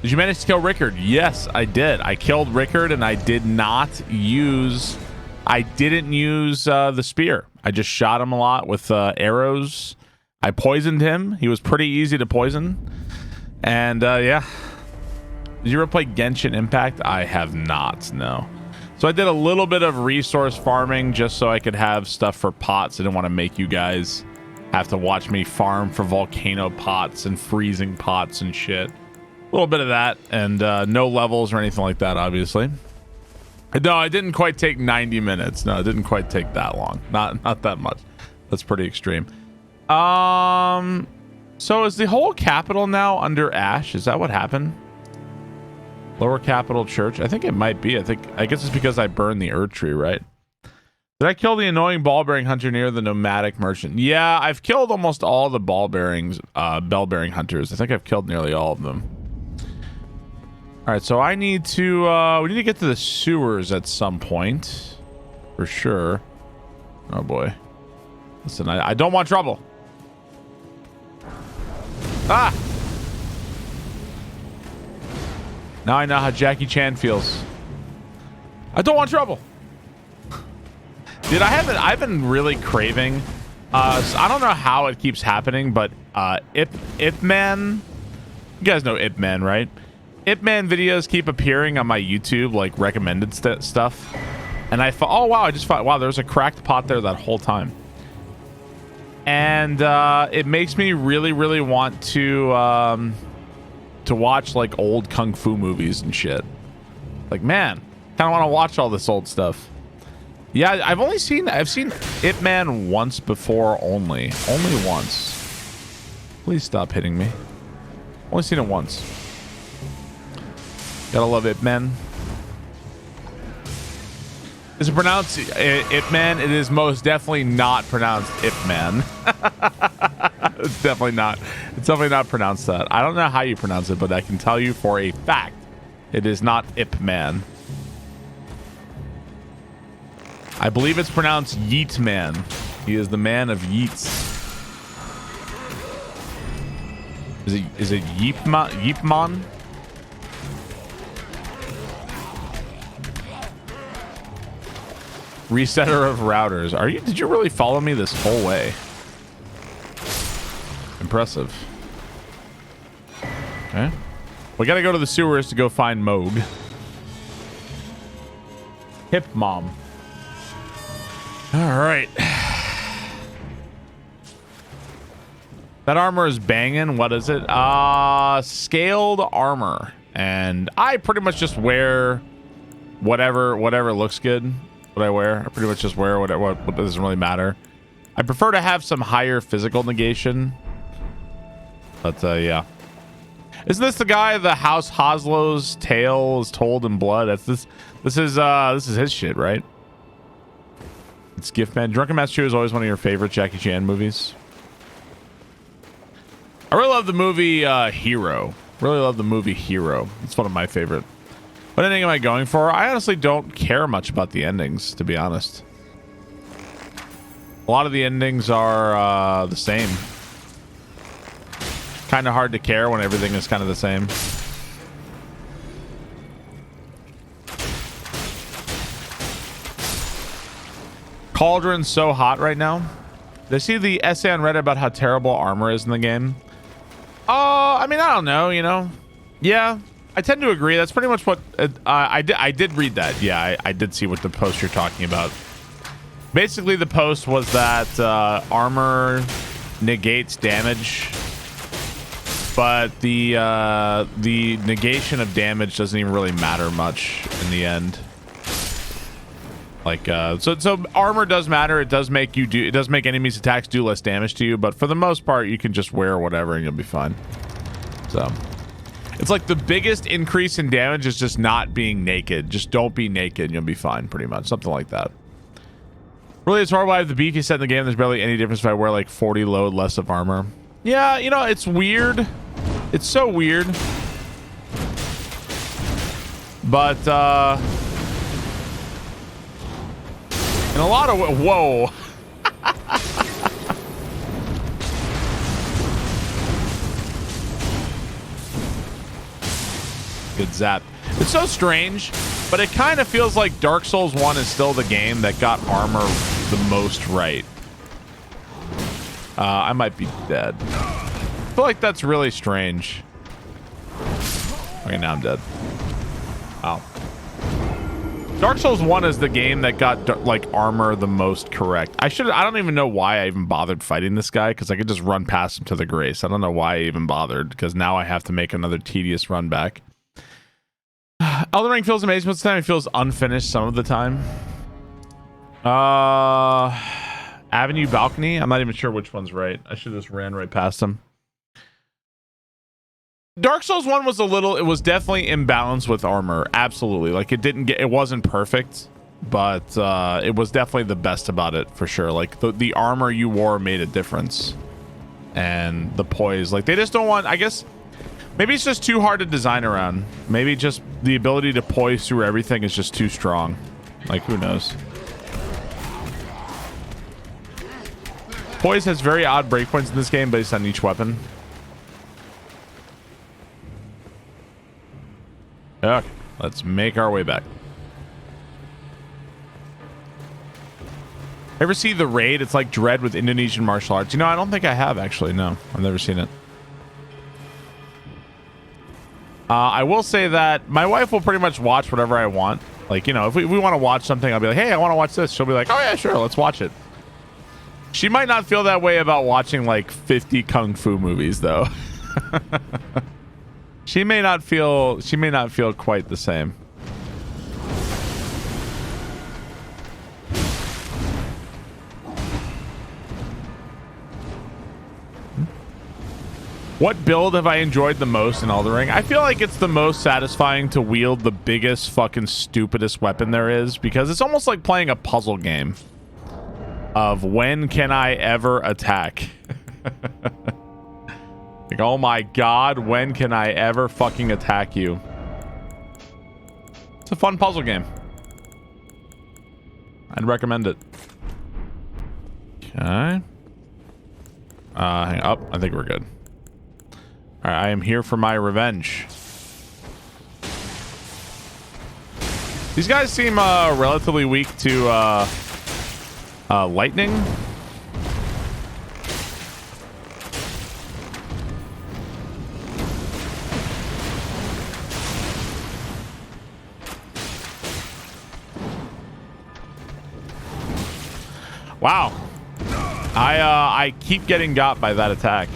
Did you manage to kill Rickard? Yes, I did. I killed Rickard, and I didn't use the spear. I just shot him a lot with arrows. I poisoned him. He was pretty easy to poison. And yeah. Did you ever play Genshin Impact? I have not, no. So I did a little bit of resource farming just so I could have stuff for pots. I didn't want to make you guys have to watch me farm for volcano pots and freezing pots and shit. A little bit of that, and no levels or anything like that, obviously. No, it didn't quite take 90 minutes. No, it didn't quite take that long. Not that much. That's pretty extreme. So is the whole capital now under Ash? Is that what happened? Lower Capital Church? I think it might be. I guess it's because I burned the Erd Tree, right? Did I kill the annoying ball-bearing hunter near the nomadic merchant? Yeah, I've killed almost all the bell-bearing hunters. I think I've killed nearly all of them. All right, so I need to we need to get to the sewers at some point for sure. Oh boy. Listen, I don't want trouble. Ah! Now I know how Jackie Chan feels. I don't want trouble. Dude, I've been really craving. So I don't know how it keeps happening, but Ip Man, you guys know Ip Man, right? Ip Man videos keep appearing on my YouTube, like recommended stuff. And I thought, oh wow, I just thought, wow, there's a cracked pot there that whole time. And it makes me really, really want to watch like old kung fu movies and shit. Like, man, kind of want to watch all this old stuff. Yeah, I've seen Ip Man once before only once. Please stop hitting me. Only seen it once. Gotta love Ip Man. Is it pronounced Ip Man? It is most definitely not pronounced Ip Man. It's definitely not. It's definitely not pronounced that. I don't know how you pronounce it, but I can tell you for a fact it is not Ip Man. I believe it's pronounced Yeet Man. He is the man of yeets. Is it Yeepman? Resetter of routers. Did you really follow me this whole way? Impressive. Okay. We gotta go to the sewers to go find Mohg. Hip Mom. All right. That armor is banging. What is it? Scaled armor. And I pretty much just wear whatever looks good. What I wear. I pretty much just wear what doesn't really matter. I prefer to have some higher physical negation. But yeah. Isn't this the guy the House Hoslow's tale is told in blood? This is his shit, right? It's Gift Man. Drunken Master 2 is always one of your favorite Jackie Chan movies. I really love the movie Hero. Really love the movie Hero. It's one of my favorite. What ending am I going for? I honestly don't care much about the endings, to be honest. A lot of the endings are the same. Kind of hard to care when everything is kind of the same. Cauldron's so hot right now. Did I see the essay on Reddit about how terrible armor is in the game? I mean, I don't know, you know. Yeah, I tend to agree. That's pretty much what I did read that. Yeah, I did see what the post you're talking about. Basically, the post was that armor negates damage, but the negation of damage doesn't even really matter much in the end. Like so armor does matter. It does make enemies attacks do less damage to you, but for the most part you can just wear whatever and you'll be fine. So it's like the biggest increase in damage is just not being naked. Just don't be naked and you'll be fine, pretty much. Something like that. Really, it's horrible. I have the beefy set in the game. There's barely any difference if I wear like 40 load less of armor. Yeah, you know, it's weird. It's so weird. But in a lot of whoa. Good zap. It's so strange, but it kind of feels like Dark Souls 1 is still the game that got armor the most right. I might be dead. I feel like that's really strange. Okay, now I'm dead. Oh. Dark Souls 1 is the game that got like armor the most correct. I don't even know why I even bothered fighting this guy, because I could just run past him to the grace. I don't know why I even bothered, because now I have to make another tedious run back. Elden Ring feels amazing most of the time. It feels unfinished some of the time. Avenue Balcony. I'm not even sure which one's right. I should have just ran right past him. Dark Souls 1 was it was definitely imbalanced with armor. Absolutely. Like it wasn't perfect, but it was definitely the best about it for sure. Like the armor you wore made a difference. And the poise, like they just don't want, I guess maybe it's just too hard to design around. Maybe just the ability to poise through everything is just too strong. Like who knows? Poise has very odd breakpoints in this game based on each weapon. Okay, let's make our way back. Ever see The Raid? It's like Dread with Indonesian martial arts. You know, I don't think I have actually. No, I've never seen it. I will say that my wife will pretty much watch whatever I want. Like, you know, if we want to watch something, I'll be like, hey, I want to watch this. She'll be like, oh yeah, sure, let's watch it. She might not feel that way about watching like 50 kung fu movies though. She may not feel quite the same. What build have I enjoyed the most in Elden Ring? I feel like it's the most satisfying to wield the biggest fucking stupidest weapon there is, because it's almost like playing a puzzle game of when can I ever attack? Like, oh my god, when can I ever fucking attack you? It's a fun puzzle game. I'd recommend it. Okay. Hang up. I think we're good. Alright, I am here for my revenge. These guys seem relatively weak to lightning. Wow. I keep getting got by that attack.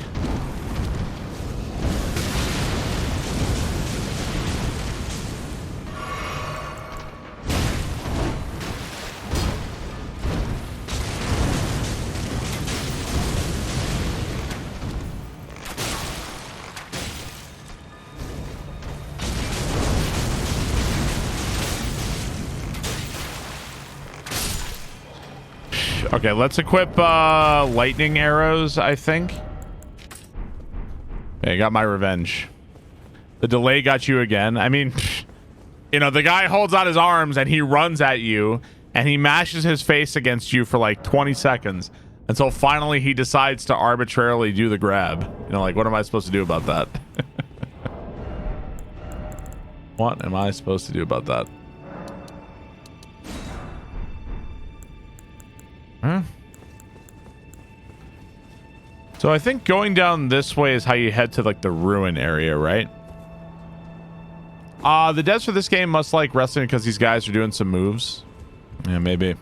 Okay, let's equip lightning arrows, I think. Okay, got my revenge. The delay got you again. I mean, you know, the guy holds out his arms and he runs at you and he mashes his face against you for like 20 seconds until finally he decides to arbitrarily do the grab. You know, like, what am I supposed to do about that? What am I supposed to do about that? Huh? So I think going down this way is how you head to like the ruin area, right? The devs for this game must like wrestling because these guys are doing some moves. Yeah, maybe.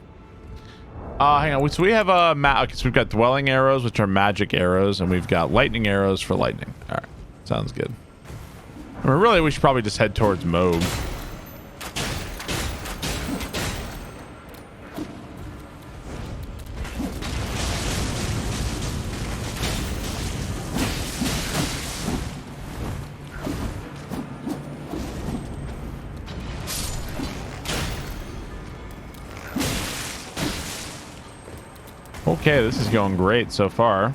Hang on. So we have okay, so we've got dwelling arrows, which are magic arrows, and we've got lightning arrows for lightning. All right, sounds good. I mean, really, we should probably just head towards Mohg. Okay, this is going great so far.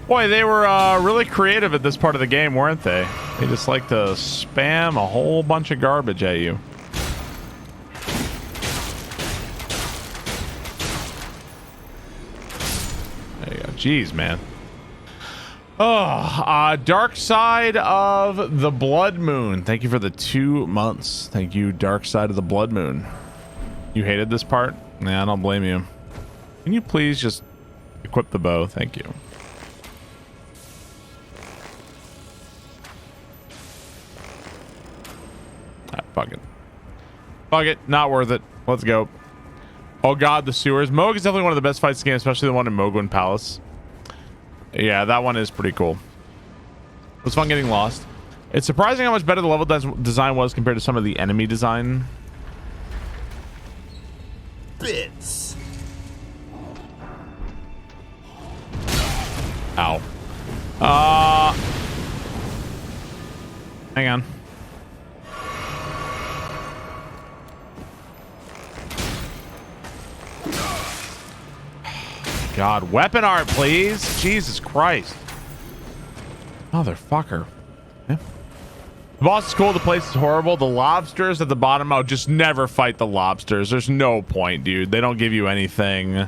Boy, they were really creative at this part of the game, weren't they? They just like to spam a whole bunch of garbage at you. There you go. Jeez, man. Oh, Dark Side of the Blood Moon. Thank you for the 2 months. Thank you, Dark Side of the Blood Moon. You hated this part? Nah, I don't blame you. Can you please just equip the bow? Thank you. Fuck it. Fuck it. Not worth it. Let's go. Oh god, the sewers. Mohg is definitely one of the best fights in the game, especially the one in Mohg Palace. Yeah, that one is pretty cool. It was fun getting lost. It's surprising how much better the level design was compared to some of the enemy design. Bits. Ow. Hang on. God, weapon art, please. Jesus Christ. Motherfucker. Yeah. The boss is cool. The place is horrible. The lobsters at the bottom. Oh, just never fight the lobsters. There's no point, dude. They don't give you anything.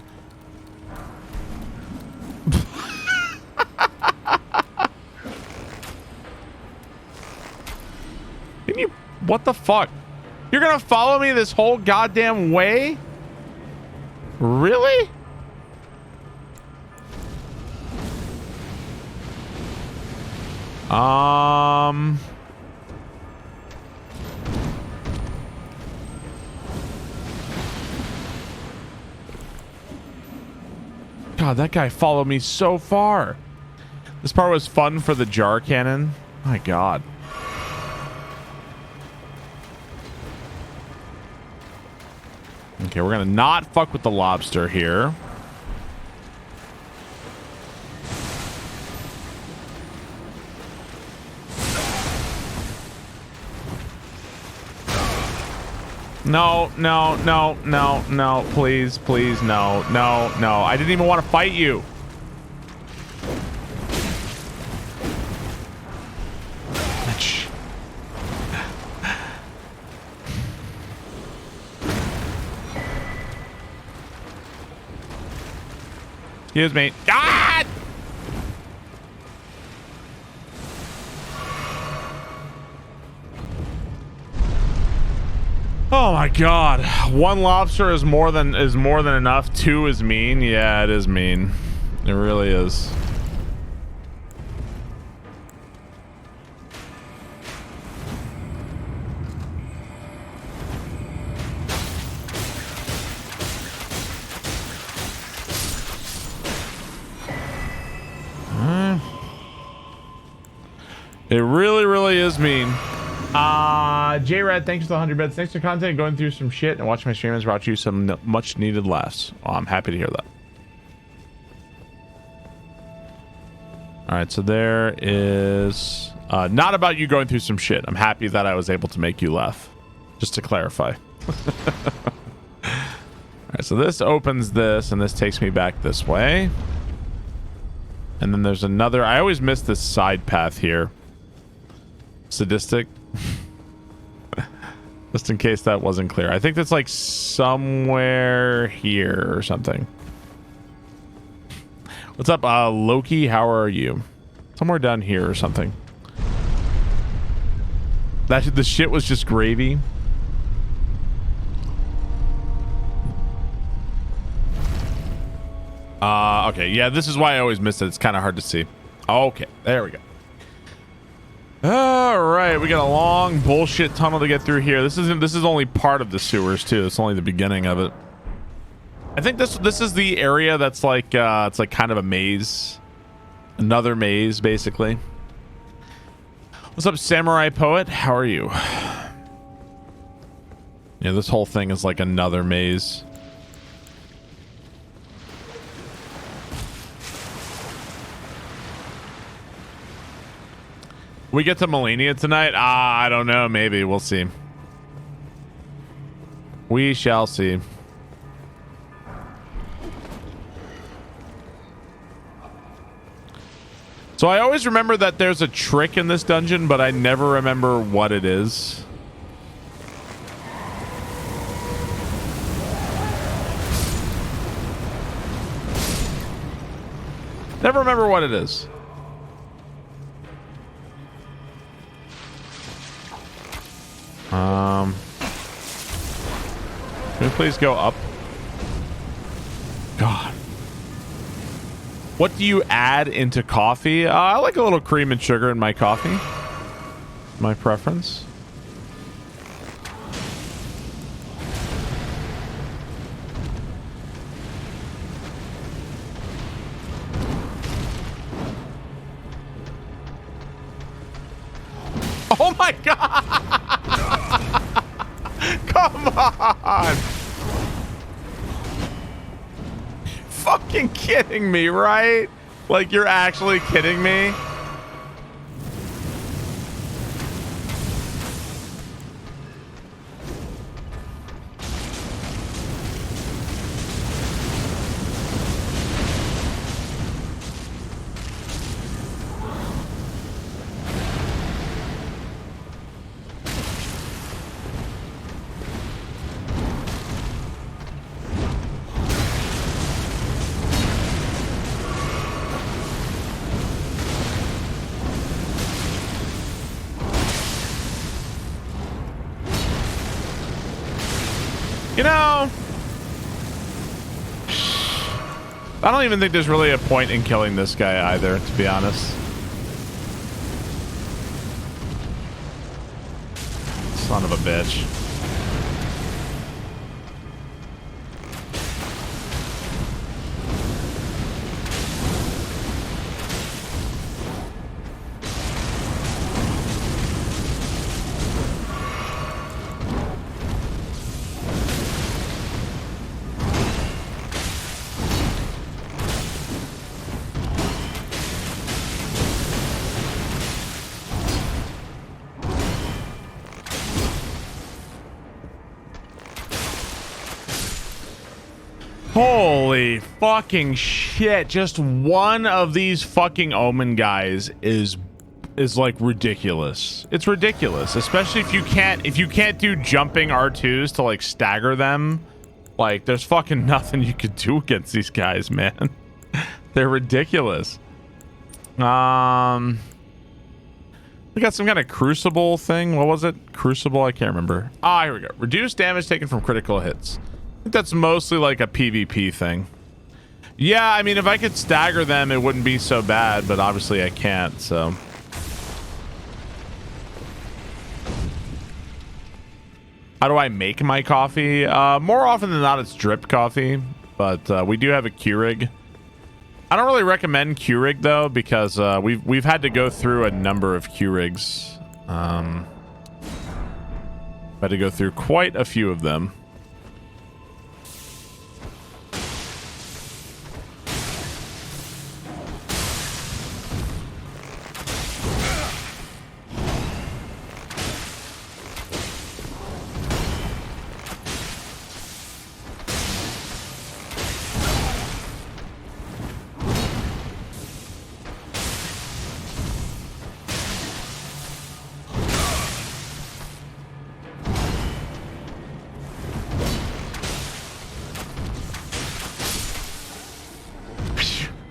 Can you... What the fuck? You're gonna follow me this whole goddamn way? Really? God, that guy followed me so far. This part was fun for the jar cannon. My God. Okay, we're gonna not fuck with the lobster here. No, no, no, no, no, please, please, no, no, no. I didn't even want to fight you. Excuse me. God! Oh my God. One lobster is more than enough. Two is mean. Yeah, it is mean. It really is. It really, really is mean. J-Rad, thanks for the 100 bits. Thanks for content, going through some shit, and watching my stream has brought you some much needed laughs. Oh, I'm happy to hear that. All right, so there is not about you going through some shit. I'm happy that I was able to make you laugh, just to clarify. All right, so this opens this, and this takes me back this way. And then there's another. I always miss this side path here. Sadistic. Just in case that wasn't clear. I think that's like somewhere here or something. What's up, Loki? How are you? Somewhere down here or something. The shit was just gravy. Okay. Yeah, this is why I always miss it. It's kind of hard to see. Okay, there we go. All right, we got a long bullshit tunnel to get through here. This is only part of the sewers too. It's only the beginning of it. I think this is the area that's like it's like kind of a maze, another maze basically. What's up, Samurai Poet? How are you? Yeah, this whole thing is like another maze. We get to Malenia tonight? I don't know. Maybe. We'll see. We shall see. So I always remember that there's a trick in this dungeon, but I never remember what it is. Never remember what it is. Can we please go up? God. What do you add into coffee? I like a little cream and sugar in my coffee. My preference. Oh my God! Come on! Fucking kidding me, right? Like, you're actually kidding me? You know, I don't even think there's really a point in killing this guy either, to be honest. Son of a bitch. Holy fucking shit. Just one of these fucking Omen guys is like ridiculous. It's ridiculous, especially if you can't do jumping R2s to like stagger them. Like, there's fucking nothing you could do against these guys, man. They're ridiculous. We got some kind of crucible thing. What was it? Crucible? I can't remember. Ah, here we go. Reduce damage taken from critical hits. I think that's mostly like a PvP thing. Yeah, I mean, if I could stagger them, it wouldn't be so bad, but obviously I can't, so. How do I make my coffee? More often than not, it's drip coffee, but we do have a Keurig. I don't really recommend Keurig though, because we've had to go through a number of Keurigs. Had to go through quite a few of them.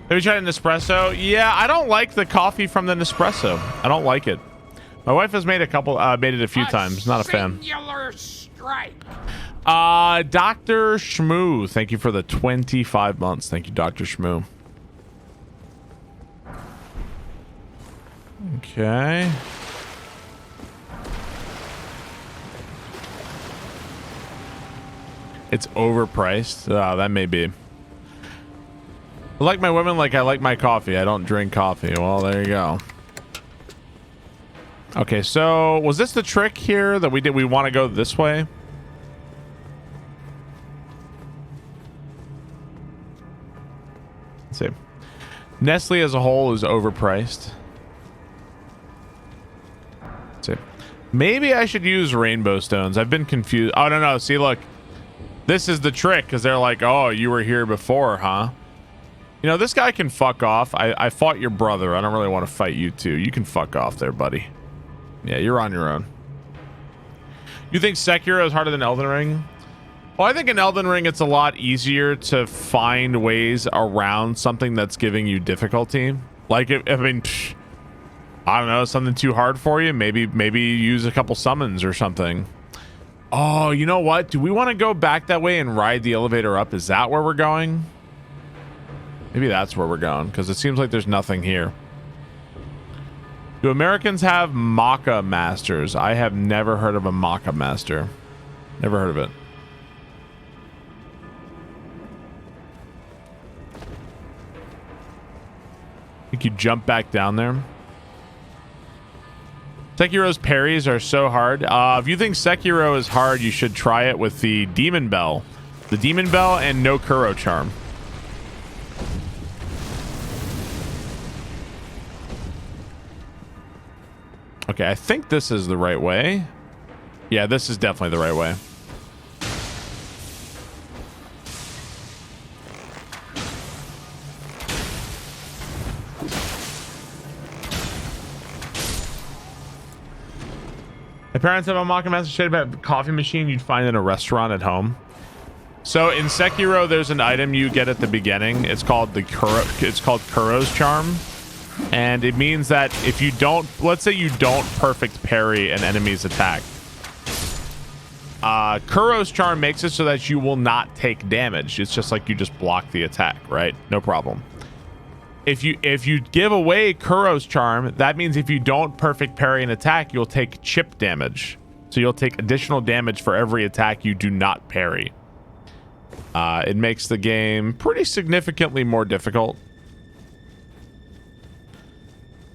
Have you tried an espresso? Yeah, I don't like the coffee from the Nespresso. I don't like it. My wife has made made it a few times. Not a fan. Strike. Dr. Shmoo, thank you for the 25 months. Thank you, Dr. Shmoo. Okay. It's overpriced. That may be. I like my women like I like my coffee. I don't drink coffee. Well, there you go. Okay, so was this the trick here that we did? We want to go this way? Let's see. Nestle as a whole is overpriced. Let's see. Maybe I should use rainbow stones. I've been confused. Oh, no. See, look. This is the trick because they're like, oh, you were here before, huh? You know, this guy can fuck off. I fought your brother. I don't really want to fight you too. You can fuck off there, buddy. Yeah, you're on your own. You think Sekiro is harder than Elden Ring? Well, I think in Elden Ring, it's a lot easier to find ways around something that's giving you difficulty. Like, I don't know, something too hard for you. Maybe use a couple summons or something. Oh, you know what? Do we want to go back that way and ride the elevator up? Is that where we're going? Maybe that's where we're going, because it seems like there's nothing here. Do Americans have Maca Masters? I have never heard of a Maca Master. Never heard of it. I think you jump back down there. Sekiro's parries are so hard. If you think Sekiro is hard, you should try it with the Demon Bell. The Demon Bell and no Kuro Charm. Okay, I think this is the right way. Yeah, this is definitely the right way. My parents have a Maca Master shade about coffee machine you'd find in a restaurant at home. So in Sekiro, there's an item you get at the beginning. It's called Kuro's Charm. And it means that if you don't, let's say you don't perfect parry an enemy's attack, Kuro's Charm makes it so that you will not take damage. It's just like you just block the attack, right? No problem. If you give away Kuro's Charm, that means if you don't perfect parry an attack, you'll take chip damage. So you'll take additional damage for every attack you do not parry. It makes the game pretty significantly more difficult.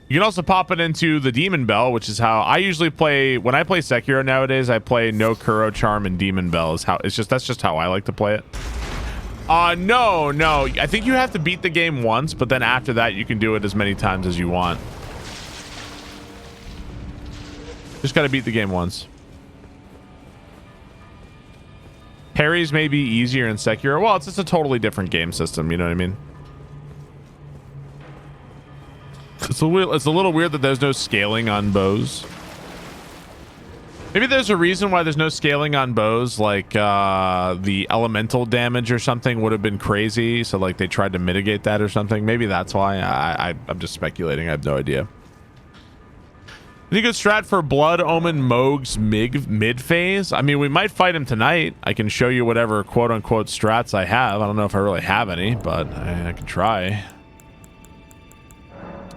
You can also pop it into the Demon Bell, which is how I usually play. When I play Sekiro nowadays, I play no Kuro Charm and Demon Bell. That's just how I like to play it. No. I think you have to beat the game once, but then after that, you can do it as many times as you want. Just got to beat the game once. Parries may be easier in Sekiro. Well, it's just a totally different game system. You know what I mean? It's a little weird that there's no scaling on bows. Maybe there's a reason why there's no scaling on bows, like the elemental damage or something would have been crazy, so like they tried to mitigate that or something. Maybe that's why. I'm just speculating. I have no idea. Any good strat for Blood Omen Mohg's mid phase? I mean, we might fight him tonight. I can show you whatever quote unquote strats I have. I don't know if I really have any, but I can try.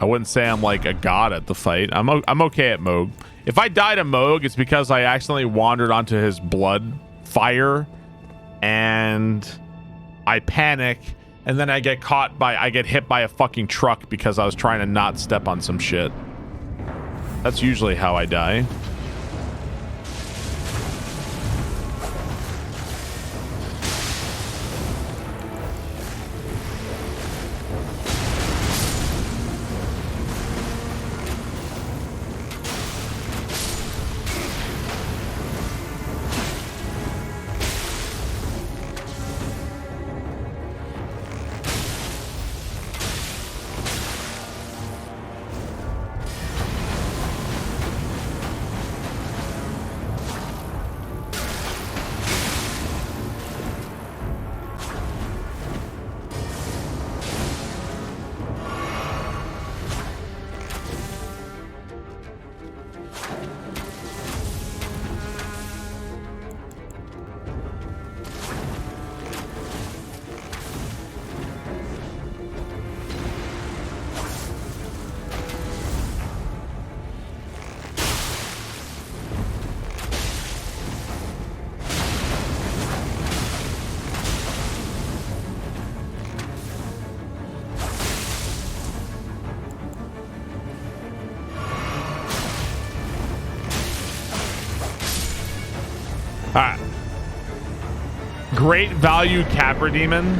I wouldn't say I'm like a god at the fight. I'm okay at Mohg. If I die to Mohg, it's because I accidentally wandered onto his blood fire and I panic, and then I get hit by a fucking truck because I was trying to not step on some shit. That's usually how I die. Great value Capra Demon.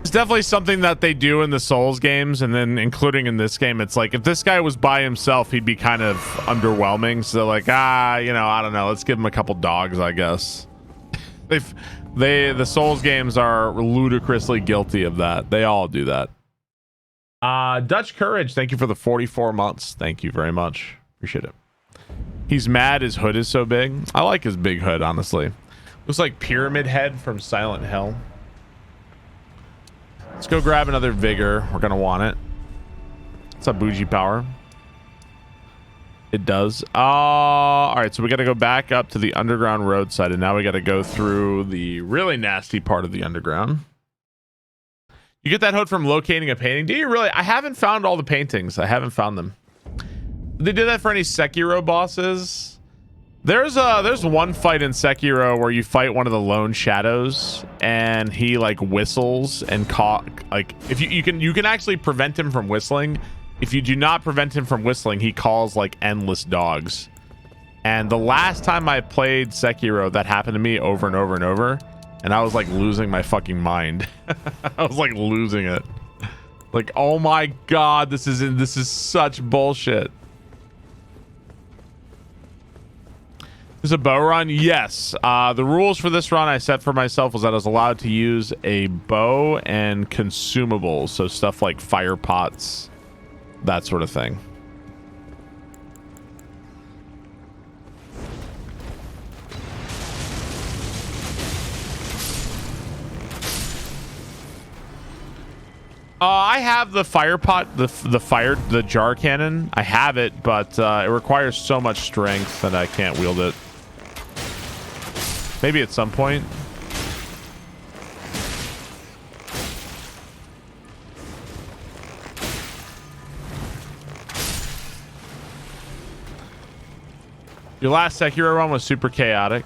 It's definitely something that they do in the Souls games, and then including in this game, it's like if this guy was by himself, he'd be kind of underwhelming. So like, I don't know, let's give him a couple dogs, I guess. The Souls games are ludicrously guilty of that. They all do that. Dutch Courage, thank you for the 44 months. Thank you very much. Appreciate it. He's mad his hood is so big. I like his big hood, honestly. Looks like Pyramid Head from Silent Hill. Let's go grab another Vigor. We're gonna want it. What's up, Bougie Power? It does. All right, so we got to go back up to the underground roadside, and now we got to go through the really nasty part of the underground. You get that hood from locating a painting. Do you really? I haven't found all the paintings. I haven't found them. Did they do that for any Sekiro bosses? There's one fight in Sekiro where you fight one of the lone shadows, and he like whistles and like if you can actually prevent him from whistling. If you do not prevent him from whistling, he calls like endless dogs. And the last time I played Sekiro, that happened to me over and over and over, and I was like losing my fucking mind. I was like losing it. Like, oh my god, this is such bullshit. There's a bow run? Yes. The rules for this run I set for myself was that I was allowed to use a bow and consumables, so stuff like fire pots, that sort of thing. I have the fire pot, the jar cannon. I have it, but it requires so much strength that I can't wield it. Maybe at some point. Your last Sekiro run was super chaotic.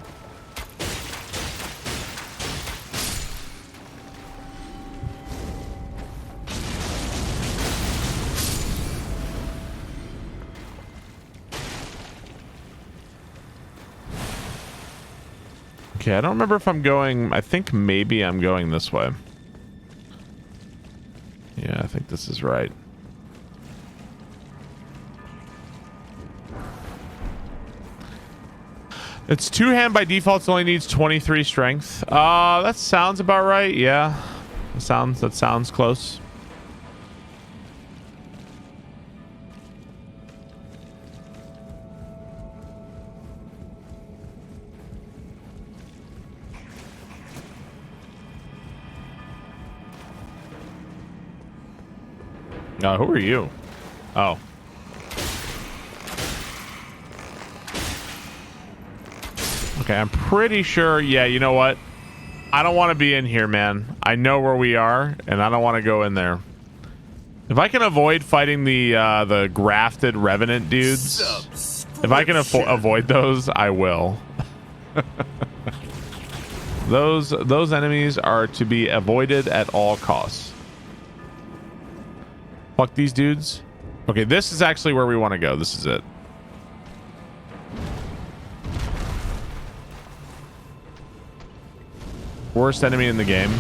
Okay, I don't remember if I'm going... I think maybe I'm going this way. Yeah, I think this is right. It's two-hand by default. It only needs 23 strength. That sounds about right. Yeah, that sounds close. Who are you? Oh. Okay, I'm pretty sure. Yeah, you know what? I don't want to be in here, man. I know where we are, and I don't want to go in there. If I can avoid fighting the grafted revenant dudes, if I can avoid those, I will. Those enemies are to be avoided at all costs. Fuck these dudes. Okay, this is actually where we want to go. This is it. Worst enemy in the game.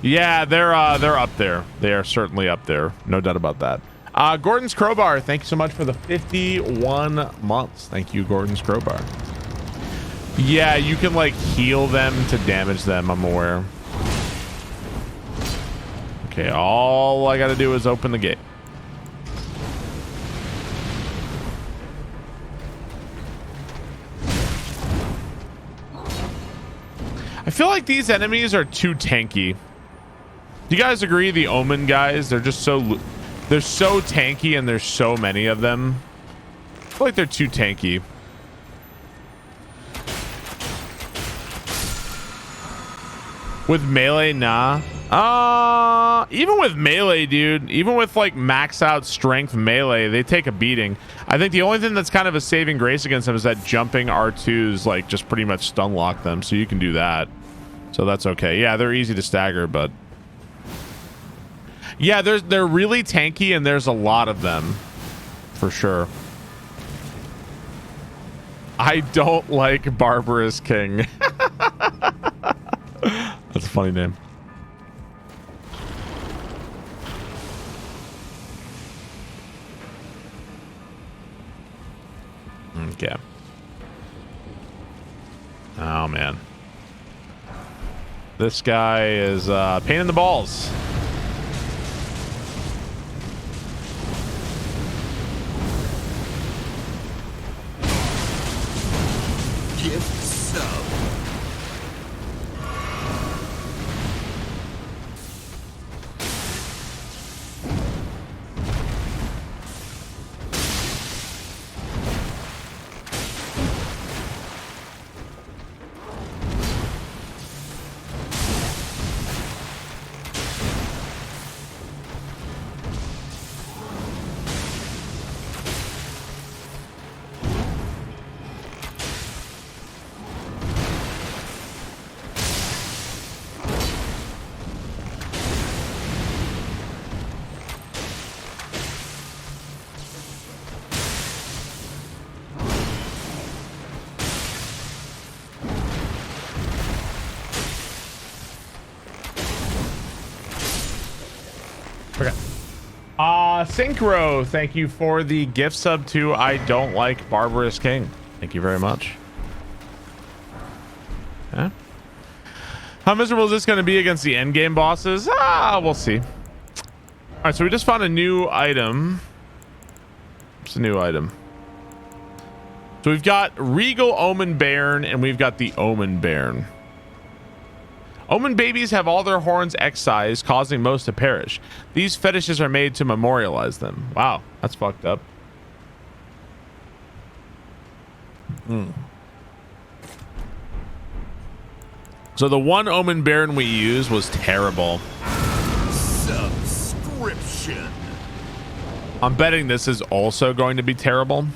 Yeah, they're up there. They are certainly up there. No doubt about that. Gordon's Crowbar, thank you so much for the 51 months. Thank you, Gordon's Crowbar. Yeah, you can like heal them to damage them, I'm aware. Okay, all I gotta do is open the gate. I feel like these enemies are too tanky. Do you guys agree? The Omen guys, they're so tanky, and there's so many of them. I feel like they're too tanky. With melee, nah. Even with melee, dude, even with like max out strength melee, they take a beating. I think the only thing that's kind of a saving grace against them is that jumping R2s like just pretty much stun lock them, so you can do that. So that's okay. Yeah, they're easy to stagger, but yeah, they're really tanky, and there's a lot of them for sure. I don't like Barbarous King. That's a funny name. Okay. Oh man. This guy is pain in the balls. Gift sub. Okay. Synchro, thank you for the gift sub to I Don't Like Barbarous King. Thank you very much. Okay. How miserable is this going to be against the endgame bosses? We'll see. All right, so we just found a new item. It's a new item. So we've got Regal Omen Bairn and we've got the Omen Bairn. Omen babies have all their horns excised, causing most to perish. These fetishes are made to memorialize them. Wow, that's fucked up. So the one Omen Baron we used was terrible. Subscription. I'm betting this is also going to be terrible.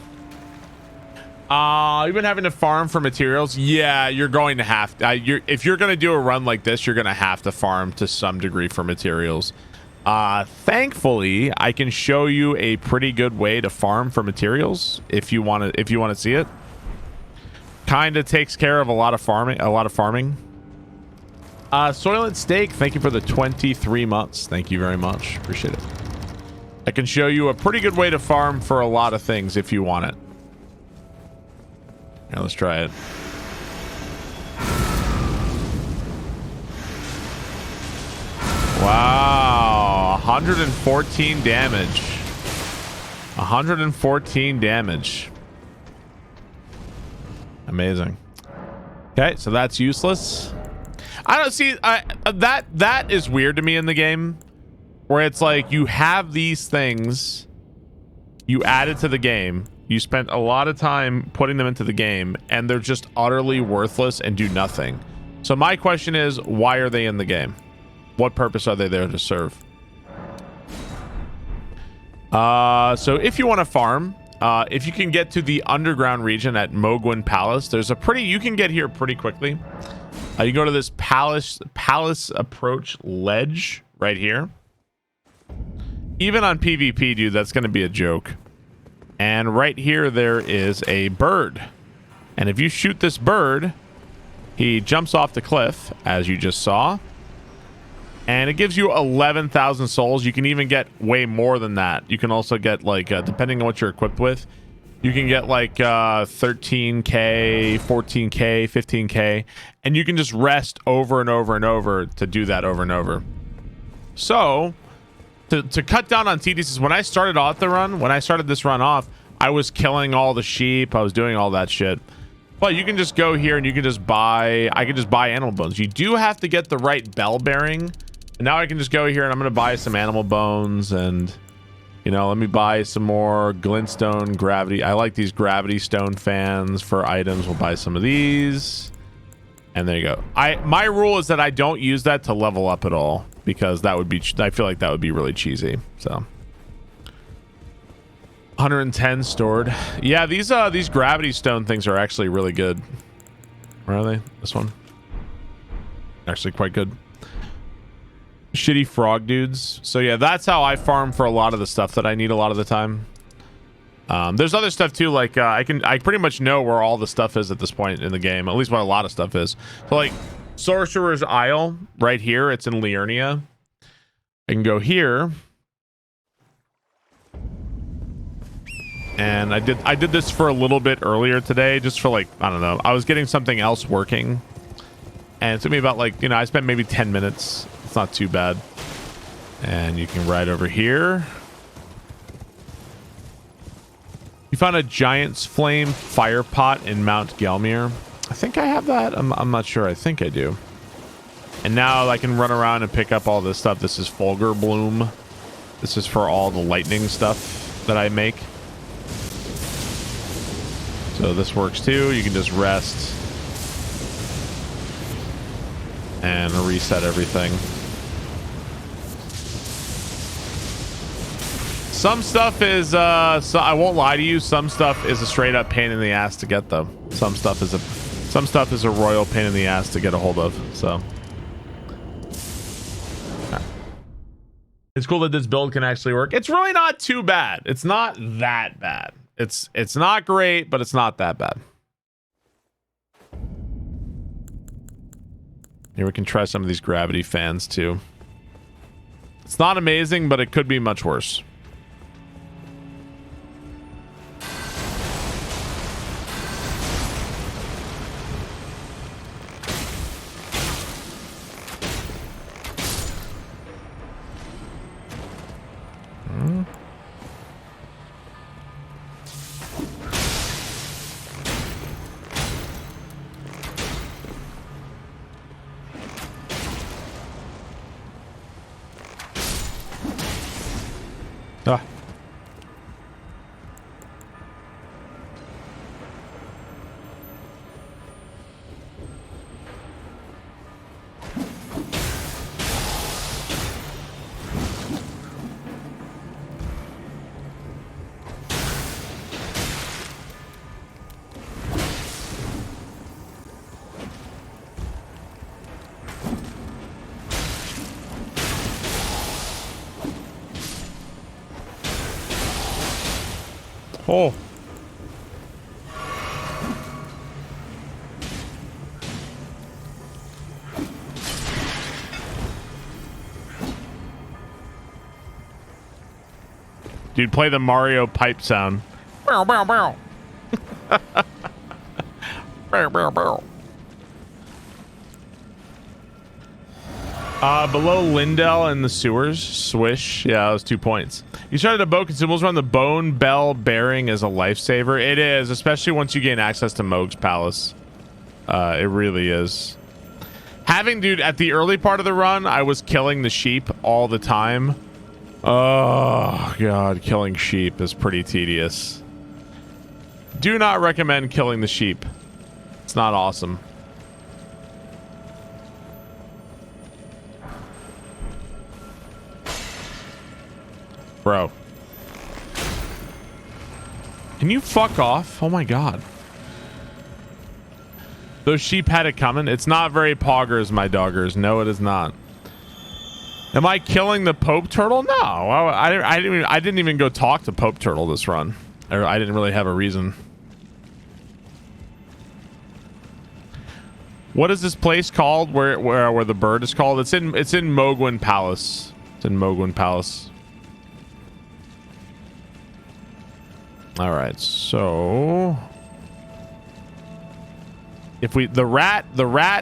You've been having to farm for materials. Yeah, you're going to have to. If you're going to do a run like this, you're going to have to farm to some degree for materials. Thankfully, I can show you a pretty good way to farm for materials if you want to see it. Kind of takes care of a lot of farming. Soylent Steak, thank you for the 23 months. Thank you very much. Appreciate it. I can show you a pretty good way to farm for a lot of things if you want it. Yeah, let's try it. Wow, 114 damage. 114 damage. Amazing. Okay, so that's useless. I don't see that is weird to me in the game, where it's like you have these things you added to the game. You spent a lot of time putting them into the game, and they're just utterly worthless and do nothing. So my question is, why are they in the game? What purpose are they there to serve? So if you want to farm, if you can get to the underground region at Mohg Palace, you can get here pretty quickly. You go to this palace approach ledge right here. Even on PvP, dude, that's going to be a joke. And right here, there is a bird. And if you shoot this bird, he jumps off the cliff, as you just saw. And it gives you 11,000 souls. You can even get way more than that. You can also get, like, depending on what you're equipped with, you can get, like, 13K, 14K, 15K. And you can just rest over and over and over to do that over and over. So to cut down on tedious, when I started this run off, I was killing all the sheep. I was doing all that shit. But you can just go here and you can just buy, I can just buy animal bones. You do have to get the right bell bearing. And now I can just go here and I'm going to buy some animal bones and, you know, let me buy some more glintstone gravity. I like these gravity stone fans for items. We'll buy some of these. And there you go. My rule is that I don't use that to level up at all, because that would be, I feel like that would be really cheesy. So 110 stored. Yeah, these gravity stone things are actually really good. Where are they? This one. Actually quite good. Shitty frog dudes. So yeah, that's how I farm for a lot of the stuff that I need a lot of the time. There's other stuff too, like I pretty much know where all the stuff is at this point in the game, at least what a lot of stuff is. So like Sorcerer's Isle right here, it's in Liurnia. I can go here. And I did this for a little bit earlier today, just for like, I don't know, I was getting something else working. And it took me about like, you know, I spent maybe 10 minutes. It's not too bad. And you can ride over here. You found a giant's flame fire pot in Mount Gelmir. I think I have that. I'm not sure. I think I do. And now I can run around and pick up all this stuff. This is Fulgur Bloom. This is for all the lightning stuff that I make. So this works too. You can just rest and reset everything. Some stuff is so I won't lie to you, some stuff is a straight up pain in the ass to get though. Some stuff is a royal pain in the ass to get a hold of. So it's cool that this build can actually work. It's really not too bad. It's not that bad. It's not great, but it's not that bad. Here we can try some of these gravity fans too. It's not amazing, but it could be much worse. Ah. Oh. Dude, play the Mario pipe sound. Bow, bow, bow. Bow, bow, bow. Below Lindell in the sewers. Swish. Yeah, that was 2 points. You started a boat consumables run. The bone bell bearing is a lifesaver. It is, especially once you gain access to Mohg's palace. It really is. Having, dude, at the early part of the run, I was killing the sheep all the time. Oh, God. Killing sheep is pretty tedious. Do not recommend killing the sheep. It's not awesome. Bro. Can you fuck off? Oh my god. Those sheep had it coming. It's not very poggers, my doggers. No, it is not. Am I killing the Pope Turtle? No. I didn't even go talk to Pope Turtle this run. I didn't really have a reason. What is this place called where the bird is called? It's in Mohgwyn Palace. It's in Mohgwyn Palace. All right, so if we the rat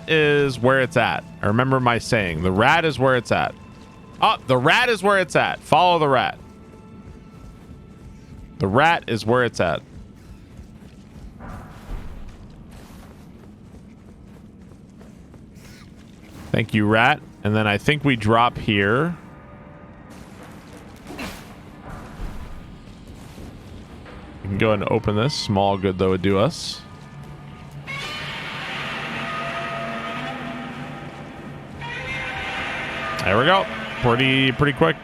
is where it's at. I remember my saying. The rat is where it's at. Oh, the rat is where it's at. Follow the rat. The rat is where it's at. Thank you, rat. And then I think we drop here. We can go ahead and open this. Small good though would do us. There we go. Pretty quick.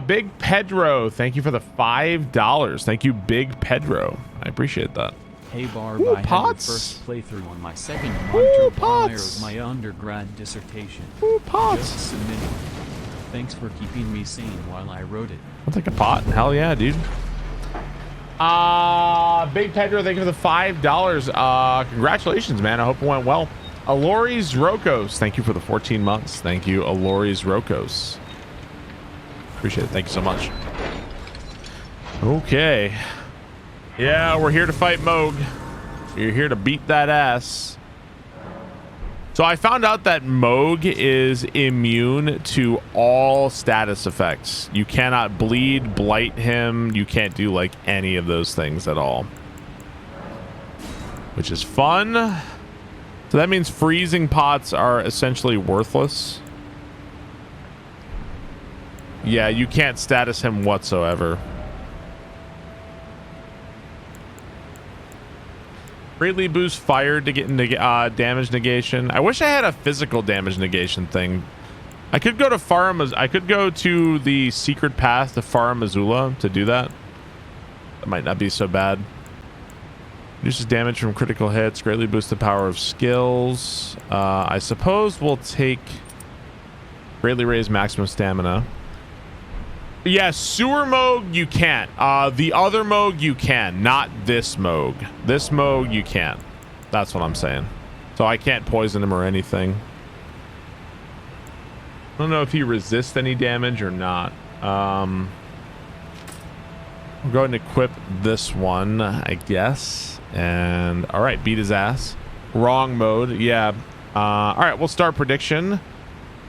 Big Pedro, thank you for the $5. Thank you, Big Pedro. I appreciate that. Hey Barb, Ooh, I Pots. had your first playthrough on my second monitor prior of my undergrad dissertation. Ooh, Pots. Just submitting. Thanks for keeping me sane while I wrote it. I'll take a pot. Hell yeah, dude. Big Pedro, thank you for the $5. Congratulations, man. I hope it went well. Aloris Rokos, thank you for the 14 months. Thank you, Aloris Rokos. Appreciate it. Thank you so much. Okay. Yeah, we're here to fight Mohg. You're here to beat that ass. So I found out that Mohg is immune to all status effects. You cannot bleed, blight him. You can't do like any of those things at all, which is fun. So that means freezing pots are essentially worthless. Yeah, you can't status him whatsoever. Greatly boost fire to get into damage negation. I wish I had a physical damage negation thing. I could go to I could go to the secret path to Farum Azula to do that. That might not be so bad. Reduces damage from critical hits. Greatly boosts the power of skills. I suppose we'll take greatly raise maximum stamina. Yeah, sewer Mohg you can't. The other Mohg you can, not this Mohg. This Mohg you can't. That's what I'm saying. So I can't poison him or anything. I don't know if he resists any damage or not. We'll go ahead and equip this one, I guess. And all right, beat his ass. Wrong mode. Yeah. All right, we'll start prediction.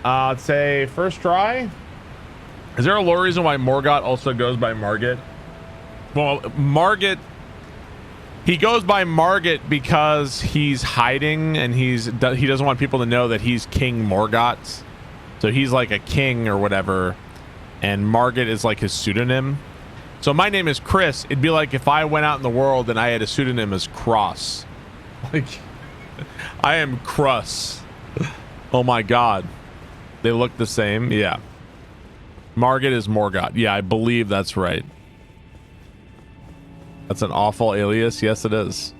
Let's say first try. Is there a lore reason why Morgott also goes by Margit? Well, Margit, he goes by Margit because he's hiding and he doesn't want people to know that he's King Morgott. So he's like a king or whatever, and Margit is like his pseudonym. So my name is Chris. It'd be like if I went out in the world and I had a pseudonym as Cross. Like, I am Cruss. Oh my God. They look the same. Yeah. Margit is Morgott. Yeah, I believe that's right. That's an awful alias. Yes, it is.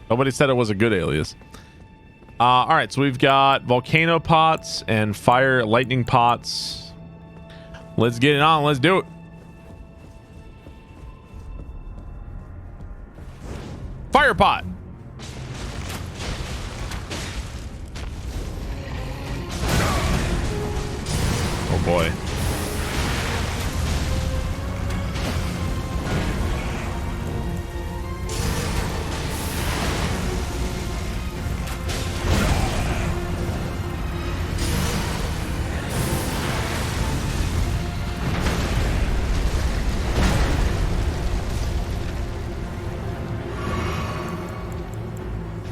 Nobody said it was a good alias. All right, so we've got volcano pots and fire lightning pots. Let's get it on. Let's do it. Fire pot. Oh boy.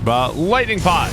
But lightning pot.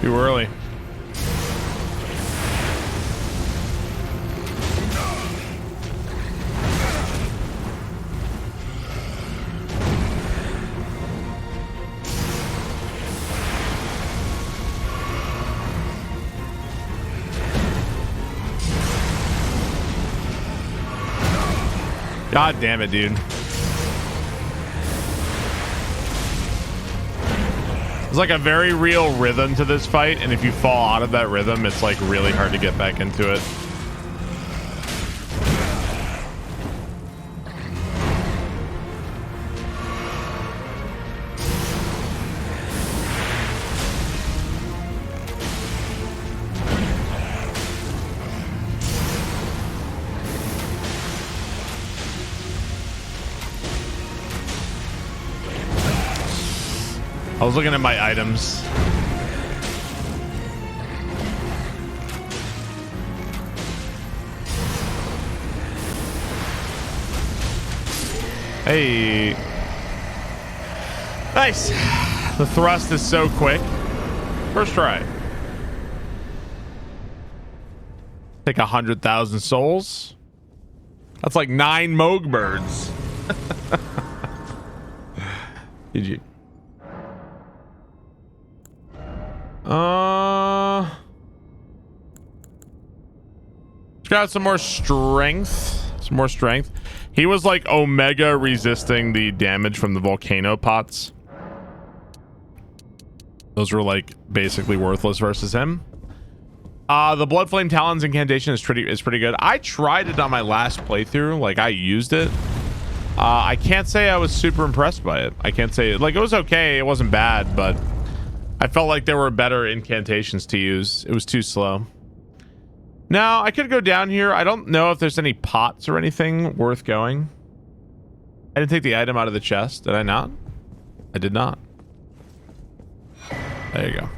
Too early. God damn it, dude. There's like a very real rhythm to this fight, and if you fall out of that rhythm, it's like really hard to get back into it. I was looking at my items. Hey. Nice. The thrust is so quick. First try. Take 100,000 souls. That's like 9 Mohg birds. GG. Got some more strength. Some more strength. He was like omega resisting the damage from the volcano pots. Those were like basically worthless versus him. The Blood Flame Talons incantation is pretty good. I tried it on my last playthrough. Like I used it. I can't say I was super impressed by it. I can't say like it was okay. It wasn't bad, but I felt like there were better incantations to use. It was too slow. Now, I could go down here. I don't know if there's any pots or anything worth going. I didn't take the item out of the chest. Did I not? I did not. There you go.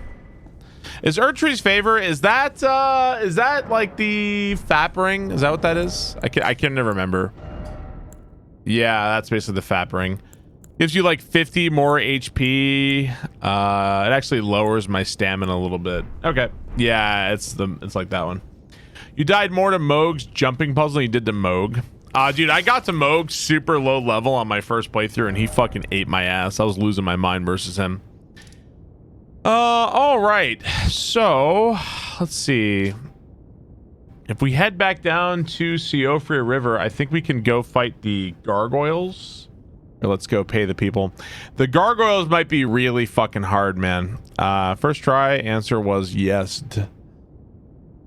Is Erdtree's favor? Is that like the FAP ring? Is that what that is? I can never remember. Yeah, that's basically the FAP ring. Gives you like 50 more HP. It actually lowers my stamina a little bit. Okay. Yeah, it's like that one. You died more to Mohg's jumping puzzle than you did to Mohg. Dude, I got to Mohg super low level on my first playthrough and he fucking ate my ass. I was losing my mind versus him. All right. So, let's see. If we head back down to Siofra River, I think we can go fight the gargoyles. Or let's go pay the people. The gargoyles might be really fucking hard, man. First try, answer was yes.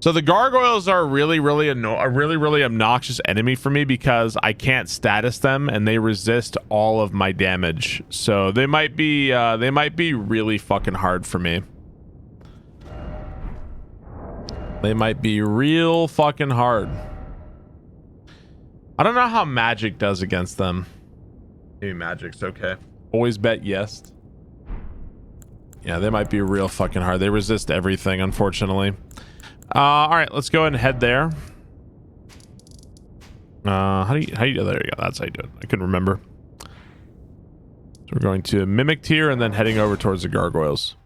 So the gargoyles are a really obnoxious enemy for me because I can't status them and they resist all of my damage. So they might be really fucking hard for me. They might be real fucking hard. I don't know how magic does against them. Maybe magic's okay. Always bet yes. Yeah, they might be real fucking hard. They resist everything, unfortunately. All right, let's go ahead and head there. How do you there you go. That's how you do it. I couldn't remember. So we're going to Mimic Tier and then heading over towards the gargoyles.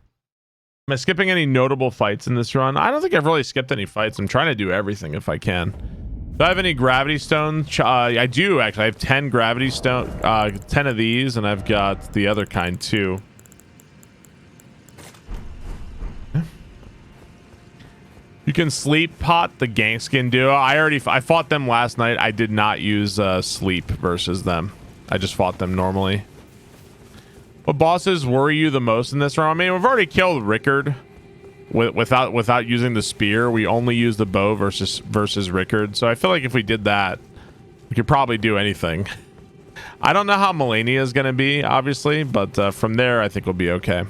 Am I skipping any notable fights in this run? I don't think I've really skipped any fights. I'm trying to do everything if I can. Do I have any gravity stones? I do actually. I have 10 gravity stone, 10 of these, and I've got the other kind too. You can sleep pot the Gangskin duo. I fought them last night. I did not use sleep versus them. I just fought them normally. What bosses worry you the most in this round? I mean, we've already killed Rickard without using the spear. We only use the bow versus Rickard. So I feel like if we did that, we could probably do anything. I don't know how Malenia is going to be, obviously, but from there, I think we'll be okay.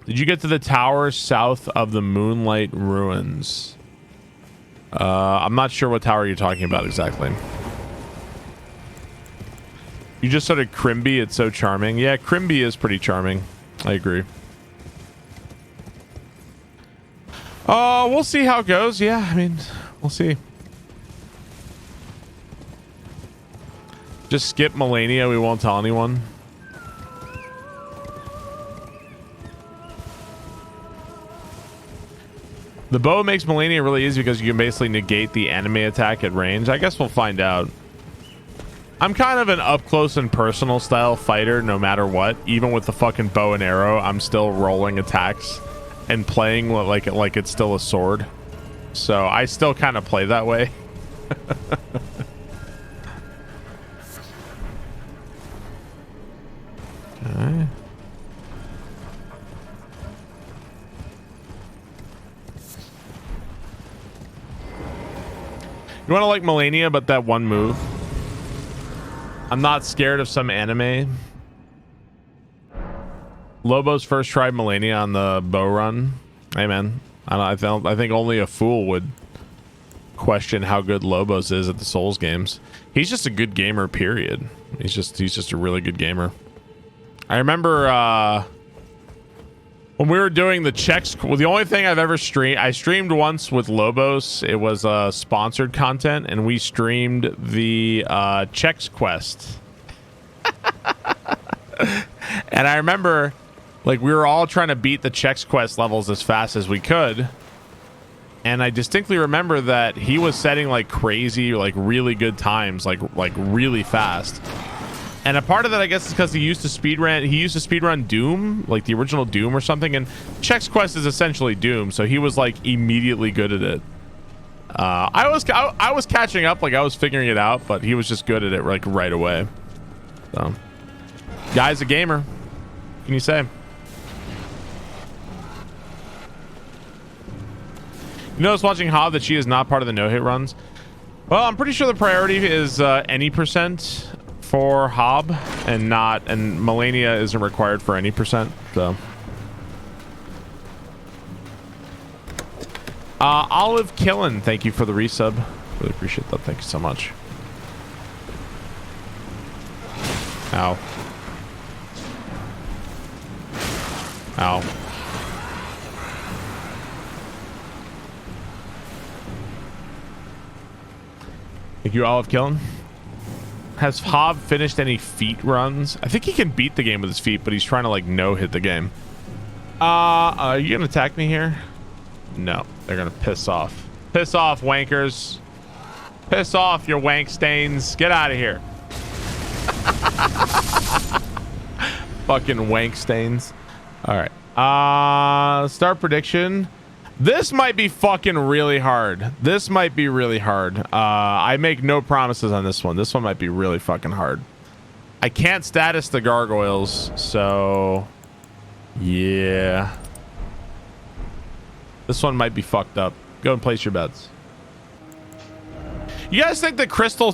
Did you get to the tower south of the Moonlight Ruins? I'm not sure what tower you're talking about exactly. You just said Crimby. It's so charming. Yeah, Crimby is pretty charming. I agree. We'll see how it goes. Yeah, I mean, we'll see. Just skip Malenia. We won't tell anyone. The bow makes Malenia really easy because you can basically negate the enemy attack at range. I guess we'll find out. I'm kind of an up close and personal style fighter no matter what. Even with the fucking bow and arrow, I'm still rolling attacks and playing like it's still a sword. So I still kind of play that way. Okay. You want to like Malenia, but that one move. I'm not scared of some anime. Lobos first tried Malenia on the bow run. Hey man, I think only a fool would question how good Lobos is at the Souls games. He's just a good gamer, period. He's just a really good gamer. I remember when we were doing the checks, well, the only thing I've ever streamed, I streamed once with Lobos. It was sponsored content, and we streamed the checks quest. And I remember, like, we were all trying to beat the checks quest levels as fast as we could. And I distinctly remember that he was setting like crazy, like really good times, like really fast. And a part of that, I guess, is because he used to speedrun Doom, like the original Doom or something. And Chex Quest is essentially Doom, so he was like immediately good at it. I was catching up, like I was figuring it out, but he was just good at it like right away. So, guy's a gamer. What can you say? You notice watching Hob that she is not part of the no-hit runs? Well, I'm pretty sure the priority is any percent for Hob, and Malenia isn't required for any percent. So Olive Killin, thank you for the resub. Really appreciate that. Thank you so much. Ow. Ow. Thank you, Olive Killin. Has Hob finished any feet runs? I think he can beat the game with his feet, but he's trying to like no-hit the game. Are you gonna attack me here? No, they're gonna piss off. Piss off, wankers. Piss off, you wank stains. Get out of here. Fucking wank stains. All right. Start prediction. This might be fucking really hard. This might be really hard. I make no promises on this one. This one might be really fucking hard. I can't status the gargoyles, so yeah. This one might be fucked up. Go and place your bets. You guys think the crystal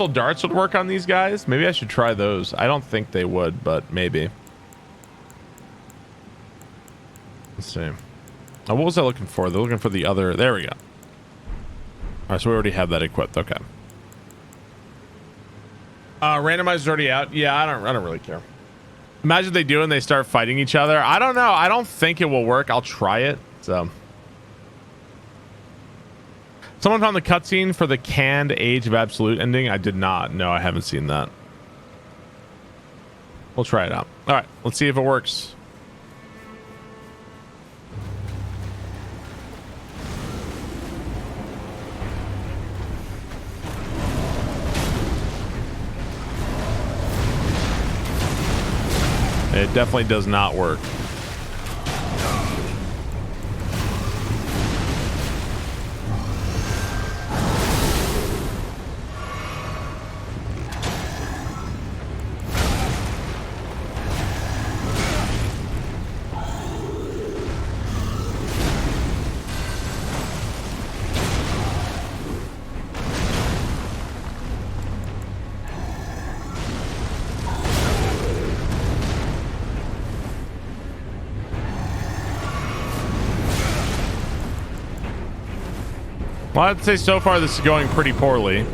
darts would work on these guys? Maybe I should try those. I don't think they would, but maybe. Let's see. Oh, what was I looking for? They're looking for the other. There we go. All right, so we already have that equipped. Okay. Randomizer's already out. Yeah, I don't really care. Imagine they do and they start fighting each other. I don't know. I don't think it will work. I'll try it. So. Someone found the cutscene for the canned Age of Absolute ending. I did not. No, I haven't seen that. We'll try it out. All right, let's see if it works. It definitely does not work. Well, I'd say so far this is going pretty poorly.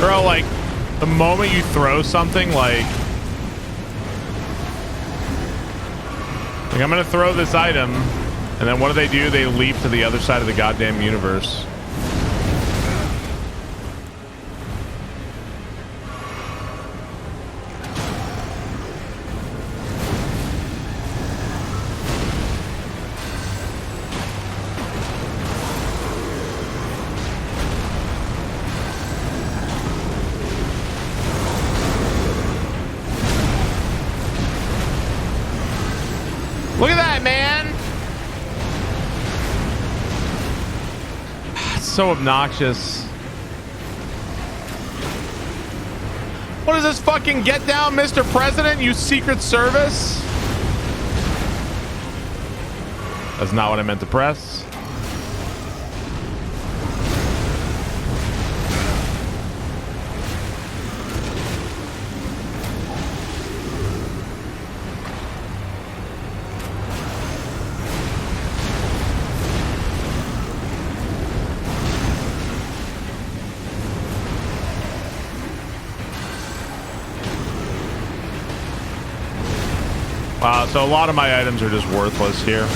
Bro, like, the moment you throw something, like I'm gonna throw this item, and then what do? They leap to the other side of the goddamn universe. Look at that, man. It's so obnoxious. What is this fucking get down, Mr. President, you Secret Service? That's not what I meant to press. Wow, so a lot of my items are just worthless here.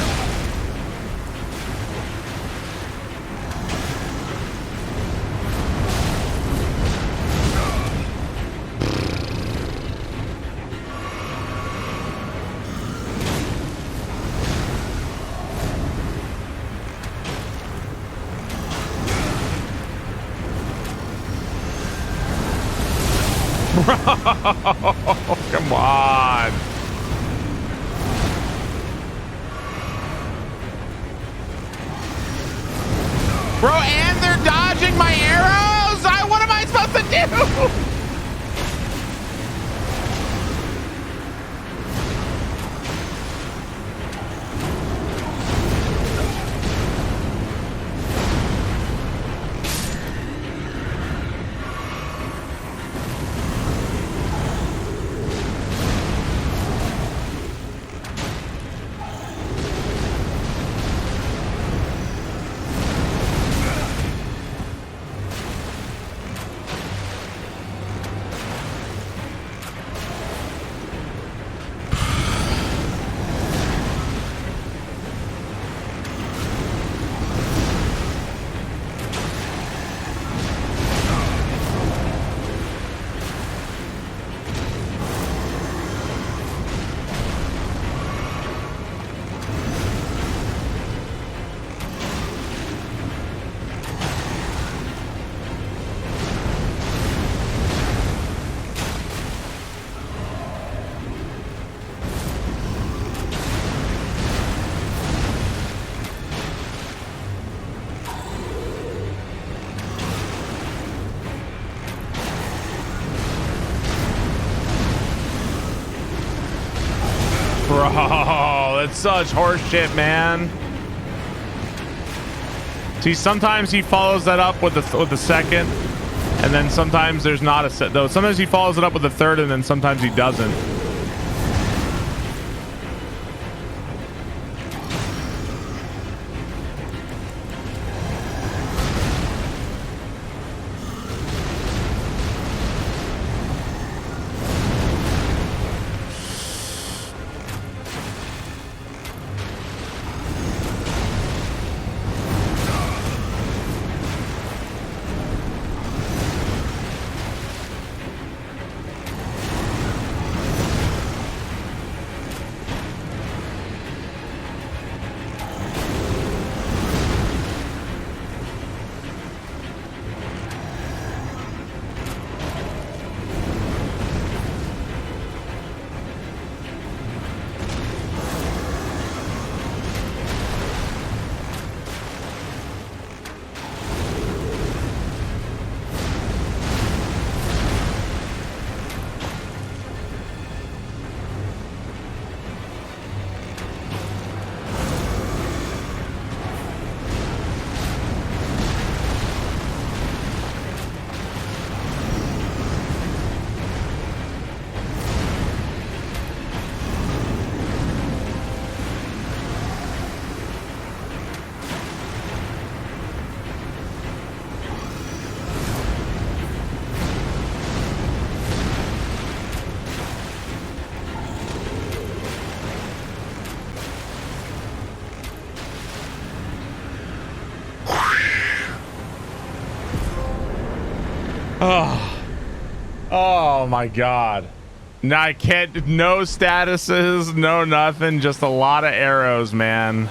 Come on. Bro, and they're dodging my arrows? What am I supposed to do? Bro, that's such horseshit, man. See, sometimes he follows that up with the second, and then sometimes there's not a set. Though sometimes he follows it up with the third, and then sometimes he doesn't. Oh, oh my God. No, I can't. No statuses, no nothing. Just a lot of arrows, man.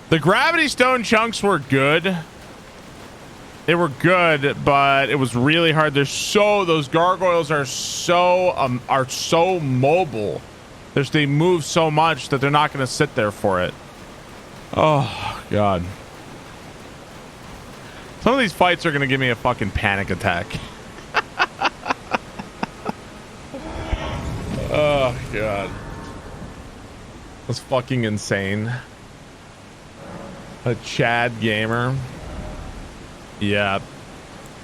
The gravity stone chunks were good. They were good, but it was really hard. Those gargoyles are so mobile. They move so much that they're not going to sit there for it. Oh God. Some of these fights are going to give me a fucking panic attack. Oh God. That's fucking insane. A Chad gamer. Yeah.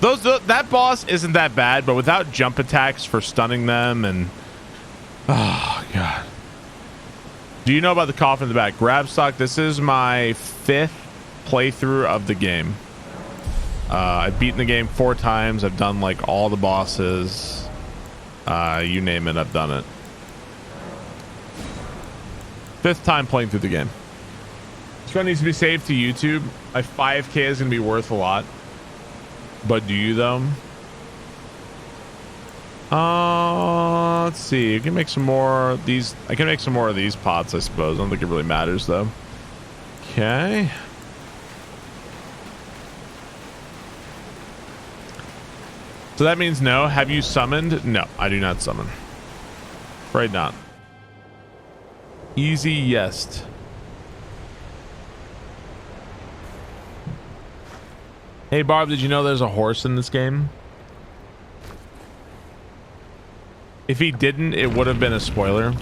That boss isn't that bad, but without jump attacks for stunning them and oh God. Do you know about the coffin in the back? Grab stock. This is my 5th playthrough of the game. I've beaten the game 4 times. I've done like all the bosses. You name it, I've done it. 5th time playing through the game. This one needs to be saved to YouTube. My 5K is going to be worth a lot. But do you though? Let's see. You can make some more of these. I can make some more of these pots, I suppose. I don't think it really matters though. Okay. So that means no. Have you summoned? No, I do not summon. Afraid not. Easy, yes. Hey Barb, did you know there's a horse in this game? If he didn't, it would have been a spoiler.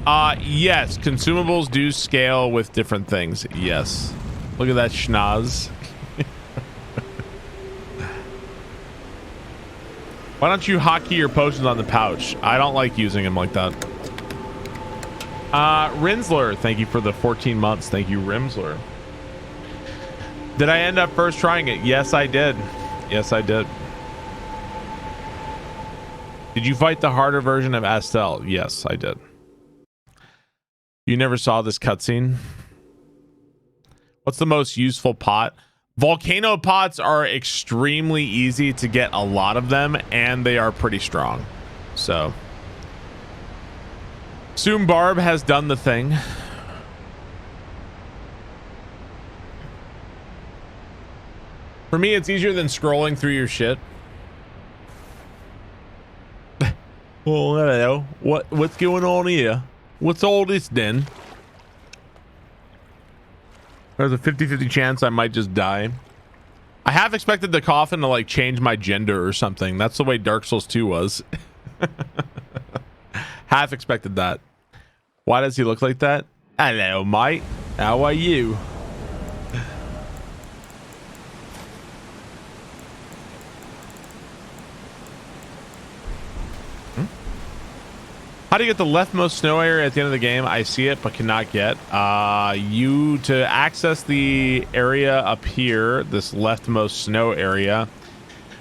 Yes, consumables do scale with different things. Yes. Look at that schnoz. Why don't you hotkey your potions on the pouch? I don't like using them like that. Rinsler, thank you for the 14 months. Thank you, Rimsler. Did I end up first trying it? Yes, I did. Yes, I did. Did you fight the harder version of Astell? Yes, I did. You never saw this cutscene? What's the most useful pot? Volcano pots are extremely easy to get a lot of them, and they are pretty strong. So, soon Barb has done the thing. For me, it's easier than scrolling through your shit. Well, hello. What's going on here? What's all this then? There's a 50-50 chance I might just die. I have expected the coffin to like change my gender or something. That's the way Dark Souls 2 was. Half expected that. Why does he look like that? Hello, mate. How are you? How do you get the leftmost snow area at the end of the game? I see it, but cannot get. To access the area up here, this leftmost snow area,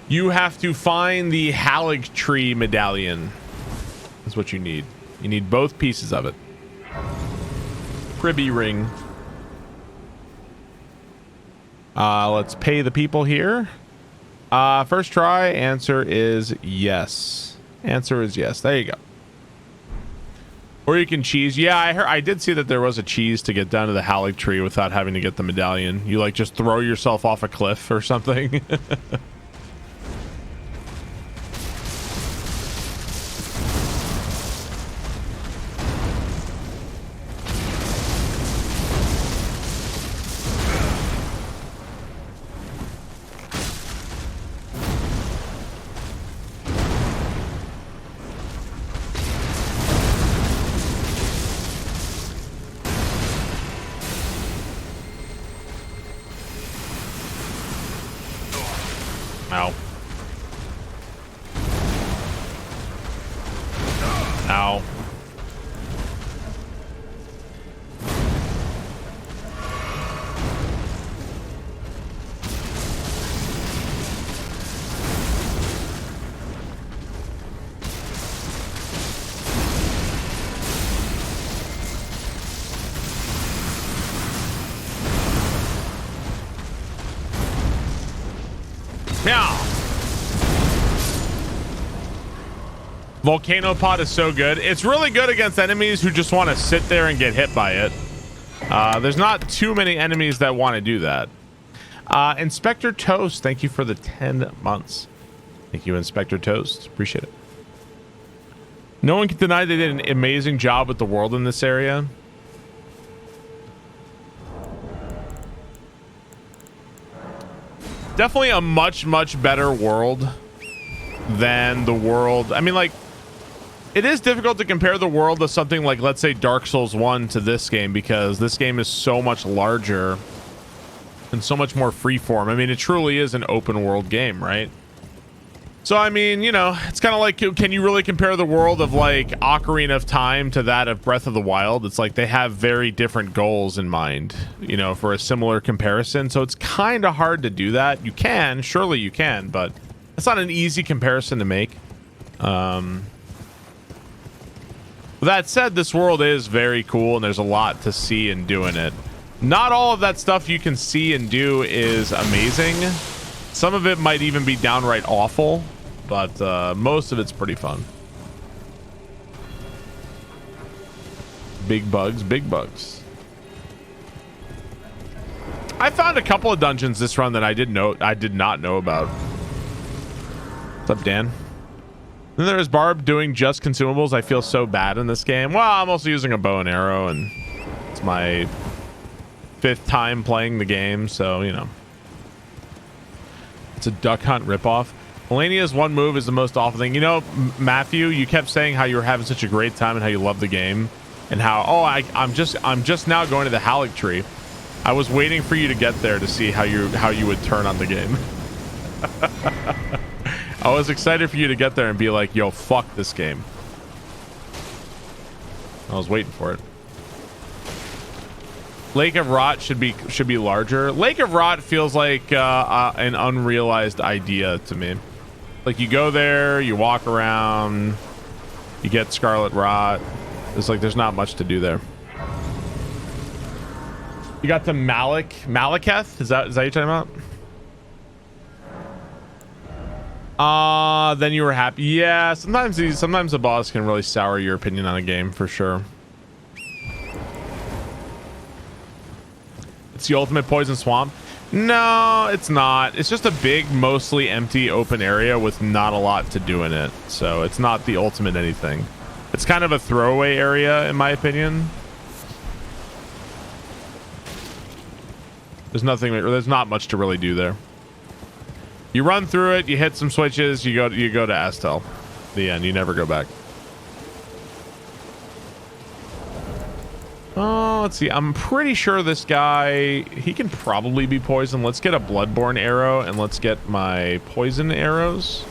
you have to find the Halig Tree medallion. That's what you need. You need both pieces of it. Privy ring. Let's pay the people here. First try, answer is yes. Answer is yes. There you go. Or you can cheese. Yeah, I did see that there was a cheese to get down to the Halig Tree without having to get the medallion. You like just throw yourself off a cliff or something. Ow. Ow. Meow. Volcano Pot is so good. It's really good against enemies who just want to sit there and get hit by it. There's not too many enemies that want to do that. Inspector Toast, thank you for the 10 months. Thank you, Inspector Toast. Appreciate it. No one can deny they did an amazing job with the world in this area. Definitely a much, much better world than the world. I mean, like, it is difficult to compare the world of something like, let's say, Dark Souls 1 to this game, because this game is so much larger and so much more freeform. I mean, it truly is an open world game, right? So, I mean, you know, it's kind of like, can you really compare the world of, like, Ocarina of Time to that of Breath of the Wild? It's like they have very different goals in mind, you know, for a similar comparison. So it's kind of hard to do that. You can, surely you can, but it's not an easy comparison to make. With that said, this world is very cool, and there's a lot to see and do in it. Not all of that stuff you can see and do is amazing. Some of it might even be downright awful, but most of it's pretty fun. Big bugs, big bugs. I found a couple of dungeons this run that I did not know about. What's up, Dan? Then there's Barb doing just consumables. I feel so bad in this game. Well, I'm also using a bow and arrow, and it's my 5th time playing the game, so, you know. It's a Duck Hunt ripoff. Malenia's one move is the most awful thing. You know, Matthew, you kept saying how you were having such a great time and how you love the game, and how, oh, I'm just now going to the Halleck tree. I was waiting for you to get there to see how you would turn on the game. I was excited for you to get there and be like, yo, fuck this game. I was waiting for it. Lake of Rot should be larger. Lake of Rot feels like an unrealized idea to me. Like, you go there, you walk around, you get Scarlet Rot. It's like there's not much to do there. You got to Malekith? Is that what you're talking about? Then you were happy. Yeah, sometimes the boss can really sour your opinion on a game, for sure. It's the ultimate poison swamp. No, it's not. It's just a big, mostly empty open area with not a lot to do in it. So it's not the ultimate anything. It's kind of a throwaway area, in my opinion. There's not much to really do there. You run through it, you hit some switches, you go to Astell. The end. You never go back. Oh, let's see. I'm pretty sure this guy, he can probably be poisoned. Let's get a Bloodborne arrow, and let's get my poison arrows.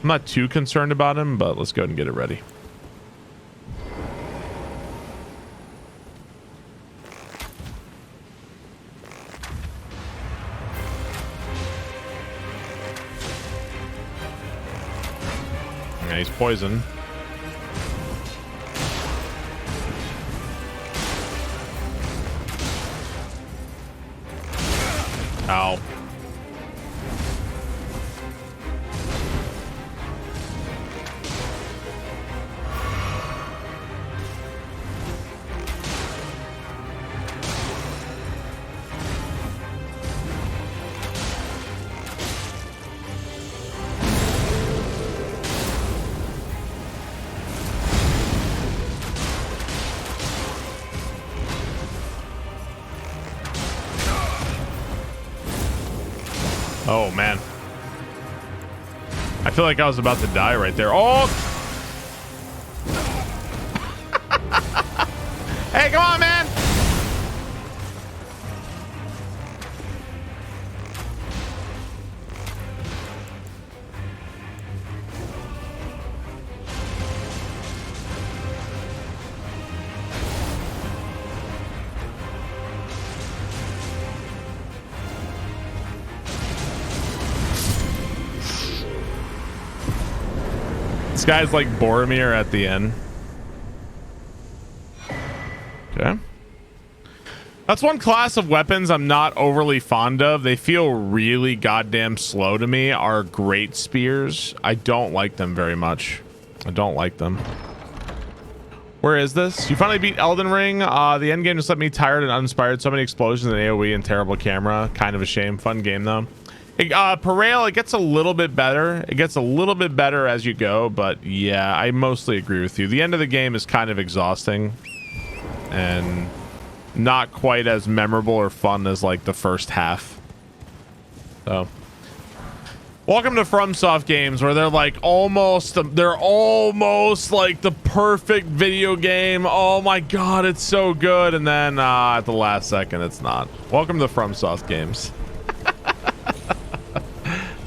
I'm not too concerned about him, but let's go ahead and get it ready. Yeah, he's poisoned. Ow. Oh, man. I feel like I was about to die right there. Oh! Hey, come on, man! This guy's like Boromir at the end. Okay. That's one class of weapons I'm not overly fond of. They feel really goddamn slow to me. Are great spears. I don't like them very much. I don't like them. Where is this? You finally beat Elden Ring. The endgame just left me tired and uninspired. So many explosions and AoE and terrible camera. Kind of a shame. Fun game though. Parale, it gets a little bit better. It gets a little bit better as you go, but yeah, I mostly agree with you. The end of the game is kind of exhausting and not quite as memorable or fun as like the first half. So welcome to FromSoft games where they're like almost like the perfect video game. Oh my god, it's so good, and then at the last second it's not. Welcome to FromSoft games.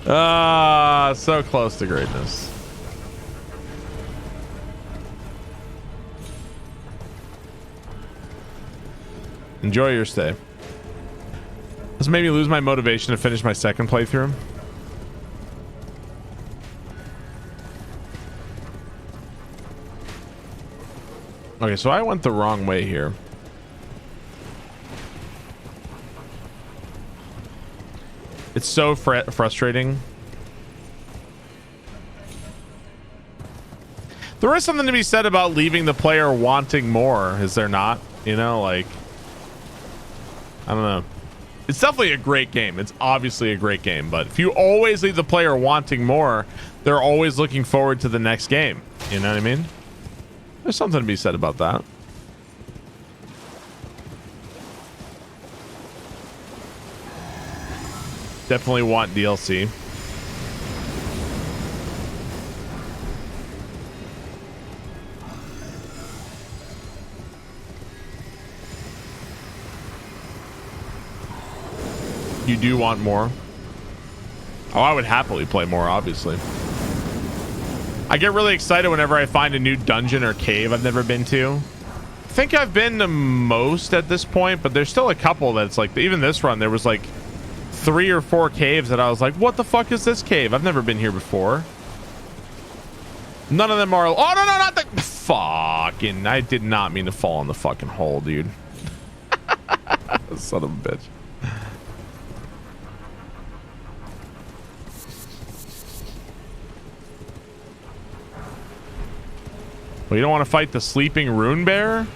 So close to greatness. Enjoy your stay. This made me lose my motivation to finish my second playthrough. Okay, so I went the wrong way here. It's so frustrating. There is something to be said about leaving the player wanting more, is there not? You know, like, I don't know. It's definitely a great game. It's obviously a great game, but if you always leave the player wanting more, they're always looking forward to the next game. You know what I mean? There's something to be said about that. Definitely want DLC. You do want more? Oh, I would happily play more, obviously. I get really excited whenever I find a new dungeon or cave I've never been to. I think I've been to most at this point, but there's still a couple that's like, even this run, there was like 3 or 4 caves that I was like, what the fuck is this cave? I've never been here before. None of them are... Oh, no, not the... Fucking... I did not mean to fall in the fucking hole, dude. Son of a bitch. Well, you don't want to fight the sleeping rune bear?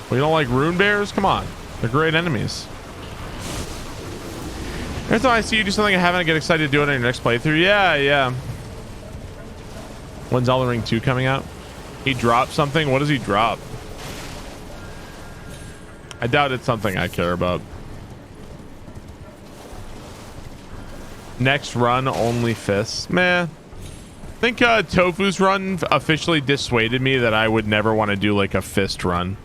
Well, you don't like rune bears? Come on. They're great enemies. Every time I see you do something I haven't, I get excited to do it on your next playthrough. Yeah. When's Elden Ring 2 coming out? He dropped something? What does he drop? I doubt it's something I care about. Next run, only fists. Meh. I think Tofu's run officially dissuaded me that I would never want to do like a fist run,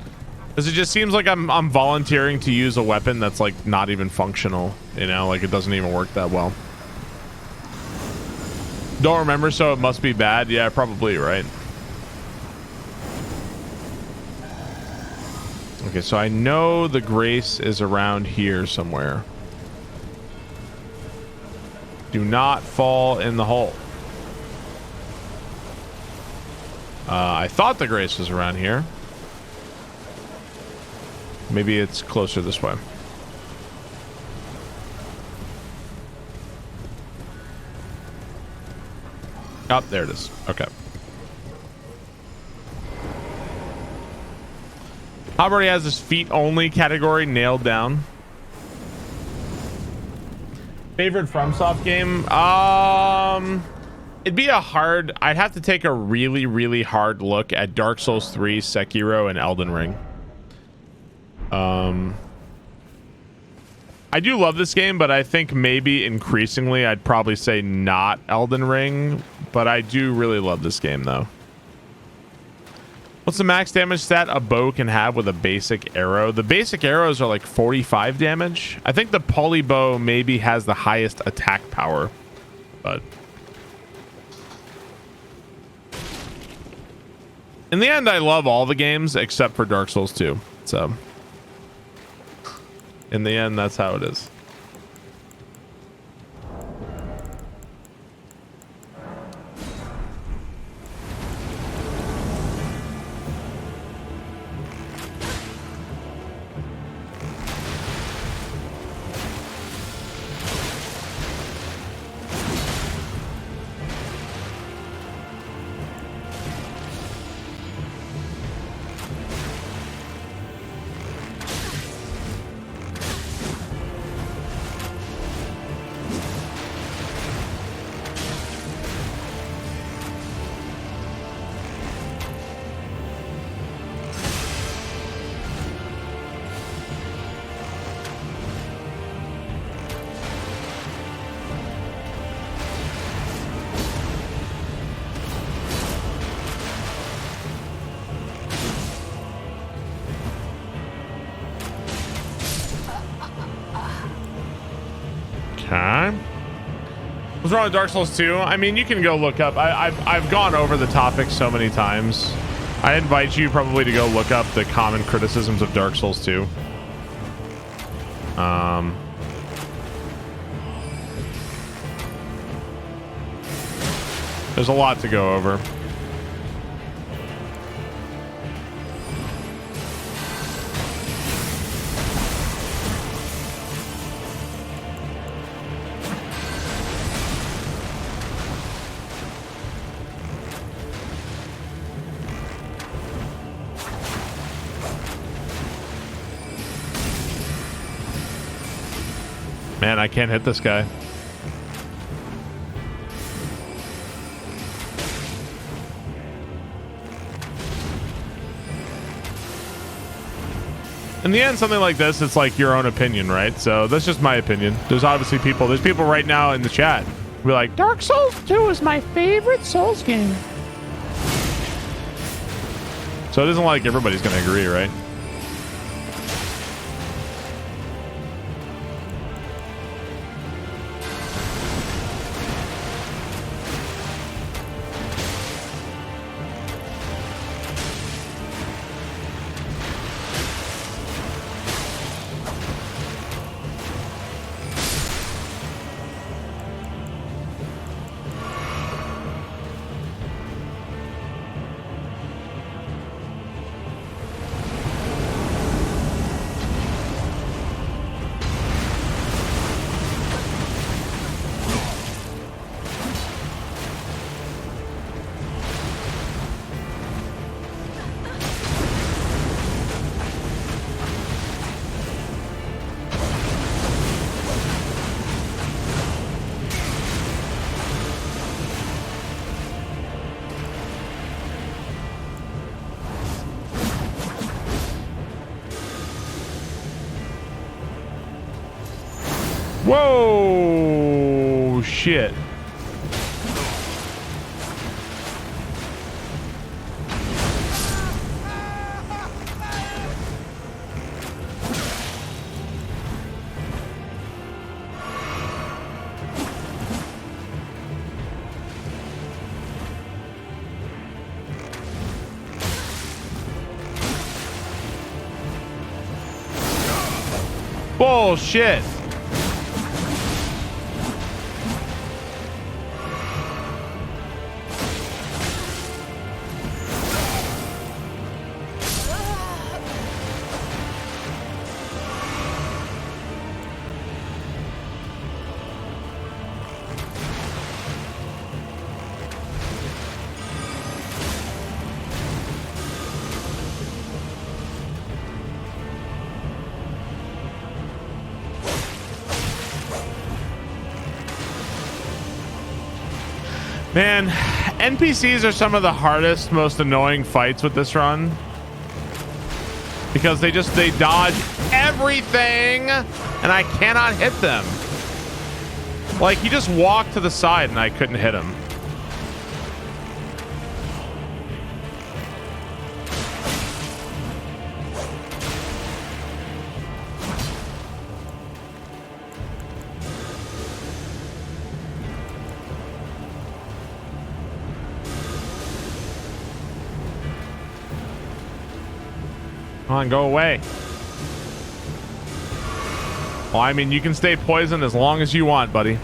because it just seems like I'm volunteering to use a weapon that's like not even functional, you know, like it doesn't even work that well. Don't remember, so it must be bad. Yeah, probably, right? Okay, so I know the grace is around here somewhere. Do not fall in the hole. I thought the grace was around here. Maybe it's closer this way. Oh, there it is. Okay. Hob already has his feet only category nailed down. Favorite FromSoft game? It'd be a hard... I'd have to take a really, really hard look at Dark Souls 3, Sekiro, and Elden Ring. I do love this game, but I think maybe increasingly I'd probably say not Elden Ring, but I do really love this game though. What's the max damage stat a bow can have with a basic arrow? The basic arrows are like 45 damage. I think the poly bow maybe has the highest attack power, but in the end, I love all the games except for Dark Souls 2. So in the end, that's how it is. Okay. What's wrong with Dark Souls 2? I mean, you can go look up. I've gone over the topic so many times. I invite you probably to go look up the common criticisms of Dark Souls 2. There's a lot to go over. Man, I can't hit this guy. In the end, something like this, it's like your own opinion, right? So that's just my opinion. There's obviously people, there's people right now in the chat who be like, Dark Souls 2 is my favorite Souls game. So it isn't like everybody's going to agree, right? Whoa, shit. Bullshit. Man, NPCs are some of the hardest, most annoying fights with this run. Because they dodge everything and I cannot hit them. Like, he just walked to the side and I couldn't hit him. Come on, go away. Well, I mean, you can stay poisoned as long as you want, buddy.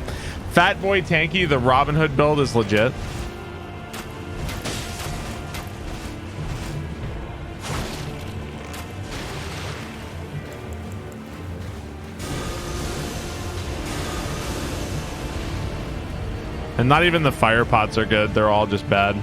Fat Boy Tanky, the Robin Hood build is legit. And not even the fire pots are good. They're all just bad.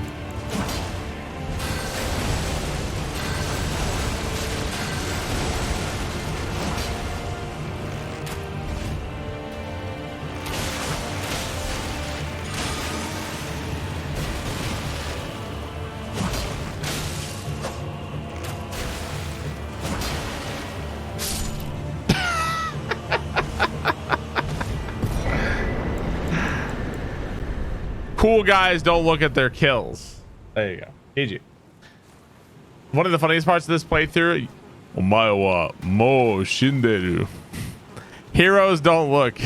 Cool guys don't look at their kills. There you go. GG. One of the funniest parts of this playthrough, Omae wa mou shinderu. Heroes don't look.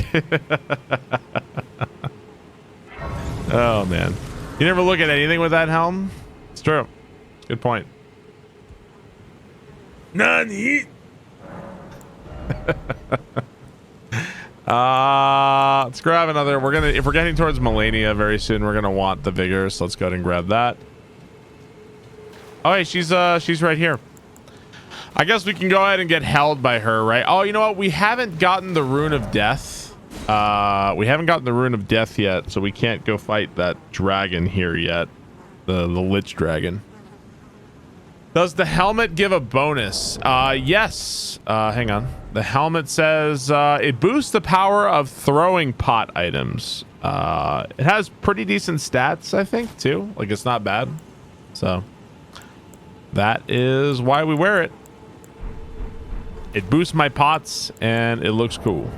Oh man, you never look at anything with that helm. It's true. Good point. Nani? Let's grab another. If we're getting towards Malenia very soon, we're gonna want the vigor. So let's go ahead and grab that. Oh, hey, she's right here. I guess we can go ahead and get held by her, right? Oh, you know what? We haven't gotten the rune of death. We haven't gotten the rune of death yet, so we can't go fight that dragon here yet. The lich dragon. Does the helmet give a bonus? Yes. Hang on. The helmet says it boosts the power of throwing pot items. It has pretty decent stats, I think, too. Like, it's not bad. So that is why we wear it. It boosts my pots and it looks cool.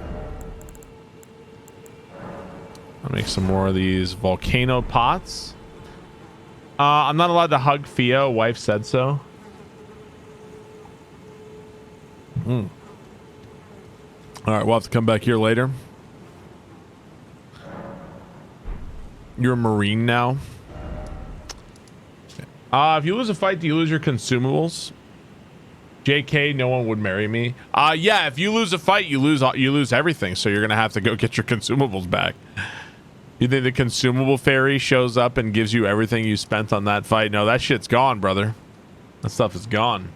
I'll make some more of these volcano pots. I'm not allowed to hug Theo. Wife said so. All right, we'll have to come back here later. You're a Marine now. If you lose a fight, do you lose your consumables? JK, no one would marry me. Yeah, if you lose a fight, you lose everything. So you're gonna have to go get your consumables back. You think the consumable fairy shows up and gives you everything you spent on that fight? No, that shit's gone, brother. That stuff is gone.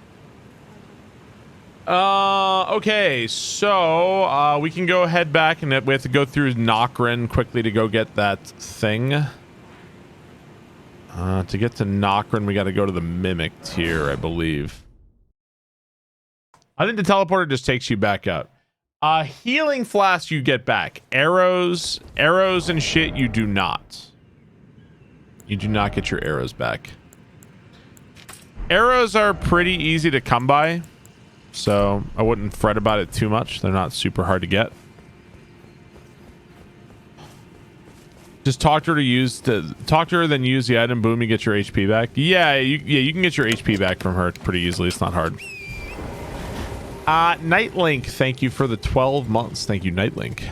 Okay, so we can go head back, and we have to go through Nokrin quickly to go get that thing. To get to Nokrin, we got to go to the Mimic tier, I believe. I think the teleporter just takes you back up. Healing flask you get back. Arrows and shit you do not. You do not get your arrows back. Arrows are pretty easy to come by, so I wouldn't fret about it too much. They're not super hard to get. Just talk to her, then use the item. Boom, you get your HP back. Yeah, you can get your HP back from her pretty easily. It's not hard. Nightlink, thank you for the 12 months. Thank you, Nightlink.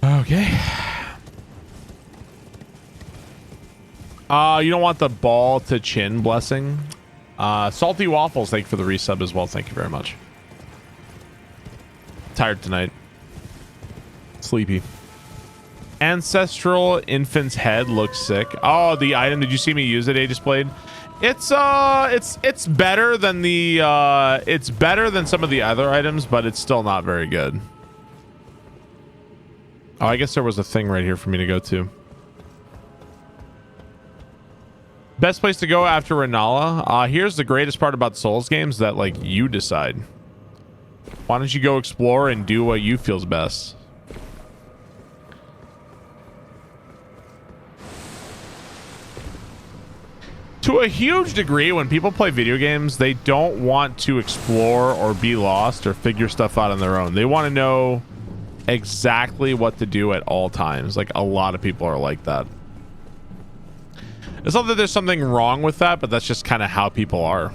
Okay. You don't want the ball to chin blessing. Salty waffles, thank you for the resub as well. Thank you very much. Tired tonight. Sleepy. Ancestral infant's head looks sick. Oh, the item, did you see me use it, Aegis Blade? It's better than the it's better than some of the other items, but it's still not very good. Oh, I guess there was a thing right here for me to go to. Best place to go after Rennala. Here's the greatest part about Souls games, that like you decide. Why don't you go explore and do what you feels best? To a huge degree, when people play video games, they don't want to explore or be lost or figure stuff out on their own. They want to know exactly what to do at all times. Like, a lot of people are like that. It's not that there's something wrong with that, but that's just kind of how people are.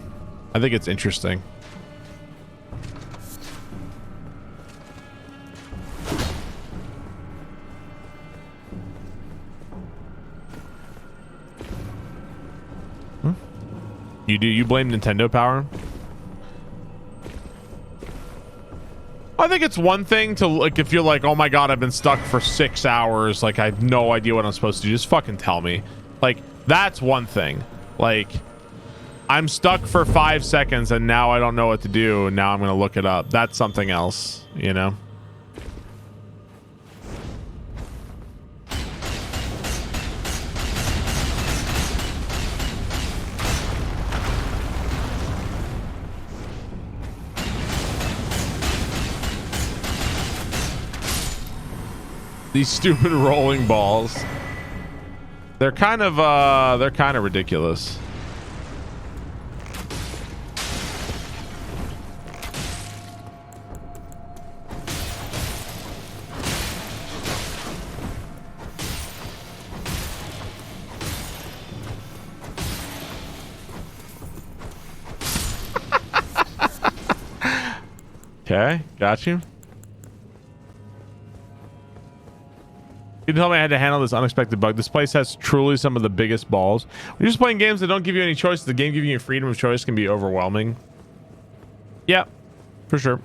I think it's interesting. You blame Nintendo power? I think it's one thing to, like, if you're like, oh my god, I've been stuck for 6 hours, like I have no idea what I'm supposed to do, just fucking tell me. Like, that's one thing. Like, I'm stuck for 5 seconds and now I don't know what to do, and now I'm gonna look it up. That's something else, you know? These stupid rolling balls. They're kind of ridiculous. Okay, got you. You told me I had to handle this unexpected bug. This place has truly some of the biggest balls. When you're just playing games that don't give you any choice, the game giving you freedom of choice can be overwhelming. Yeah, for sure.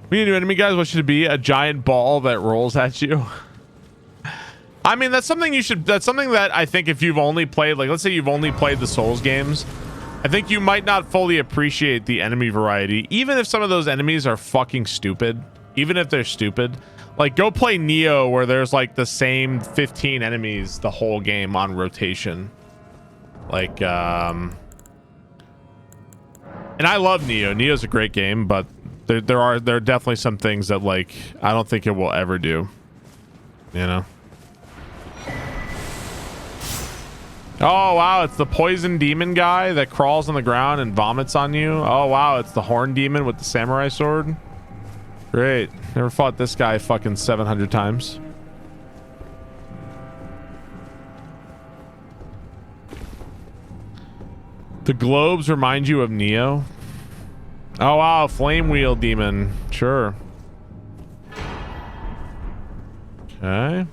We need a new enemy, guys. What should it be? A giant ball that rolls at you? I mean, that's something you should... That's something that I think if you've only played... Like, let's say you've only played the Souls games. I think you might not fully appreciate the enemy variety. Even if some of those enemies are fucking stupid. Even if they're stupid. Like, go play Neo where there's, like, the same 15 enemies the whole game on rotation. Like, And I love Neo. Neo's a great game, but there are definitely some things that, like, I don't think it will ever do. You know? Oh, wow. It's the poison demon guy that crawls on the ground and vomits on you. Oh, wow. It's the horn demon with the samurai sword. Great. Never fought this guy fucking 700 times. The globes remind you of Neo. Oh, wow. Flame wheel demon. Sure. Okay.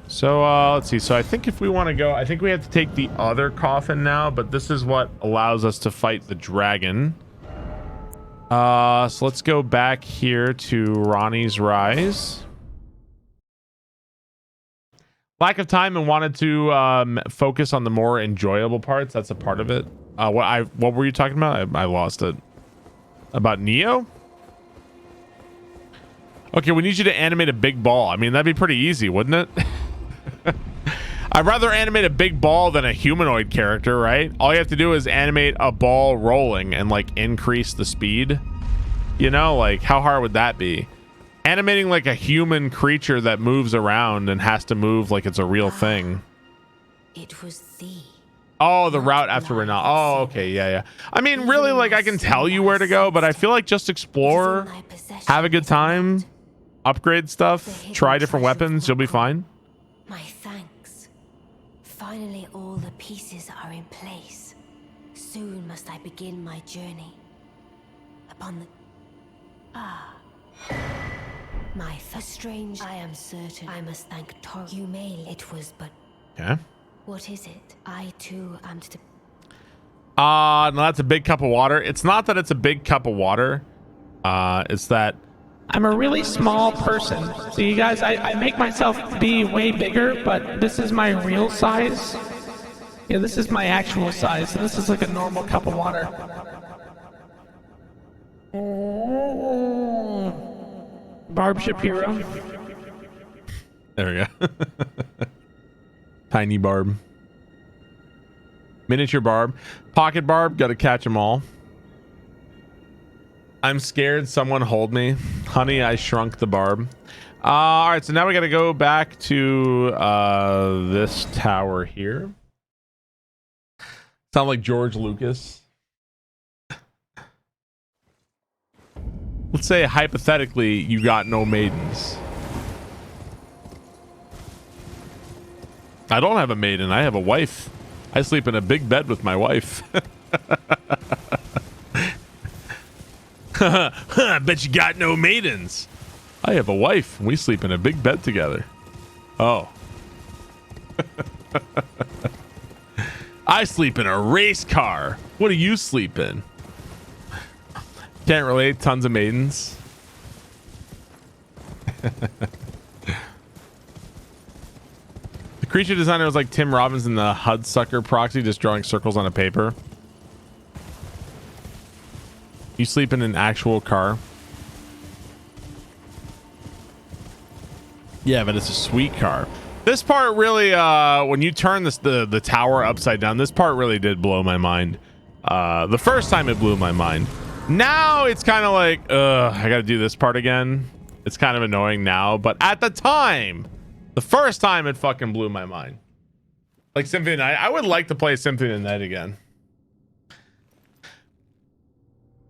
So, let's see. So I think if we want to go, I think we have to take the other coffin now, but this is what allows us to fight the dragon. So let's go back here to Ranni's Rise. Lack of time and wanted to focus on the more enjoyable parts. That's a part of it. What were you talking about? I lost it. About Neo? Okay, we need you to animate a big ball. I mean, that'd be pretty easy, wouldn't it? I'd rather animate a big ball than a humanoid character, right? All you have to do is animate a ball rolling and like increase the speed. You know, like how hard would that be? Animating like a human creature that moves around and has to move like it's a real thing. It was thee. Oh, the route after Ranni. Oh, okay, yeah. I mean, really, like I can tell you where to go, but I feel like just explore, have a good time, upgrade stuff, try different weapons, you'll be fine. My thanks. Finally, all the pieces are in place. Soon must I begin my journey. Upon the... My strange... I am certain I must thank Tor. You may... It was but... Yeah. What is it? I too am to... No, that's a big cup of water. It's not that it's a big cup of water. It's that... I'm a really small person. So you guys, I make myself be way bigger, but this is my real size. Yeah, this is my actual size. So this is like a normal cup of water. Barb Shapiro. There we go. Tiny Barb. Miniature Barb. Pocket Barb. Gotta catch them all. I'm scared. Someone hold me. Honey, I shrunk the Barb. All right, so now we got to go back to this tower here. Sound like George Lucas. Let's say hypothetically you got no maidens. I don't have a maiden. I have a wife. I sleep in a big bed with my wife. I bet you got no maidens. I have a wife and we sleep in a big bed together. Oh. I sleep in a race car. What do you sleep in? Can't relate. Tons of maidens. The creature designer was like Tim Robbins in the Hudsucker proxy, just drawing circles on a paper. You sleep in an actual car. Yeah, but it's a sweet car. This part really, when you turn the tower upside down, this part really did blow my mind. The first time it blew my mind. Now it's kind of like, I got to do this part again. It's kind of annoying now, but at the time, the first time it fucking blew my mind. Like Symphony of the Night. I would like to play Symphony of the Night again.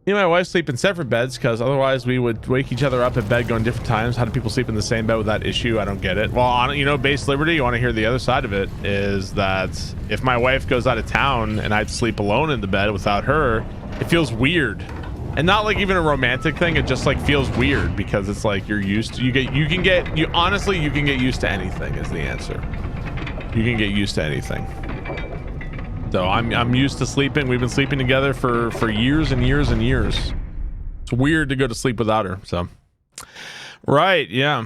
Me and my wife sleep in separate beds because otherwise we would wake each other up in bed going different times. How do people sleep in the same bed with that issue? I don't get it. Well, on, you know, base liberty, you want to hear the other side of it, is that if my wife goes out of town and I'd sleep alone in the bed without her, it feels weird. And not like even a romantic thing. It just like feels weird because it's like you're used to, you can get used to anything is the answer. You can get used to anything. So I'm used to sleeping. We've been sleeping together for years and years and years. It's weird to go to sleep without her. So, right, yeah.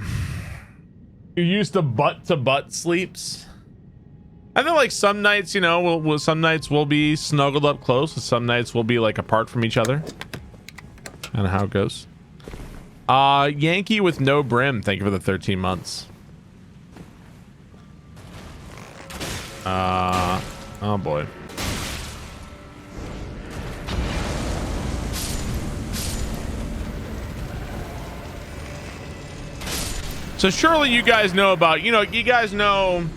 You're used to butt sleeps. I think like some nights, you know, some nights we'll be snuggled up close, and some nights we'll be like apart from each other. Kind of how it goes. Yankee with no brim. Thank you for the 13 months. Oh boy. So surely you guys know about, you guys know,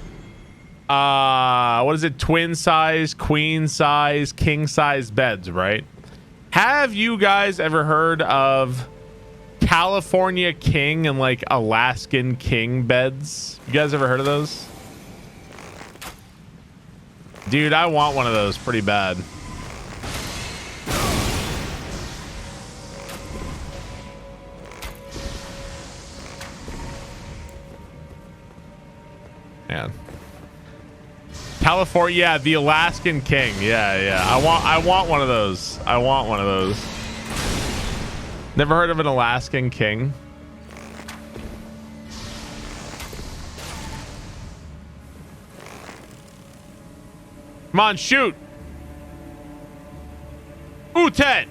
what is it? Twin size, queen size, king size beds, right? Have you guys ever heard of California king and like Alaskan king beds? You guys ever heard of those? Dude, I want one of those pretty bad. Man. California, yeah, the Alaskan king. Yeah. I want one of those. I want one of those. Never heard of an Alaskan king? Come on, shoot. Ooh, 10.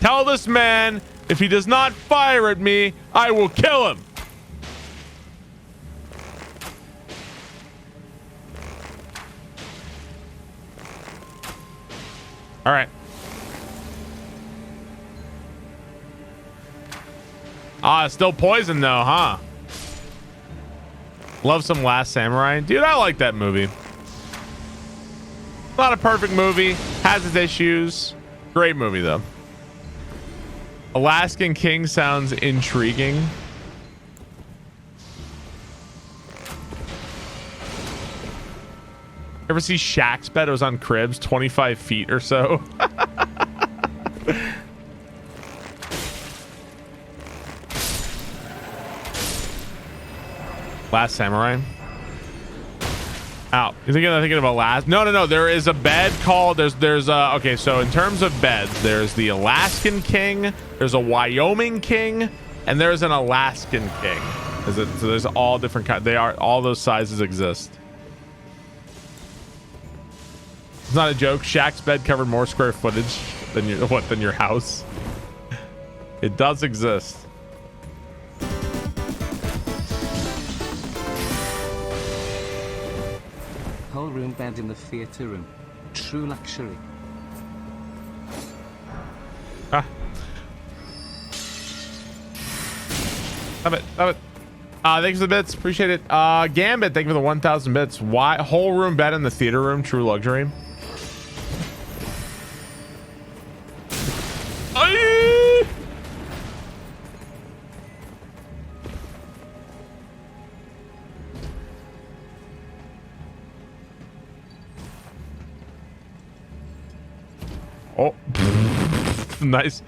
Tell this man if he does not fire at me, I will kill him. All right. Still poison though, huh? Love some Last Samurai. Dude, I like that movie. Not a perfect movie. Has its issues. Great movie though. Alaskan King sounds intriguing. Ever see Shaq's bed? It was on cribs, 25 feet or so. Last Samurai. Out. You thinking about Last? No. There is a bed called. There's okay. So in terms of beds, there's the Alaskan King. There's a Wyoming King, and there's an Alaskan King. So there's all different kinds. All those sizes exist. It's not a joke. Shaq's bed covered more square footage than your house. It does exist. Whole room bed in the theatre room. True luxury. Ah. Love it. Thanks for the bits. Appreciate it. Gambit, thank you for the 1,000 bits. Why whole room bed in the theater room? True luxury. Aye. Oh, nice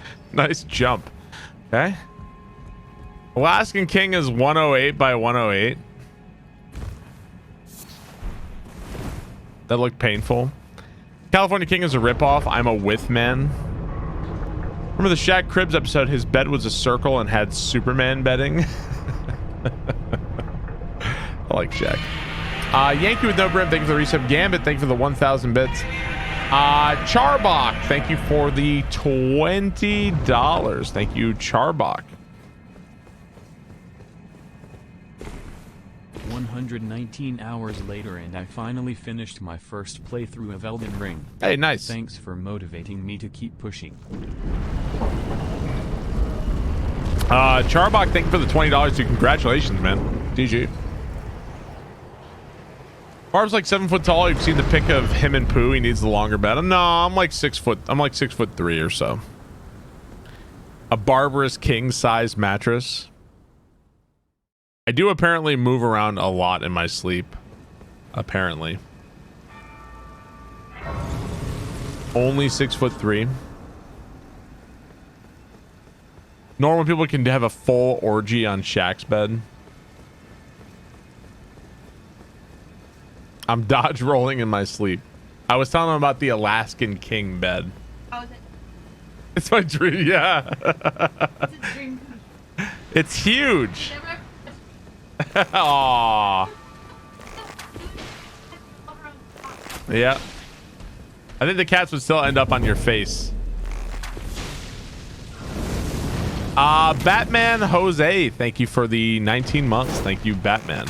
jump. Okay. Alaskan King is 108 by 108. That looked painful. California King is a ripoff. I'm a with man. Remember the Shaq Cribs episode? His bed was a circle and had Superman bedding. I like Shaq. Yankee with no brim, thank you for the resub. Gambit, thank you for the 1,000 bits. Charbach, thank you for the $20. Thank you, Charbach. 119 hours later and I finally finished my first playthrough of Elden Ring. Hey, nice. Thanks for motivating me to keep pushing. Charbach, thank you for the $20 too. Congratulations, man. GG. Barb's like 7 foot tall. You've seen the pic of him and Pooh. He needs the longer bed. No, I'm like 6 foot. I'm like 6'3" or so. A barbarous king size mattress. I do apparently move around a lot in my sleep. Apparently. Only 6'3". Normal people can have a full orgy on Shaq's bed. I'm dodge rolling in my sleep. I was telling him about the Alaskan king bed. How is it? It's my dream, yeah. It's a dream. It's huge. Never. Aww. Yeah. I think the cats would still end up on your face. Batman Jose, thank you for the 19 months. Thank you, Batman.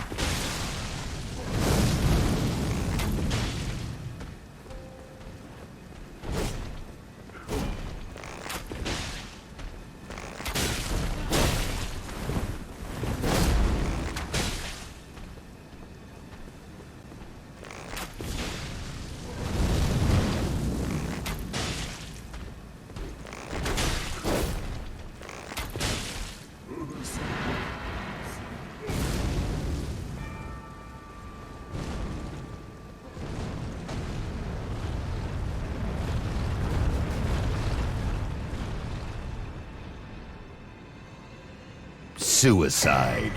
Suicide.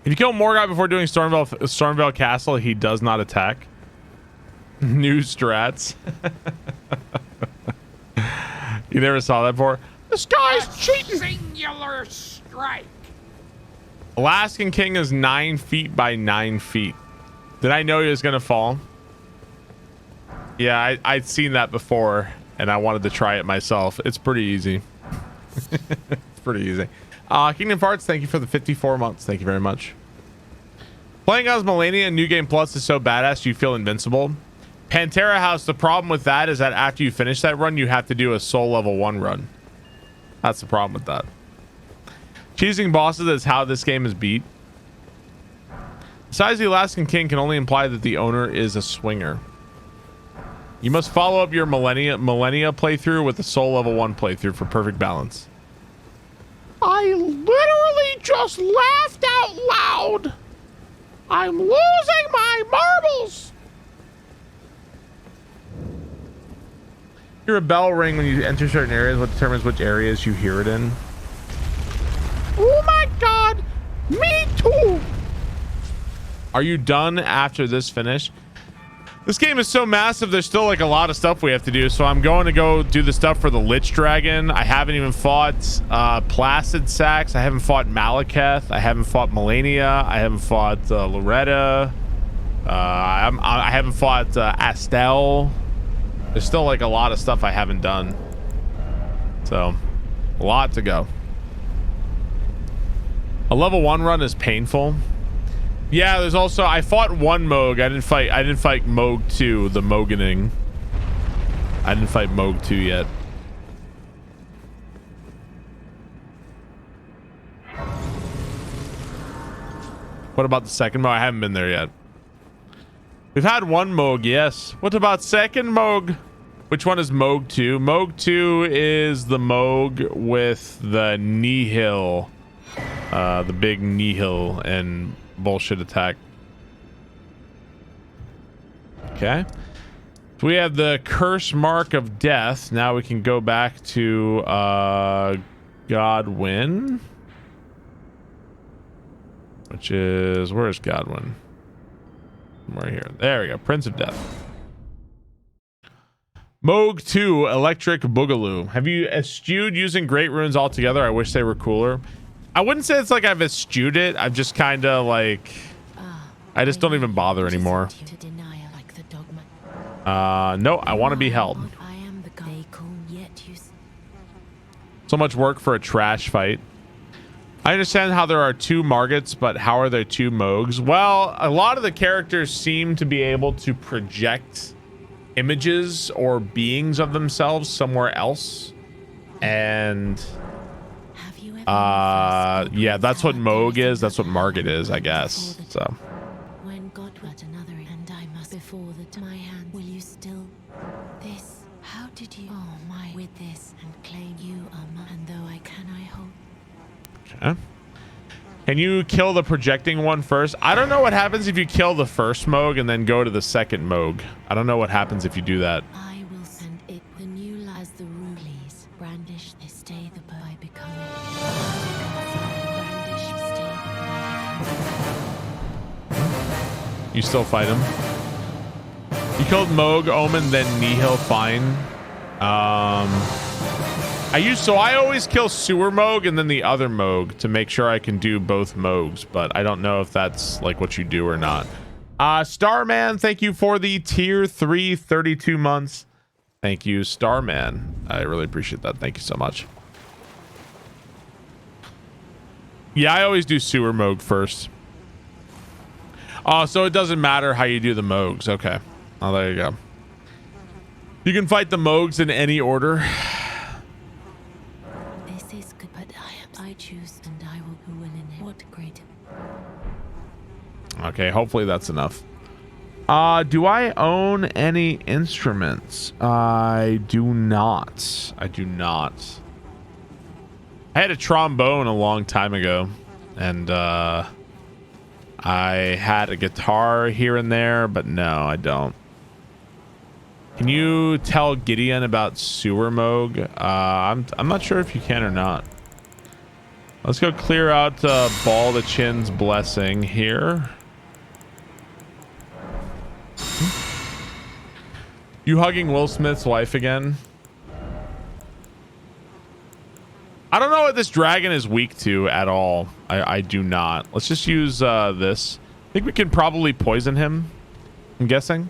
If you kill Morgoth before doing Stormvale Castle, he does not attack. New strats. You never saw that before? This guy's cheating. Singular strike. Alaskan King is 9 feet by 9 feet. Did I know he was gonna fall? Yeah, I'd seen that before, and I wanted to try it myself. It's pretty easy. It's pretty easy. Kingdom Farts, thank you for the 54 months. Thank you very much. Playing as Malenia in New Game Plus is so badass you feel invincible. Pantera House, the problem with that is that after you finish that run, you have to do a soul level 1 run. That's the problem with that. Choosing bosses is how this game is beat. Besides, the Alaskan King can only imply that the owner is a swinger. You must follow up your Malenia playthrough with a soul level 1 playthrough for perfect balance. I literally just laughed out loud. I'm losing my marbles. Hear a bell ring when you enter certain areas. What determines which areas you hear it in? Oh my god, me too. Are you done after this finish? This game is so massive, there's still like a lot of stuff we have to do, so I'm going to go do the stuff for the Lich Dragon. I haven't even fought Placid Sax. I haven't fought Malekith. I haven't fought Malenia. I haven't fought Loretta. I haven't fought Astell. There's still like a lot of stuff I haven't done, so a lot to go. A level 1 run is painful. Yeah, there's also, I fought one Mohg. I didn't fight Mohg 2, the Moganing. I didn't fight Mohg 2 yet. What about the second Mohg? I haven't been there yet. We've had one Mohg, yes. What about second Mohg? Which one is Mohg 2? Mohg 2 is the Mohg with the Nihil. The big Nihil and bullshit attack. Okay. So we have the curse mark of death. Now we can go back to Godwin. Which is, where's Godwin? Right here. There we go. Prince of Death. Mohg 2 Electric Boogaloo. Have you eschewed using Great Runes altogether? I wish they were cooler. I wouldn't say it's like I've eschewed it. I've just kind of like, I just don't even bother anymore. No, I want to be held. So much work for a trash fight. I understand how there are 2 Margits, but how are there 2 Mohgs? Well, a lot of the characters seem to be able to project images or beings of themselves somewhere else. And Yeah, that's what Mohg is. That's what Margit is, I guess. So. When God got another and I must before my hand. Will you still this? How did you my with this and claim you are mine? And though I hope. Okay. Can you kill the projecting one first? I don't know what happens if you kill the first Mohg and then go to the second Mohg. I don't know what happens if you do that. I will send it the new as the rule. Please brandish this stay the by becoming. Brandish stay the by. You still fight him. You killed Mohg, Omen, then Nihil. Fine. I always kill Sewer Mohg and then the other Mohg to make sure I can do both Mohgs, but I don't know if that's like what you do or not. Starman, thank you for the tier 3 32 months. Thank you, Starman. I really appreciate that. Thank you so much. Yeah, I always do Sewer Mohg first. So it doesn't matter how you do the Mohgs. Okay. Oh, there you go. You can fight the Mohgs in any order. This is good, but I choose and I will win in it. What great. Okay, hopefully that's enough. Do I own any instruments? I do not. I do not. I had a trombone a long time ago, and I had a guitar here and there, but no, I don't. Can you tell Gideon about Sewer Mohg? I'm not sure if you can or not. Let's go clear out Ball the Chin's blessing here. You hugging Will Smith's wife again? I don't know what this dragon is weak to at all. I do not. Let's just use this. I think we can probably poison him, I'm guessing.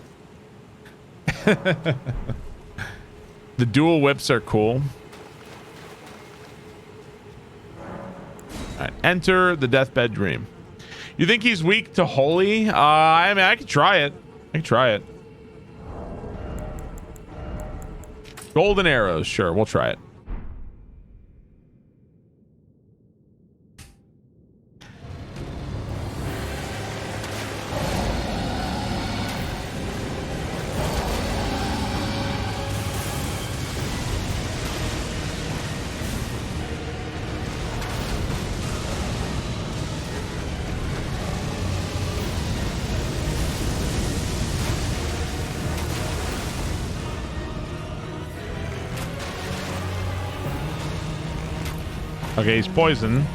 The dual whips are cool. All right, enter the deathbed dream. You think he's weak to holy? I mean, I could try it. I can try it. Golden arrows. Sure, we'll try it. Okay, he's poisoned.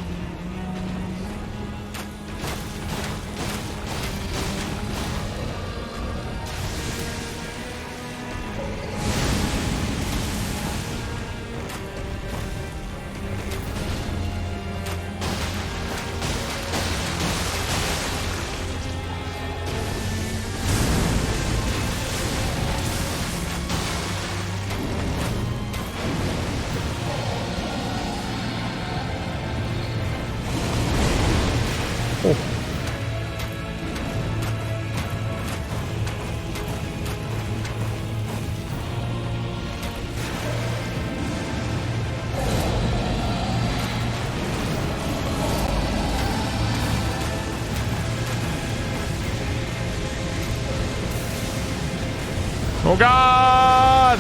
Oh God!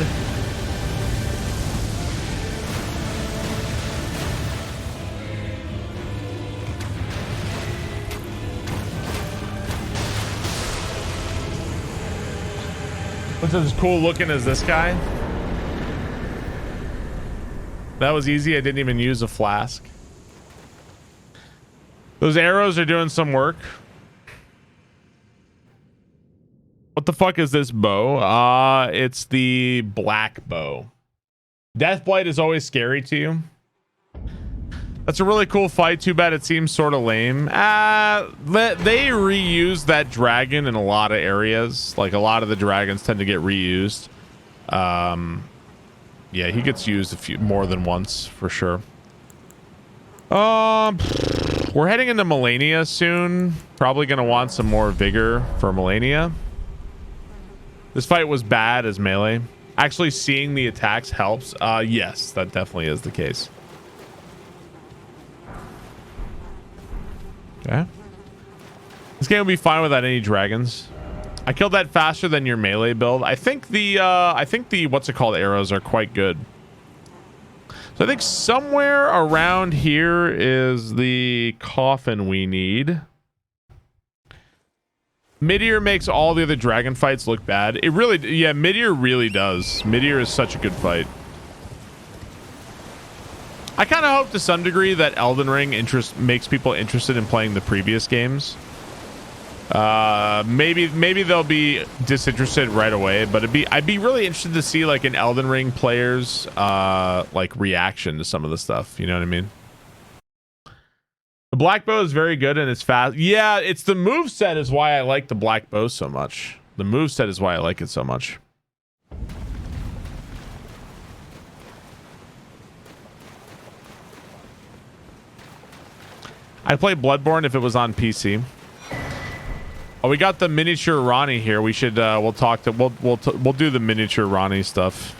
What's as cool looking as this guy? That was easy. I didn't even use a flask. Those arrows are doing some work. What the fuck is this bow? It's the black bow. Deathblight is always scary to you. That's a really cool fight. Too bad it seems sort of lame. They reuse that dragon in a lot of areas. Like a lot of the dragons tend to get reused. Yeah, he gets used more than once for sure. We're heading into Malenia soon. Probably gonna want some more vigor for Malenia. This fight was bad as melee. Actually, seeing the attacks helps. Yes, that definitely is the case. Okay. This game will be fine without any dragons. I killed that faster than your melee build. I think the what's it called arrows are quite good. So I think somewhere around here is the coffin we need. Midear makes all the other dragon fights look bad. It really, yeah, Midear really does. Midear is such a good fight. I kind of hope to some degree that Elden Ring makes people interested in playing the previous games. Maybe they'll be disinterested right away, but I'd be really interested to see like an Elden Ring player's like reaction to some of the stuff. You know what I mean? The black bow is very good and it's fast. Yeah, it's the moveset is why I like the black bow so much. The moveset is why I like it so much. I'd play Bloodborne if it was on PC. Oh, we got the miniature Ranni here. We should we'll do the miniature Ranni stuff.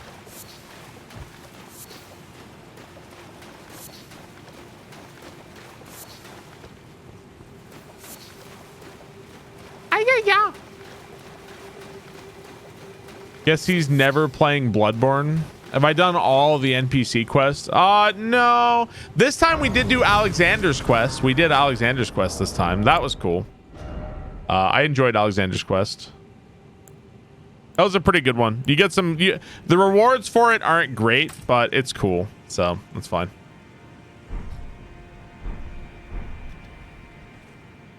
Yeah. Guess he's never playing Bloodborne. Have I done all the NPC quests? No. This time we did do Alexander's quest. We did Alexander's quest this time. That was cool. I enjoyed Alexander's quest. That was a pretty good one. You get some... the rewards for it aren't great, but it's cool. So, that's fine.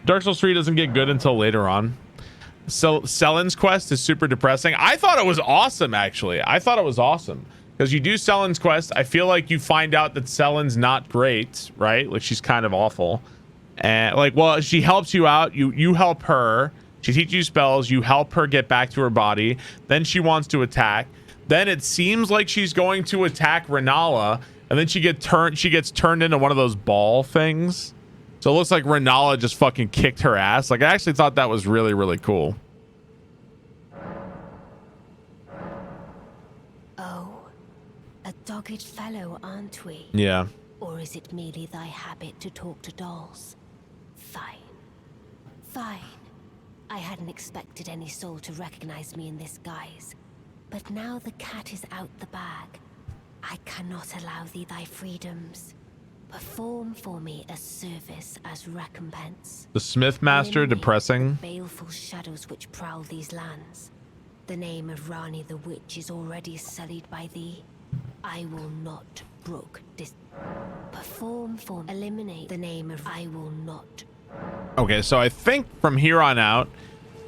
Dark Souls 3 doesn't get good until later on. So, Selen's quest is super depressing. I thought it was awesome, actually. I thought it was awesome. Because you do Selen's quest. I feel like you find out that Selen's not great, right? Like, she's kind of awful. And like, well, she helps you out. You help her. She teaches you spells. You help her get back to her body. Then she wants to attack. Then it seems like she's going to attack Renala, and then she gets turned into one of those ball things. So it looks like Renala just fucking kicked her ass. Like, I actually thought that was really, really cool. Oh, a dogged fellow, aren't we? Yeah. Or is it merely thy habit to talk to dolls? Fine. Fine. I hadn't expected any soul to recognize me in this guise. But now the cat is out the bag. I cannot allow thee thy freedoms. Perform for me a service as recompense. The Smith Master, Eliminate depressing. the baleful shadows which prowl these lands. The name of Ranni the Witch is already sullied by thee. I will not brook this. Perform for eliminate the name of I will not. Okay, so I think from here on out,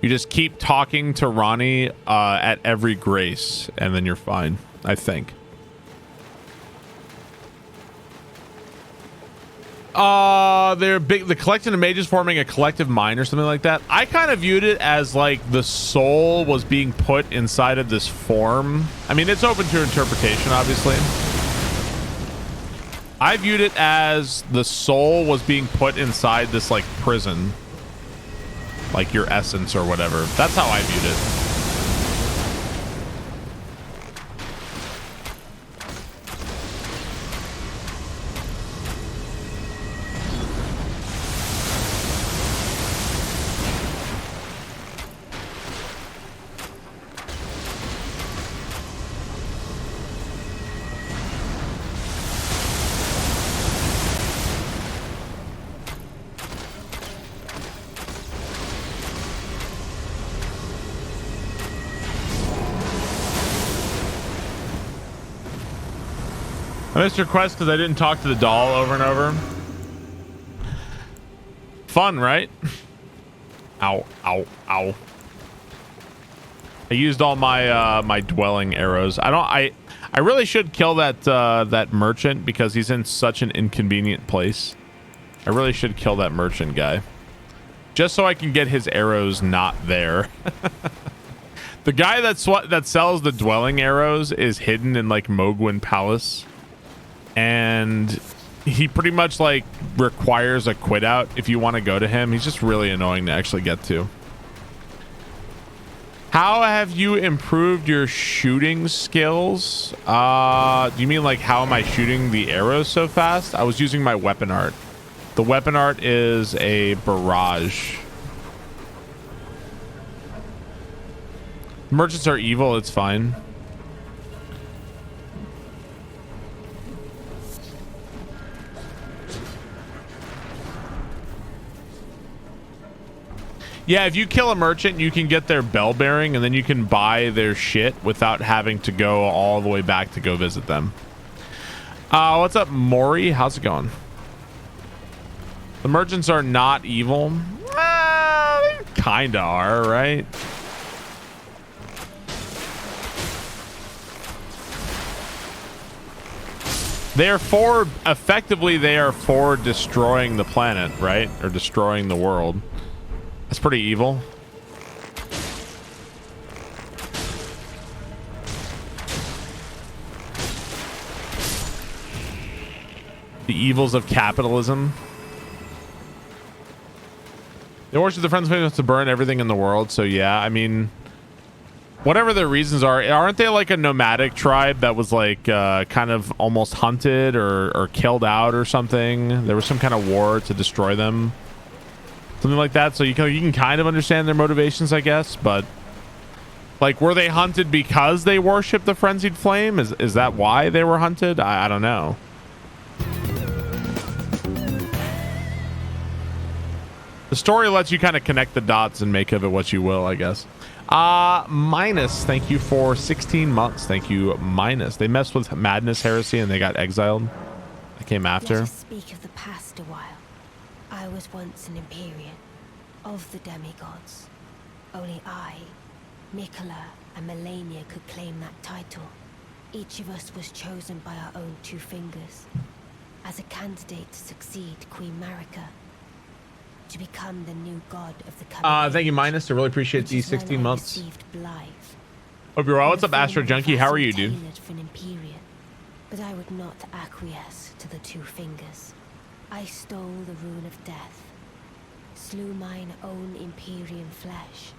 you just keep talking to Ranni at every grace, and then you're fine, I think. They're big. The collective of mages forming a collective mind or something like that. I kind of viewed it as like the soul was being put inside of this form. I mean, it's open to interpretation, obviously. I viewed it as the soul was being put inside this like prison, like your essence or whatever. That's how I viewed it. I missed your quest because I didn't talk to the doll over and over. Fun, right? Ow, ow, ow. I used all my my dwelling arrows. I really should kill that merchant because he's in such an inconvenient place. I really should kill that merchant guy. Just so I can get his arrows not there. The guy that sells the dwelling arrows is hidden in like Mohg Palace. And he pretty much like requires a quit out if you want to go to him. He's just really annoying to actually get to. How have you improved your shooting skills? Do you mean like how am I shooting the arrows so fast? I was using my weapon art. The weapon art is a barrage. Merchants are evil, it's fine. Yeah, if you kill a merchant, you can get their bell bearing, and then you can buy their shit without having to go all the way back to go visit them. What's up, Maury? How's it going? The merchants are not evil. They kinda are, right? Effectively, they are for destroying the planet, right? Or destroying the world. That's pretty evil. The evils of capitalism. They worship the friends of to burn everything in the world. So yeah, I mean, whatever their reasons are, aren't they like a nomadic tribe that was like kind of almost hunted or killed out or something? There was some kind of war to destroy them. Something like that. So you can kind of understand their motivations, I guess. But like, were they hunted because they worship the frenzied flame? Is that why they were hunted? I don't know. The story lets you kind of connect the dots and make of it what you will, I guess. Minus, thank you for 16 months. Thank you, Minus. They messed with Madness Heresy and they got exiled. I came after. Let us speak of the past a while. I was once an Empyrean of the demigods. Only I, Mikola, and Malenia could claim that title. Each of us was chosen by our own two fingers as a candidate to succeed Queen Marika, to become the new god of the coming thank you, Minus. I really appreciate these 16 months. Blythe. Hope you're well. What's up, Astro Junkie? How are you, dude? For an Empyrean, but I would not acquiesce to the two fingers. I stole the rune of death, slew mine own Empyrean flesh,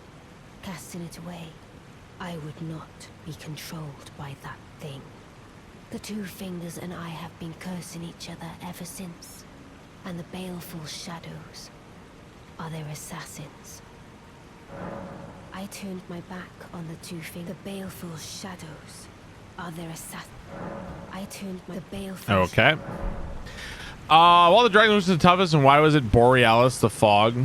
casting it away. I would not be controlled by that thing. The two fingers and I have been cursing each other ever since, and the baleful shadows are their assassins. I turned my back on the two fingers. The baleful shadows are their assassins. I turned the baleful. Okay. Well, the dragon was the toughest, and why was it Borealis the Fog?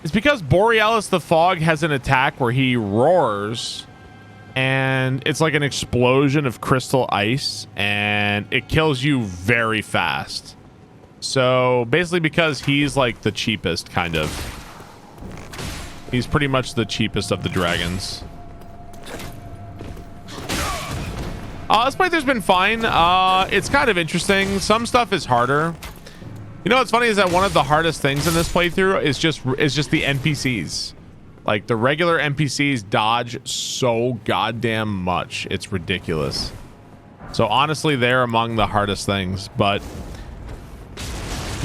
It's because Borealis the Fog has an attack where he roars, and it's like an explosion of crystal ice, and it kills you very fast. So basically, because he's like the cheapest, kind of. He's pretty much the cheapest of the dragons. This playthrough's been fine. It's kind of interesting. Some stuff is harder. You know what's funny is that one of the hardest things in this playthrough is just the NPCs. Like, the regular NPCs dodge so goddamn much. It's ridiculous. So honestly, they're among the hardest things. But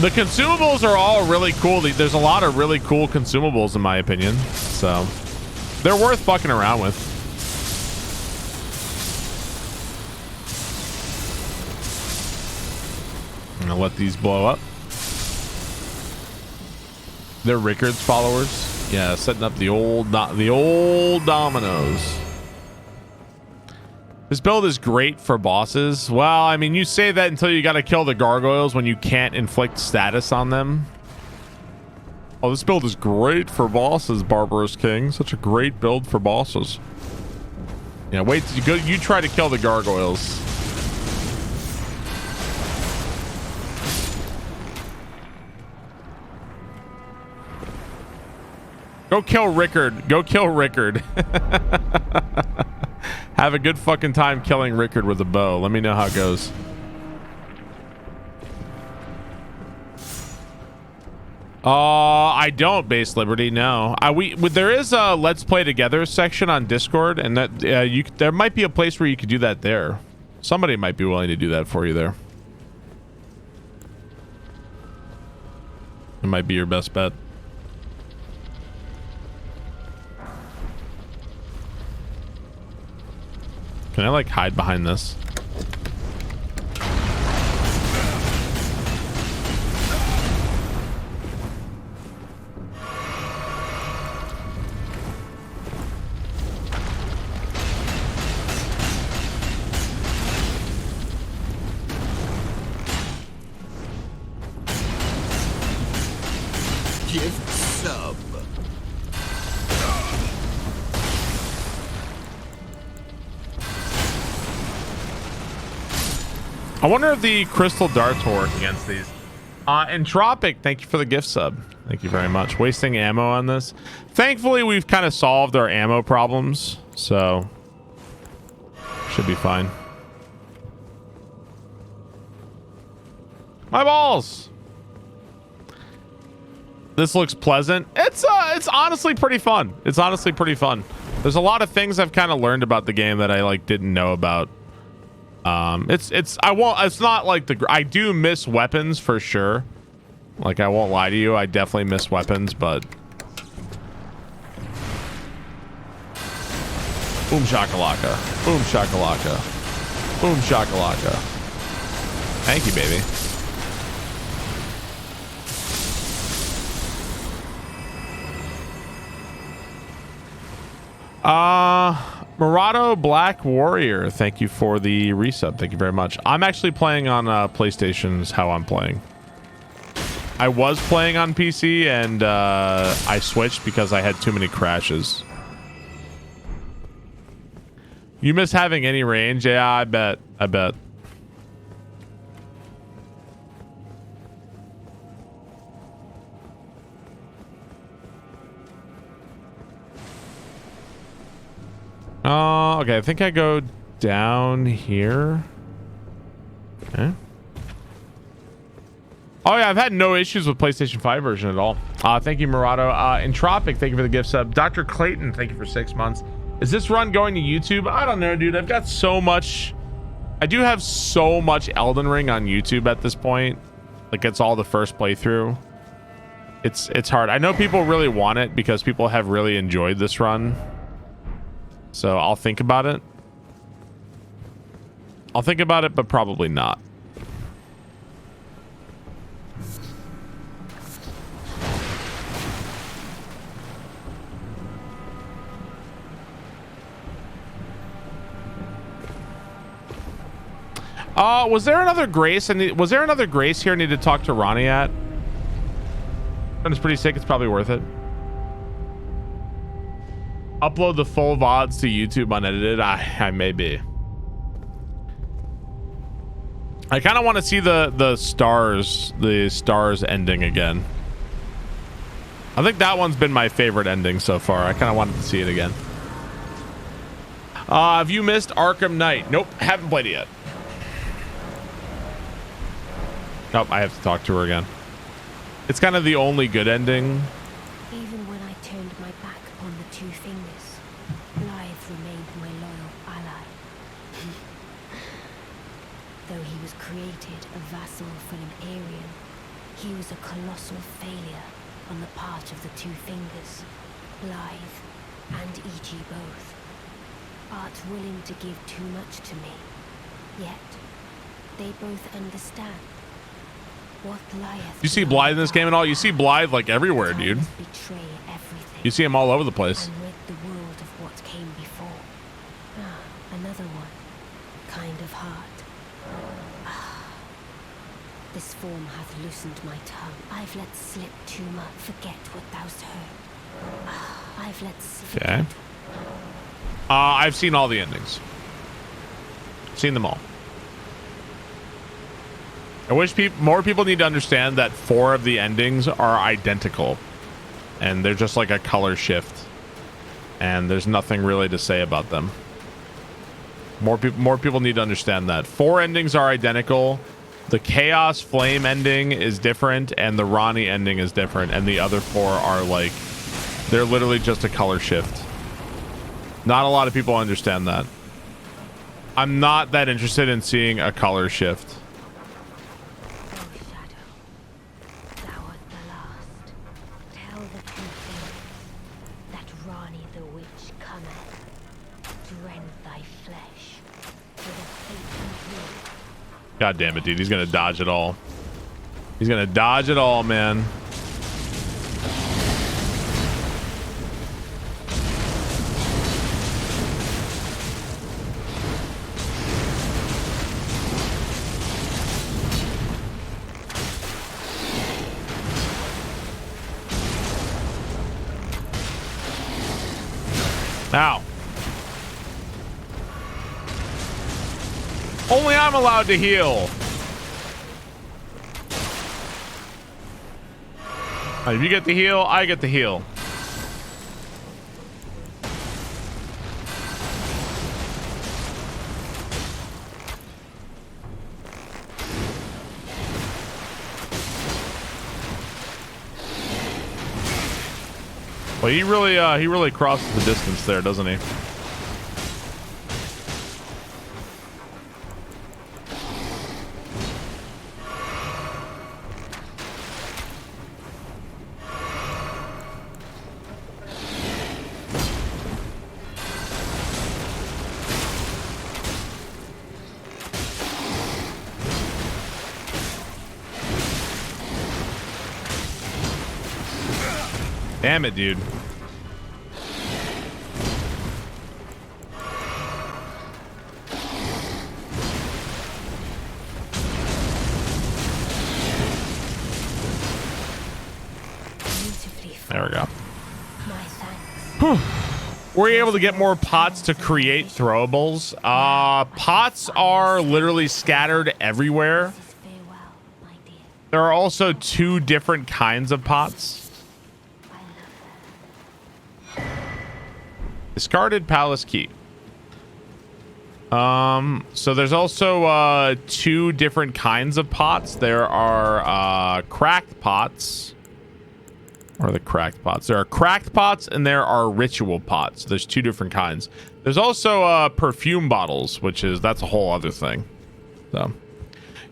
the consumables are all really cool. There's a lot of really cool consumables in my opinion. So they're worth fucking around with. I'm gonna let these blow up. They're Rickard's followers. Yeah, setting up the old dominoes. This build is great for bosses. Well, I mean, you say that until you gotta kill the gargoyles when you can't inflict status on them. Oh, this build is great for bosses, Barbarous King. Such a great build for bosses. Yeah, wait till you go. You try to kill the gargoyles. Go kill Rickard. Go kill Rickard. Have a good fucking time killing Rickard with a bow. Let me know how it goes. I don't, Base Liberty. No. There is a Let's Play Together section on Discord, and that there might be a place where you could do that there. Somebody might be willing to do that for you there. It might be your best bet. Can I like hide behind this? I wonder if the crystal darts will work against these. Entropic, thank you for the gift sub. Thank you very much. Wasting ammo on this. Thankfully, we've kind of solved our ammo problems, so should be fine. My balls. This looks pleasant. It's honestly pretty fun. It's honestly pretty fun. There's a lot of things I've kind of learned about the game that I like didn't know about. It's not like I do miss weapons for sure. Like, I won't lie to you, I definitely miss weapons, but boom shakalaka, boom shakalaka, boom shakalaka. Thank you, baby. Murado Black Warrior, thank you for the resub. Thank you very much. I'm actually playing on PlayStation's how I'm playing. I was playing on PC and I switched because I had too many crashes. You miss having any range? Yeah, I bet. I bet. Okay, I think I go down here. Okay. Oh yeah, I've had no issues with PlayStation 5 version at all. Thank you, Murado. Entropic, thank you for the gift sub. Dr. Clayton, thank you for 6 months. Is this run going to YouTube? I don't know, dude. I've got so much. I do have so much Elden Ring on YouTube at this point. Like, it's all the first playthrough. It's hard. I know people really want it because people have really enjoyed this run. So I'll think about it. I'll think about it, but probably not. Was there another Grace? Was there another Grace here I need to talk to Ranni at? It's pretty sick. It's probably worth it. Upload the full VODs to YouTube unedited. I may be. I kind of want to see the stars ending again. I think that one's been my favorite ending so far. I kind of wanted to see it again. Have you missed Arkham Knight? Nope, haven't played it yet. Nope, I have to talk to her again. It's kind of the only good ending. Even when I turned my back upon the two fingers, Blythe remained my loyal ally. Though he was created a vassal for an Aryan, he was a colossal failure on the part of the two fingers, Blythe and E.G. both. Art willing to give too much to me, yet they both understand. You see Blythe in this game at all? You see Blythe like everywhere, dude. You see him all over the place. And rid the world of what came before. Another one. Kind of hard. This form hath loosened my tongue. I've let slip too much. Forget what thou'st heard. I've let slip. Okay. I've seen all the endings. Seen them all. I wish more people need to understand that 4 of the endings are identical, and they're just like a color shift, and there's nothing really to say about them. More people need to understand that 4 endings are identical. The Chaos Flame ending is different, and the Ranni ending is different, and the other 4 are like, they're literally just a color shift. Not a lot of people understand that. I'm not that interested in seeing a color shift. God damn it, dude. He's gonna dodge it all. He's gonna dodge it all, man. Ow. Only I'm allowed to heal. If you get to heal, I get to heal. Well, he really crosses the distance there, doesn't he? Damn it, dude. There we go. Were you able to get more pots to create throwables? Pots are literally scattered everywhere. There are also 2 different kinds of pots. Discarded palace key. So there's also 2 different kinds of pots. There are cracked pots. Or the cracked pots. There are cracked pots and there are ritual pots. There's 2 different kinds. There's also perfume bottles, that's a whole other thing. So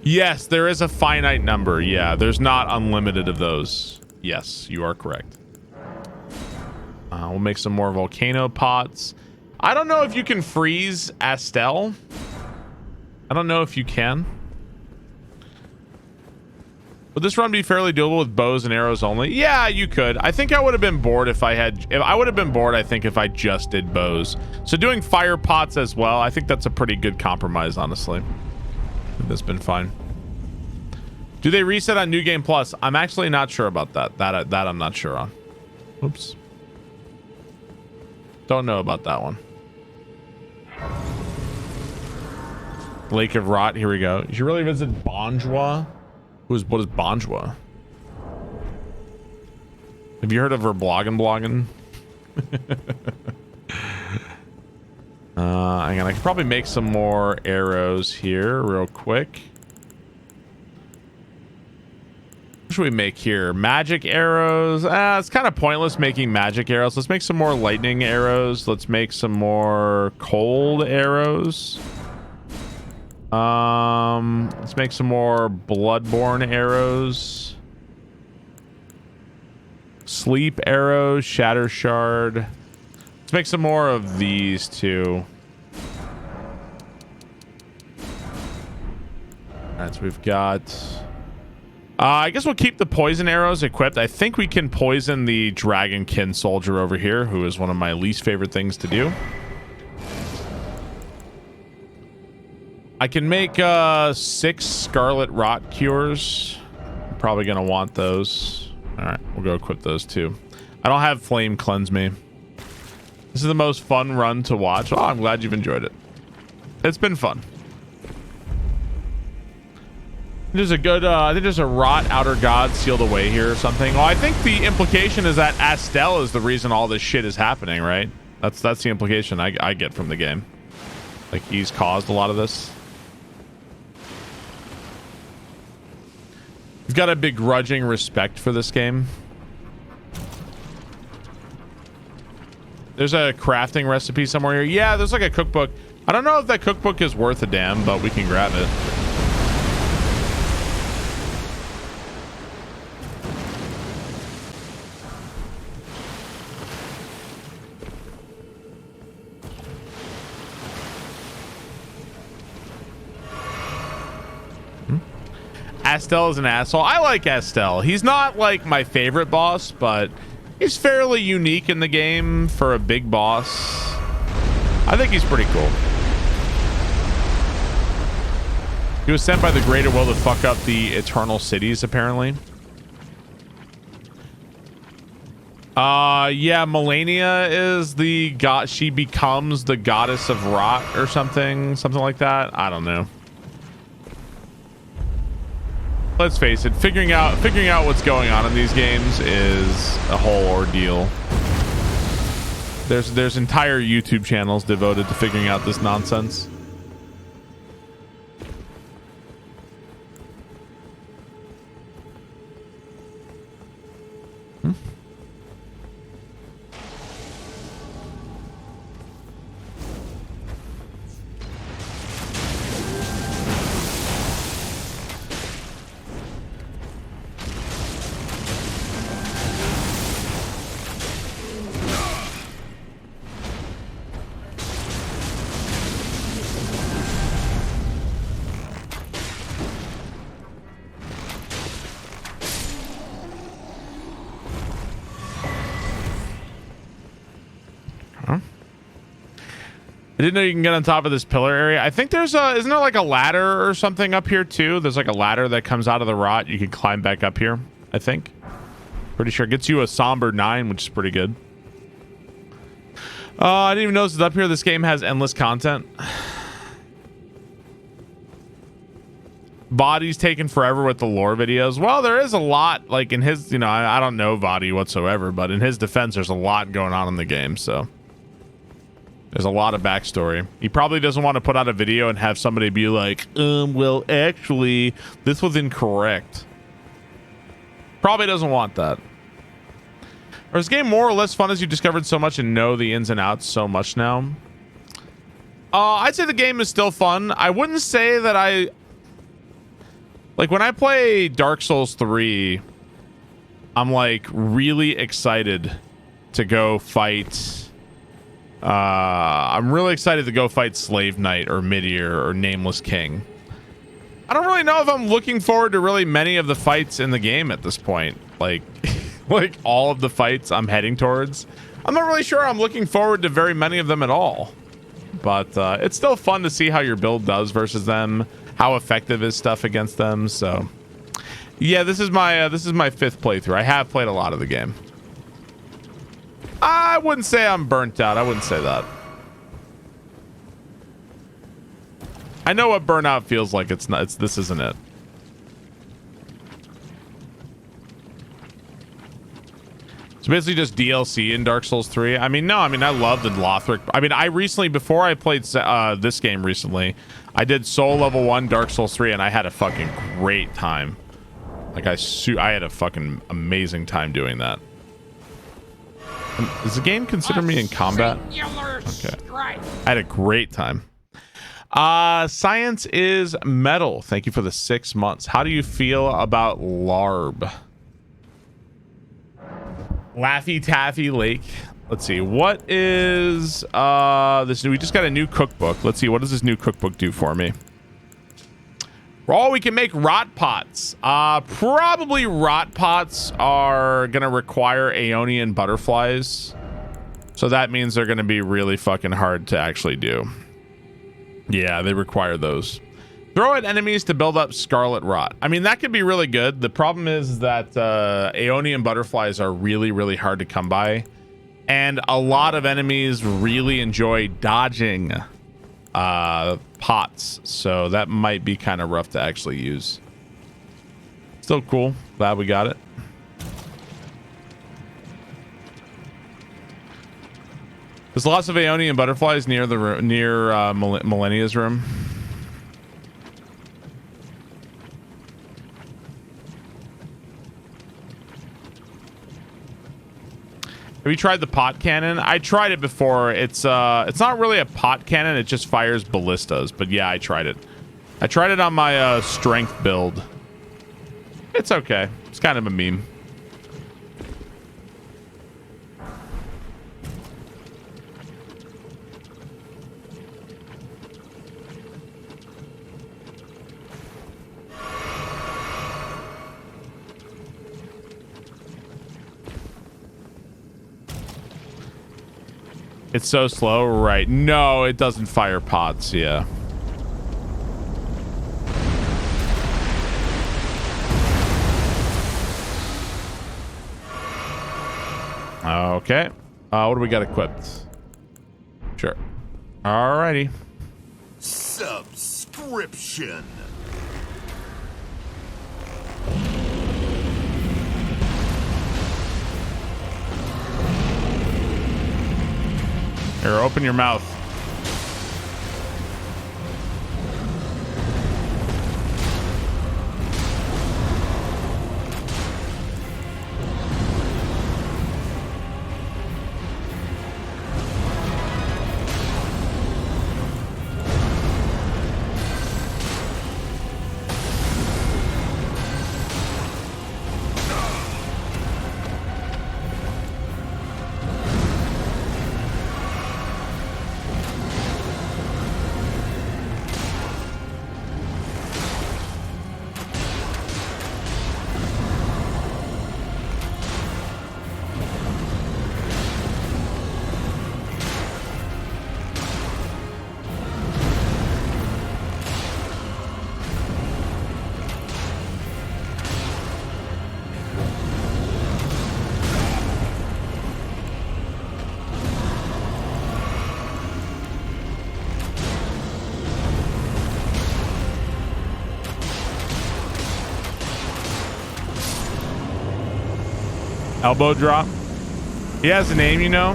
yes, there is a finite number. Yeah, there's not unlimited of those. Yes, you are correct. We'll make some more volcano pots. I don't know if you can freeze Astell. I don't know if you can. Would this run be fairly doable with bows and arrows only? Yeah, you could. I think I would have been bored if I would have been bored, I think, if I just did bows. So doing fire pots as well, I think that's a pretty good compromise, honestly. That's been fine. Do they reset on New Game Plus? I'm actually not sure about that. That I'm not sure on. Oops. Don't know about that one. Lake of Rot. Here we go. You should really visit Bonjwa. What is Bonjwa? Have you heard of her blogging? Hang on. I could probably make some more arrows here real quick. What should we make here? Magic arrows. It's kind of pointless making magic arrows. Let's make some more lightning arrows. Let's make some more cold arrows. Let's make some more bloodborne arrows. Sleep arrows, shatter shard. Let's make some more of these 2. Alright, so we've got... I guess we'll keep the poison arrows equipped. I think we can poison the dragonkin soldier over here, who is one of my least favorite things to do. I can make 6 scarlet rot cures. I'm probably gonna want those. All right, we'll go equip those too. I don't have flame cleanse me. This is the most fun run to watch. Oh, I'm glad you've enjoyed it. It's been fun. There's a good, I think there's a rot outer god sealed away here or something. Well, I think the implication is that Astell is the reason all this shit is happening, right? That's the implication I get from the game. Like, he's caused a lot of this. We've got a begrudging respect for this game. There's a crafting recipe somewhere here. Yeah, there's like a cookbook. I don't know if that cookbook is worth a damn, but we can grab it. Astell is an asshole. I like Astell. He's not like my favorite boss, but he's fairly unique in the game for a big boss. I think he's pretty cool. He was sent by the greater will to fuck up the eternal cities, apparently. Yeah, Malenia is the god. She becomes the goddess of rot or something like that. I don't know. let's face it, figuring out what's going on in these games is a whole ordeal. There's entire YouTube channels devoted to figuring out this nonsense. I didn't know you can get on top of this pillar area. I think there's isn't there like a ladder or something up here too? There's like a ladder that comes out of the rot. You can climb back up here, I think. Pretty sure it gets you a somber 9, which is pretty good. I didn't even notice it's up here. This game has endless content. Body's taken forever with the lore videos. Well, there is a lot, like in his, I don't know Body whatsoever, but in his defense, there's a lot going on in the game, so. There's a lot of backstory. He probably doesn't want to put out a video and have somebody be like, well, actually, this was incorrect. Probably doesn't want that. Or is this game more or less fun as you discovered so much and know the ins and outs so much now? I'd say the game is still fun. I wouldn't say that like when I play Dark Souls 3, I'm like really excited to go fight. I'm really excited to go fight Slave Knight or Midir or Nameless King. I don't really know if I'm looking forward to really many of the fights in the game at this point. Like, like all of the fights I'm heading towards. I'm not really sure I'm looking forward to very many of them at all. But it's still fun to see how your build does versus them. How effective is stuff against them. So, yeah, this is my 5th playthrough. I have played a lot of the game. I wouldn't say I'm burnt out. I wouldn't say that. I know what burnout feels like. This isn't it. It's basically just DLC in Dark Souls 3. I mean, no, I love the Lothric. I mean, I recently, before I played this game recently, I did Soul Level 1 Dark Souls 3 and I had a fucking great time. Like I had a fucking amazing time doing that. Does the game consider me in combat? Okay. I had a great time. Science is metal. Thank you for the 6 months. How do you feel about Larb? Laffy Taffy Lake. Let's see. What is this? We just got a new cookbook. Let's see. What does this new cookbook do for me? Oh, we can make rot pots. Probably rot pots are gonna require Aeonian butterflies, so that means they're gonna be really fucking hard to actually do. Yeah, they require those. Throw at enemies to build up scarlet rot. I mean, that could be really good. The problem is that Aeonian butterflies are really, really hard to come by, and a lot of enemies really enjoy dodging pots, so that might be kind of rough to actually use. Still cool. Glad we got it. There's lots of Aeonian butterflies near the Malenia's room. Have you tried the pot cannon? I tried it before. It's not really a pot cannon. It just fires ballistas. But yeah, I tried it. I tried it on my strength build. It's okay. It's kind of a meme. It's so slow, right? No, it doesn't fire pots, yeah. Okay. What do we got equipped? Sure. Alrighty. Subscription. Here, open your mouth. Elbow drop. He has a name, you know.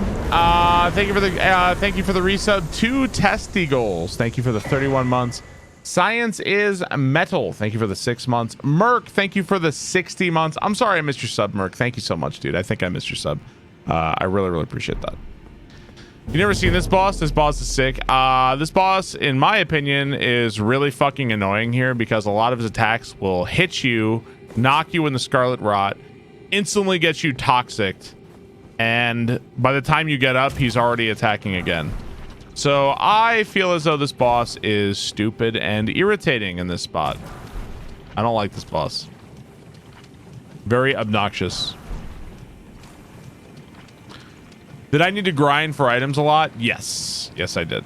Thank you for the resub. 2 testy goals. Thank you for the 31 months. Science is metal. Thank you for the 6 months. Merc, thank you for the 60 months. I'm sorry I missed your sub, Merc. Thank you so much, dude. I think I missed your sub. I really, really appreciate that. You never seen this boss? This boss is sick. This boss, in my opinion, is really fucking annoying here because a lot of his attacks will hit you, knock you in the Scarlet Rot, instantly gets you toxic, and by the time you get up, he's already attacking again. So I feel as though this boss is stupid and irritating in this spot. I don't like this boss. Very obnoxious. Did I need to grind for items a lot? Yes. Yes, I did.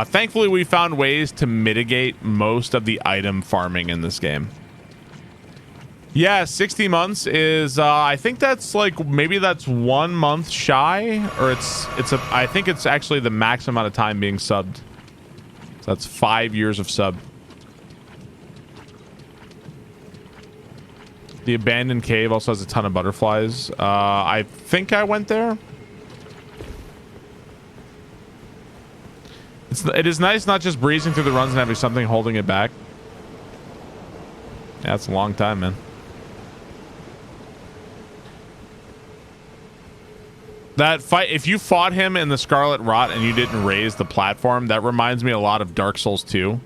Thankfully, we found ways to mitigate most of the item farming in this game. Yeah, 60 months is I think that's like maybe that's 1 month shy, or I think it's actually the max amount of time being subbed. So that's 5 years of sub. The abandoned cave also has a ton of butterflies. I think I went there. It is nice not just breezing through the runs and having something holding it back. Yeah, that's a long time, man. That fight, if you fought him in the Scarlet Rot and you didn't raise the platform, that reminds me a lot of Dark Souls 2.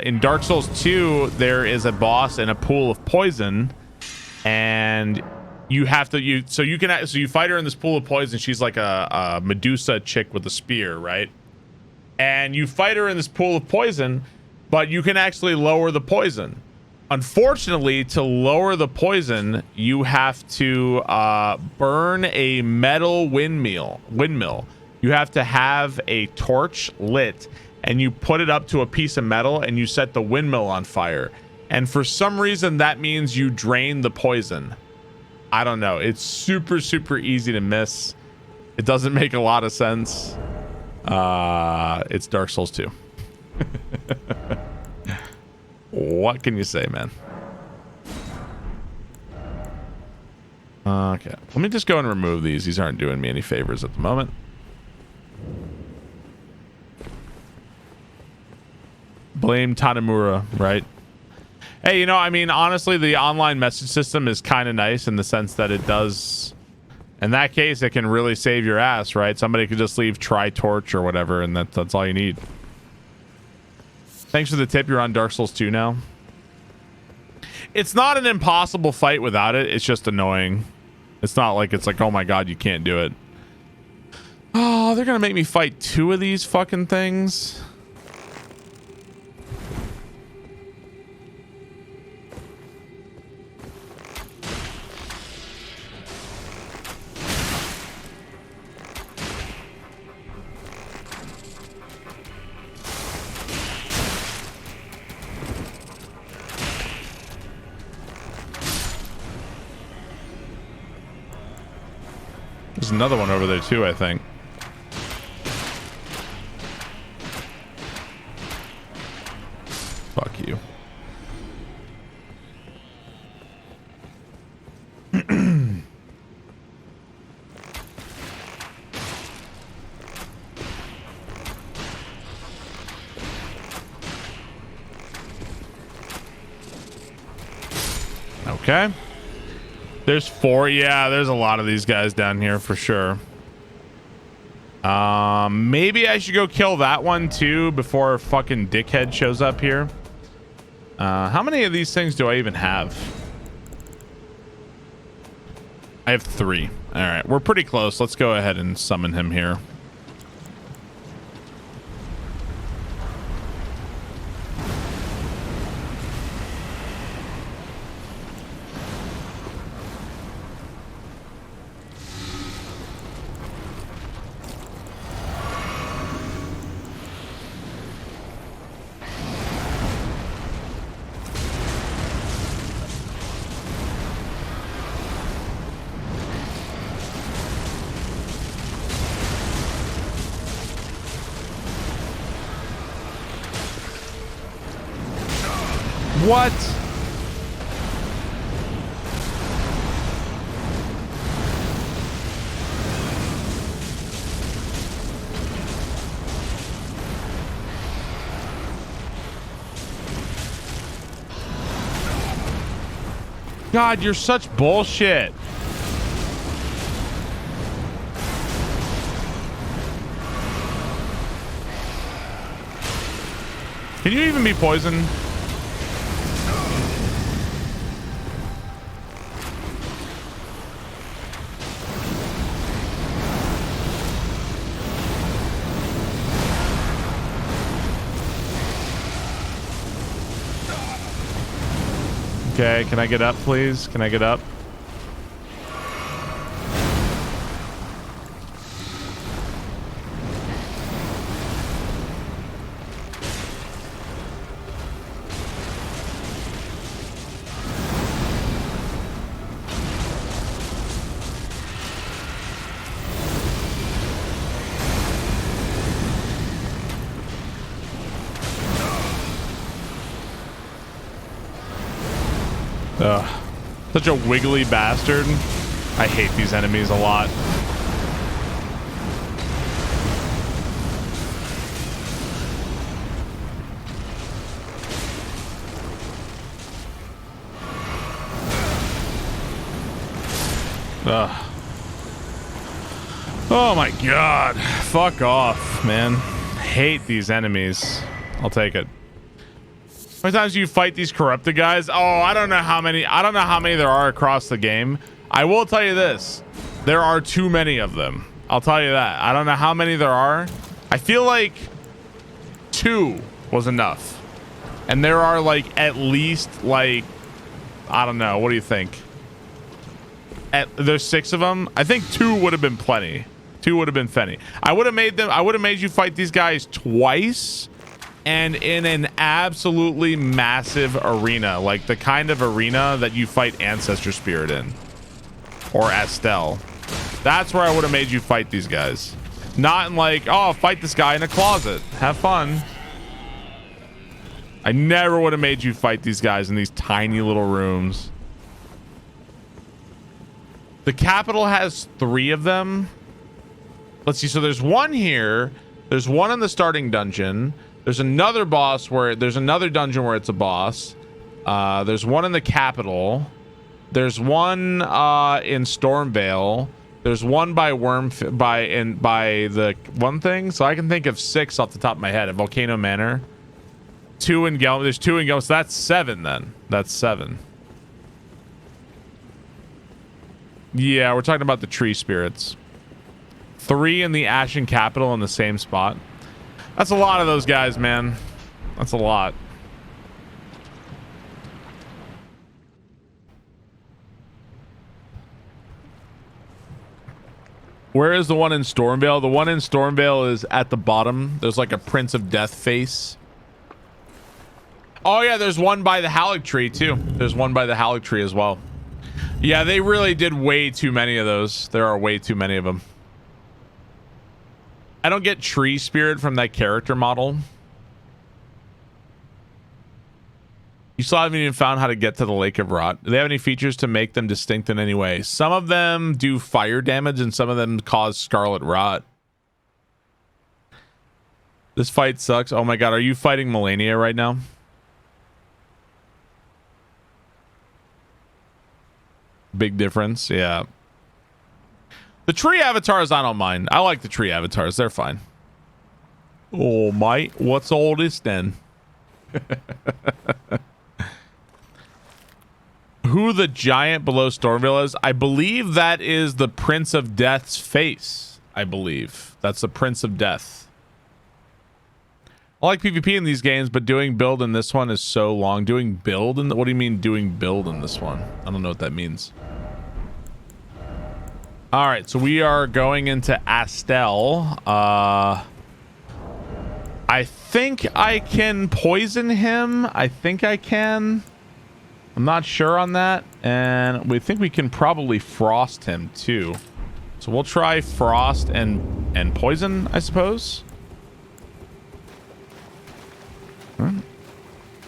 In Dark Souls 2, there is a boss in a pool of poison, and you have to so you fight her in this pool of poison. She's like a Medusa chick with a spear, right? And you fight her in this pool of poison, but you can actually lower the poison. Unfortunately, to lower the poison, you have to burn a metal windmill. You have to have a torch lit, and you put it up to a piece of metal, and you set the windmill on fire. And for some reason, that means you drain the poison. I don't know. It's super, super easy to miss. It doesn't make a lot of sense. It's Dark Souls 2. What can you say, man? Okay, let me just go and remove these. These aren't doing me any favors at the moment. Blame Tanamura, right? Hey, you know, I mean, honestly, the online message system is kind of nice in the sense that it does. In that case, it can really save your ass, right? Somebody could just leave try torch or whatever, and that's all you need. Thanks for the tip. You're on Dark Souls 2 now. It's not an impossible fight without it. It's just annoying. It's not like it's like, oh my god, you can't do it. Oh, they're gonna make me fight 2 of these fucking things. There's another one over there too, I think. Fuck you. Okay. There's 4. Yeah, there's a lot of these guys down here for sure. Maybe I should go kill that one too before fucking dickhead shows up here. How many of these things do I even have? I have 3. All right, we're pretty close. Let's go ahead and summon him here. What? God, you're such bullshit. Can you even be poisoned? Okay, can I get up, please? Can I get up? Ugh. Such a wiggly bastard. I hate these enemies a lot. Ugh. Oh my god. Fuck off, man. Hate these enemies. I'll take it. How many times do you fight these corrupted guys? Oh, I don't know how many. I don't know how many there are across the game. I will tell you this. There are too many of them. I'll tell you that. I don't know how many there are. I feel like 2 was enough. And there are like at least like, I don't know. What do you think? There's 6 of them. I think 2 would have been plenty. 2 would have been plenty. I would have made you fight these guys twice. And in an absolutely massive arena, like the kind of arena that you fight Ancestor Spirit in, or Astell. That's where I would have made you fight these guys. Not in like, oh, fight this guy in a closet. Have fun. I never would have made you fight these guys in these tiny little rooms. The capital has 3 of them. Let's see. So there's 1 here. There's 1 in the starting dungeon. There's another boss where there's another dungeon where it's a boss. There's 1 in the capital. There's 1 in Stormvale. There's 1 by by the one thing. So I can think of 6 off the top of my head at Volcano Manor. 2 in Gelm. There's 2 in Gelm. So that's 7 then. That's 7. Yeah, we're talking about the tree spirits. 3 in the Ashen Capital in the same spot. That's a lot of those guys, man. That's a lot. Where is the one in Stormvale? The one in Stormvale is at the bottom. There's like a Prince of Death face. Oh yeah, there's 1 by the Halleck Tree too. There's 1 by the Halleck Tree as well. Yeah, they really did way too many of those. There are way too many of them. I don't get tree spirit from that character model. You still haven't even found how to get to the Lake of Rot. Do they have any features to make them distinct in any way? Some of them do fire damage and some of them cause scarlet rot. This fight sucks. Oh my god, are you fighting Malenia right now? Big difference. Yeah. The tree avatars, I don't mind. I like the tree avatars. They're fine. Oh, mate. What's all this then? Who the giant below Stormville is? I believe that is the Prince of Death's face. I believe. That's the Prince of Death. I like PvP in these games, but doing build in this one is so long. Doing build in what do you mean doing build in this one? I don't know what that means. All right, so we are going into Astell. I think I can poison him. I think I can. I'm not sure on that. And we think we can probably frost him too. So we'll try frost and poison, I suppose.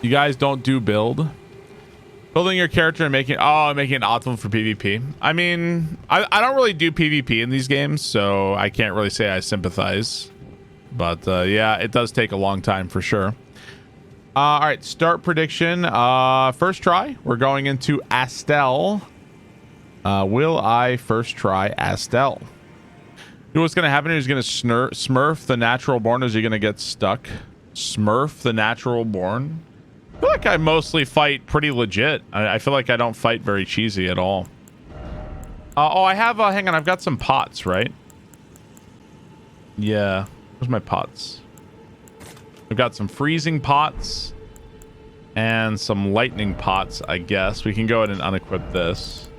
You guys don't do build. Building your character and making it optimal for PvP. I mean, I don't really do PvP in these games, so I can't really say I sympathize. But yeah, it does take a long time for sure. All right, start prediction. First try, we're going into Astell. Will I first try Astell? You know what's going to happen here is going to smurf the natural born. Is he going to get stuck? Smurf the natural born? I feel like I mostly fight pretty legit. I feel like I don't fight very cheesy at all. Oh, I have, hang on, I've got some pots, right? Yeah. Where's my pots? We've got some freezing pots and some lightning pots, I guess. We can go ahead and unequip this.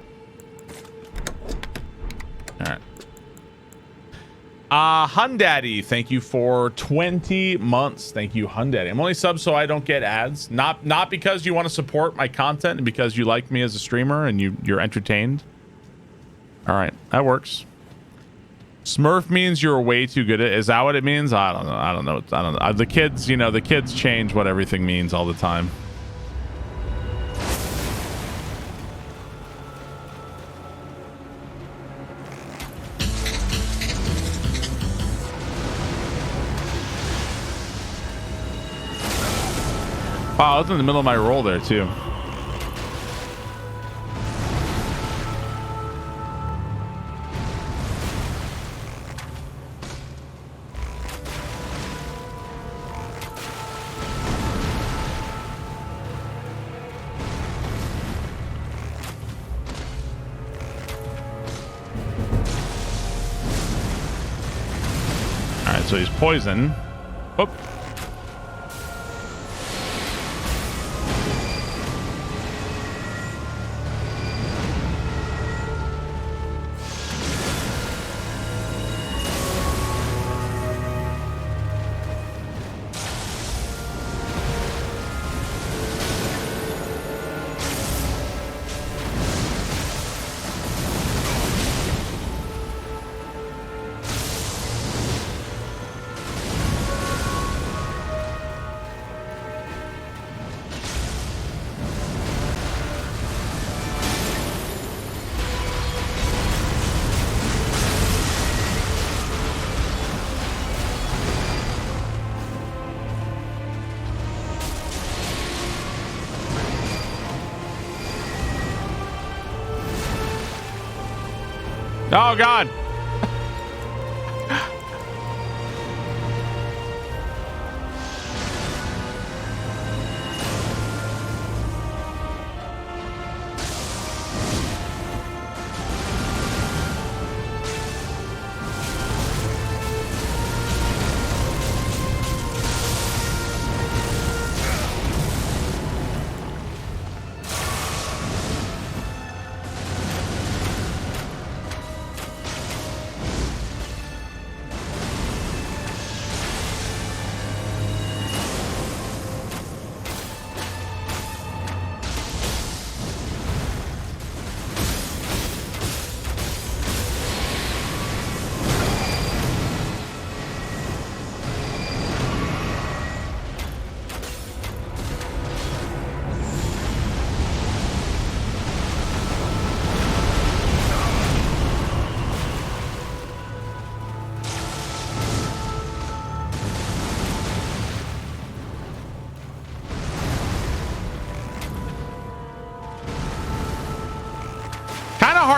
All right. Hundaddy, thank you for 20 months. Thank you, Hundaddy. I'm only subbed so I don't get ads. Not because you want to support my content and because you like me as a streamer and you're entertained. All right, that works. Smurf means you're way too good at. Is that what it means? I don't know. The kids, you know, the kids change what everything means all the time. Wow, I was in the middle of my roll there too. All right, so he's poison. Whoop. Oh, God.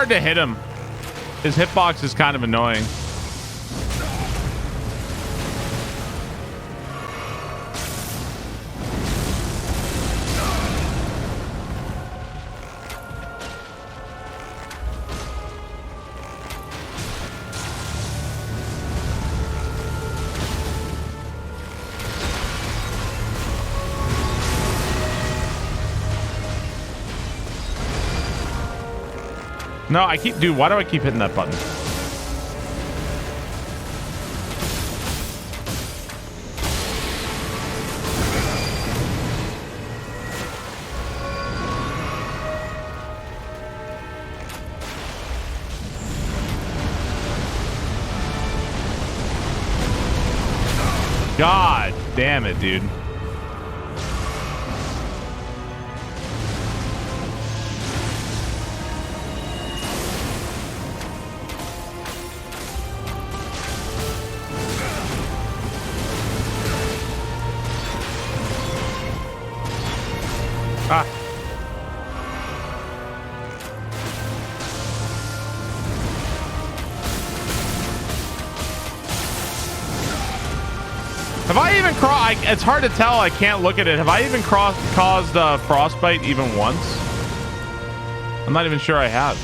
hard to hit him. His hitbox is kind of annoying. No, dude, why do I keep hitting that button? God damn it, dude. Ah. Have I even crossed? It's hard to tell. I can't look at it. Have I even caused frostbite even once? I'm not even sure I have.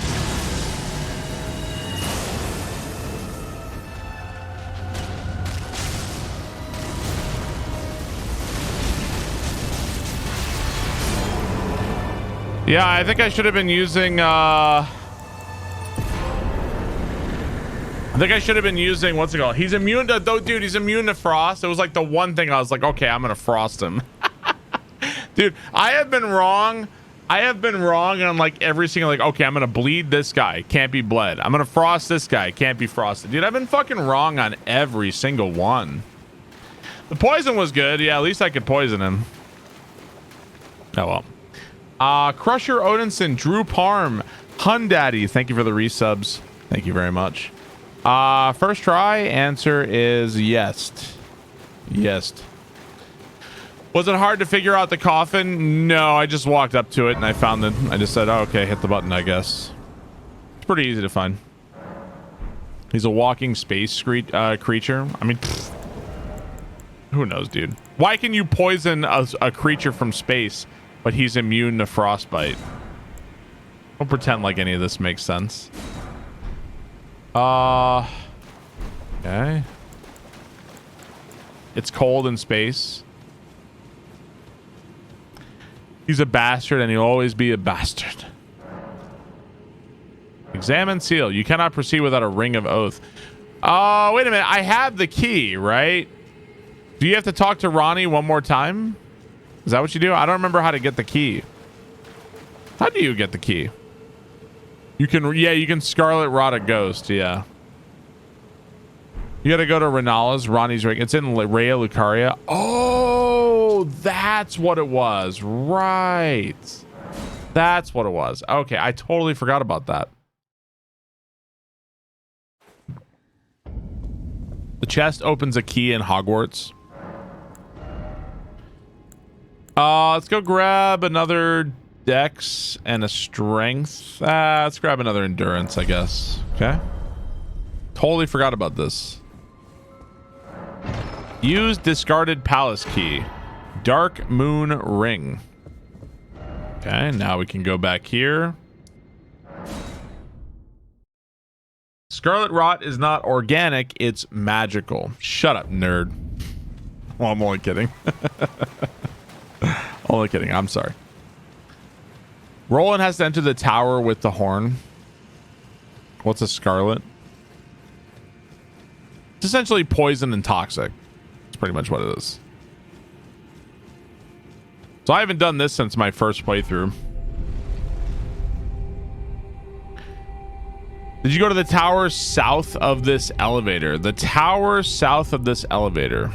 Yeah, I think I should have been using what's it called? He's immune to dude, he's immune to frost. It was like the one thing I was like, okay, I'm gonna frost him. Dude, I have been wrong on like every single, like, okay, I'm gonna bleed this guy, can't be bled. I'm gonna frost this guy, can't be frosted. Dude, I've been fucking wrong on every single one. The poison was good. Yeah, at least I could poison him. Oh well. Crusher Odinson, Drew Parm, Hun Daddy, thank you for the resubs. Thank you very much. First try, answer is yes. Yes. Was it hard to figure out the coffin? No, I just walked up to it and I found it. I just said, oh, okay, hit the button, I guess. It's pretty easy to find. He's a walking space creature. I mean, pfft, who knows, dude? Why can you poison a creature from space, but he's immune to frostbite? Don't pretend like any of this makes sense. Okay. It's cold in space. He's a bastard and he'll always be a bastard. Examine seal. You cannot proceed without a ring of oath. Oh, wait a minute. I have the key, right? Do you have to talk to Ranni one more time? Is that what you do? I don't remember how to get the key. How do you get the key? You can, yeah, you can Scarlet Rot a ghost, yeah. You gotta go to Renala's, Ranni's ring. It's in Rhea Lucaria. Oh, that's what it was. Right. That's what it was. Okay, I totally forgot about that. The chest opens a key in Hogwarts. Let's go grab another dex and a strength. Let's grab another endurance, I guess. Okay. Totally forgot about this. Use discarded palace key. Dark Moon Ring. Okay, now we can go back here. Scarlet Rot is not organic, it's magical. Shut up, nerd. Well, I'm only kidding. Only kidding, I'm sorry. Roland has to enter the tower with the horn. What's a scarlet? It's essentially poison and toxic. That's pretty much what it is. So I haven't done this since my first playthrough. Did you go to the tower south of this elevator? The tower south of this elevator.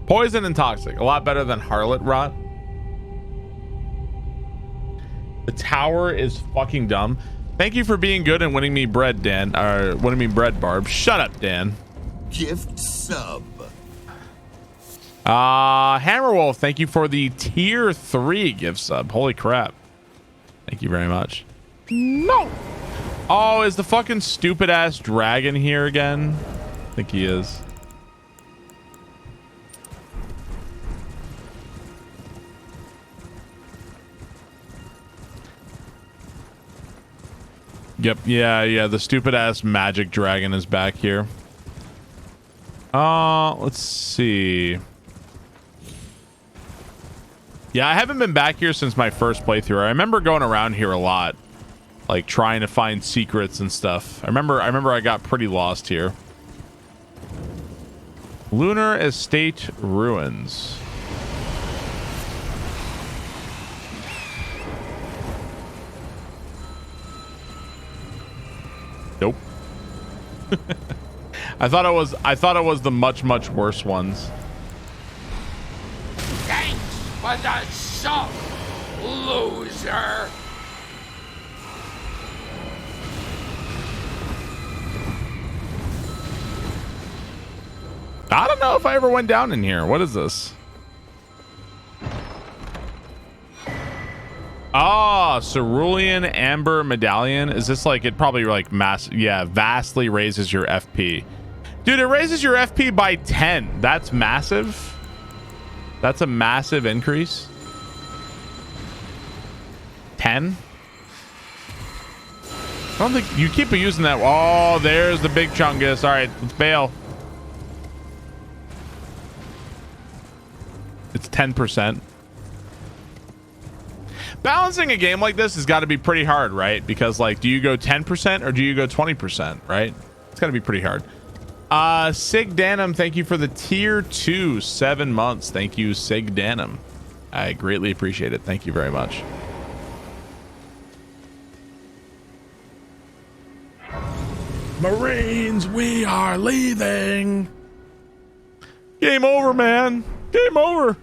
Poison and toxic. A lot better than Harlot Rot. The tower is fucking dumb. Thank you for being good and winning me bread, Dan. Or winning me bread, Barb. Shut up, Dan. Gift sub. Hammerwolf, thank you for the tier 3 gift sub. Holy crap. Thank you very much. No. Oh, is the fucking stupid ass dragon here again? I think he is. Yep. Yeah. The stupid ass magic dragon is back here. Let's see. Yeah, I haven't been back here since my first playthrough. I remember going around here a lot, like trying to find secrets and stuff. I remember I got pretty lost here. Lunar Estate Ruins. Nope. I thought it was the much worse ones. Thanks for the sub, loser. I don't know if I ever went down in here. What is this? Ah, Cerulean Amber Medallion. Is this like, it probably like vastly raises your FP. Dude, it raises your FP by 10. That's massive. That's a massive increase. 10? I don't think you keep using that. Oh, there's the big chungus. All right, let's bail. It's 10%. Balancing a game like this has got to be pretty hard, right? Because like, do you go 10% or do you go 20%, right? It's got to be pretty hard. Sig Danum, thank you for the tier 2, 7 months. Thank you, Sig Danum. I greatly appreciate it. Thank you very much. Marines, we are leaving. Game over, man. Game over.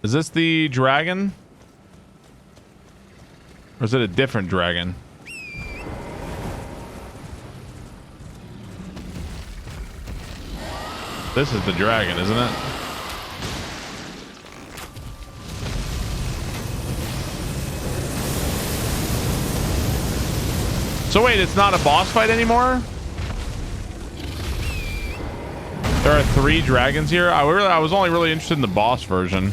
Is this the dragon? Or is it a different dragon? This is the dragon, isn't it? So wait, it's not a boss fight anymore? There are 3 dragons here. I was only really interested in the boss version.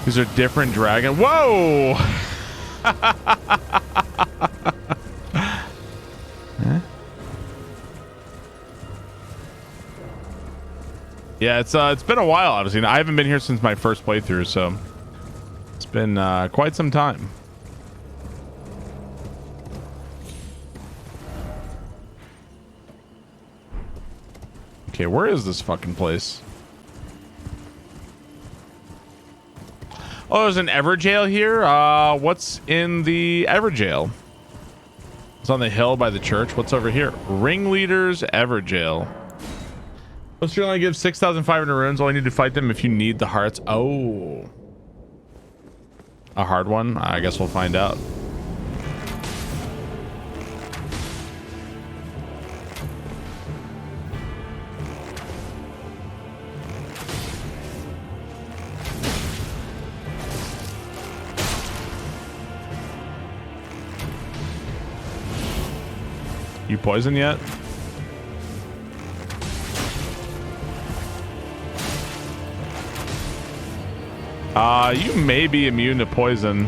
These are different dragon. Whoa! Huh? Yeah, it's been a while, obviously. I haven't been here since my first playthrough, so it's been quite some time. Okay, where is this fucking place? Oh, there's an Everjail here. What's in the Everjail? It's on the hill by the church. What's over here? Ringleader's Everjail. Australia gives 6,500 runes. All you need to fight them if you need the hearts. Oh. A hard one? I guess we'll find out. You poisoned yet? You may be immune to poison.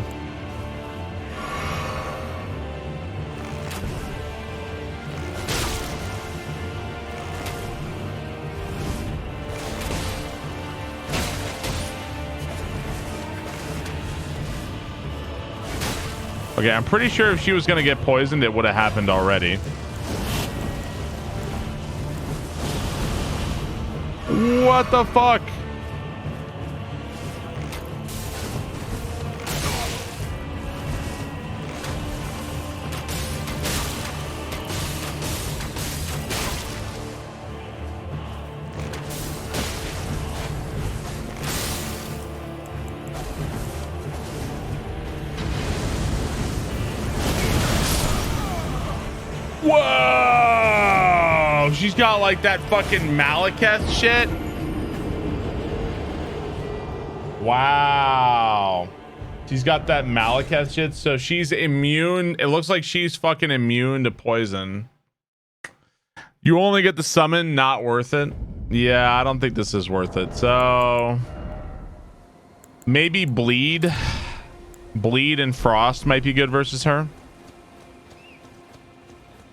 Okay, I'm pretty sure if she was gonna get poisoned, it would have happened already. What the fuck? Whoa! She's got like that fucking Malekith shit. Wow. She's got that Malekith shit, so she's immune. It looks like she's fucking immune to poison. You only get the summon, not worth it. Yeah, I don't think this is worth it. So maybe bleed. Bleed and frost might be good versus her.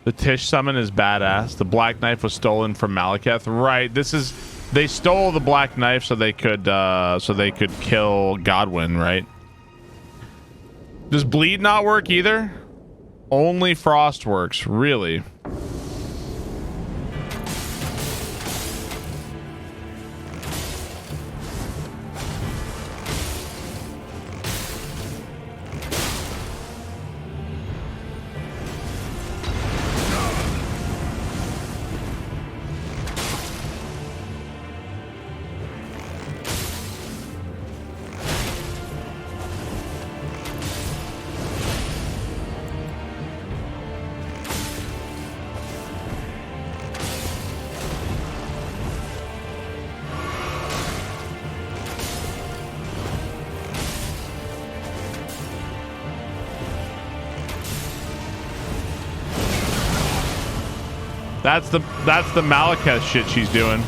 The Tish summon is badass. The black knife was stolen from Malekith. Right. This is, they stole the black knife so they could kill Godwin, right? Does bleed not work either? Only frost works, really. That's the Malekith shit she's doing.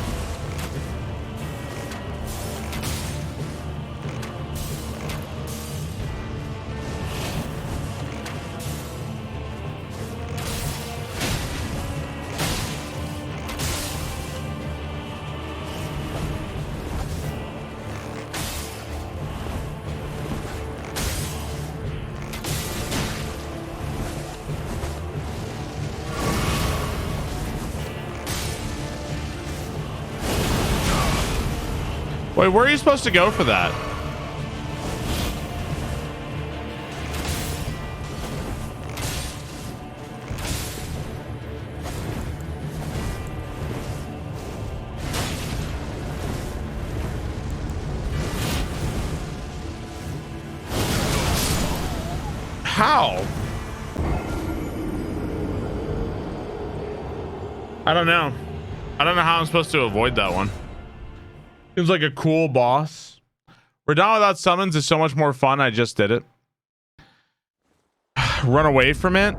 Wait, where are you supposed to go for that? How? I don't know. I don't know how I'm supposed to avoid that one. Seems like a cool boss. We're done without summons. It's so much more fun. I just did it. Run away from it.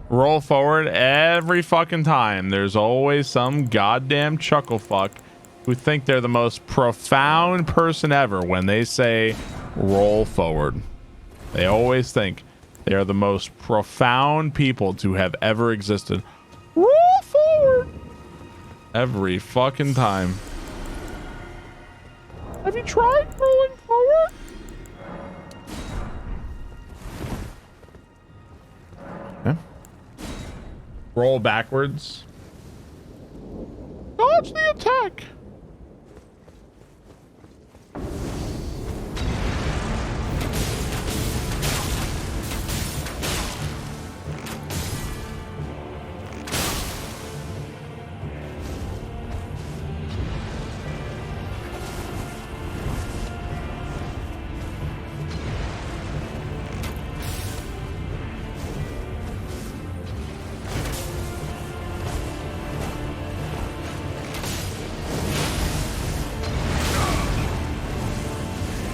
Roll forward every fucking time. There's always some goddamn chuckle fuck who think they're the most profound person ever when they say roll forward. They always think they are the most profound people to have ever existed. Roll forward every fucking time. Have you tried rolling forward? Okay. Roll backwards. Dodge the attack.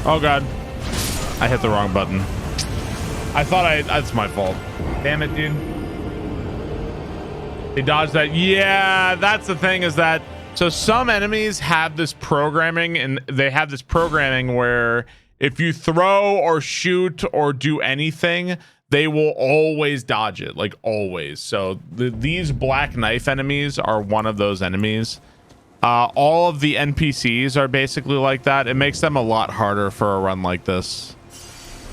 Oh god, I hit the wrong button. I thought that's my fault. Damn it, dude. They dodged that. Yeah, that's the thing, is that so some enemies have this programming, and they have this programming where if you throw or shoot or do anything, they will always dodge it, like always. So these black knife enemies are one of those enemies. All of the NPCs are basically like that. It makes them a lot harder for a run like this.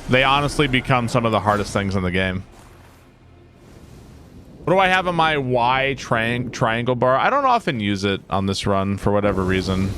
They honestly become some of the hardest things in the game. What do I have on my Y triangle bar? I don't often use it on this run for whatever reason.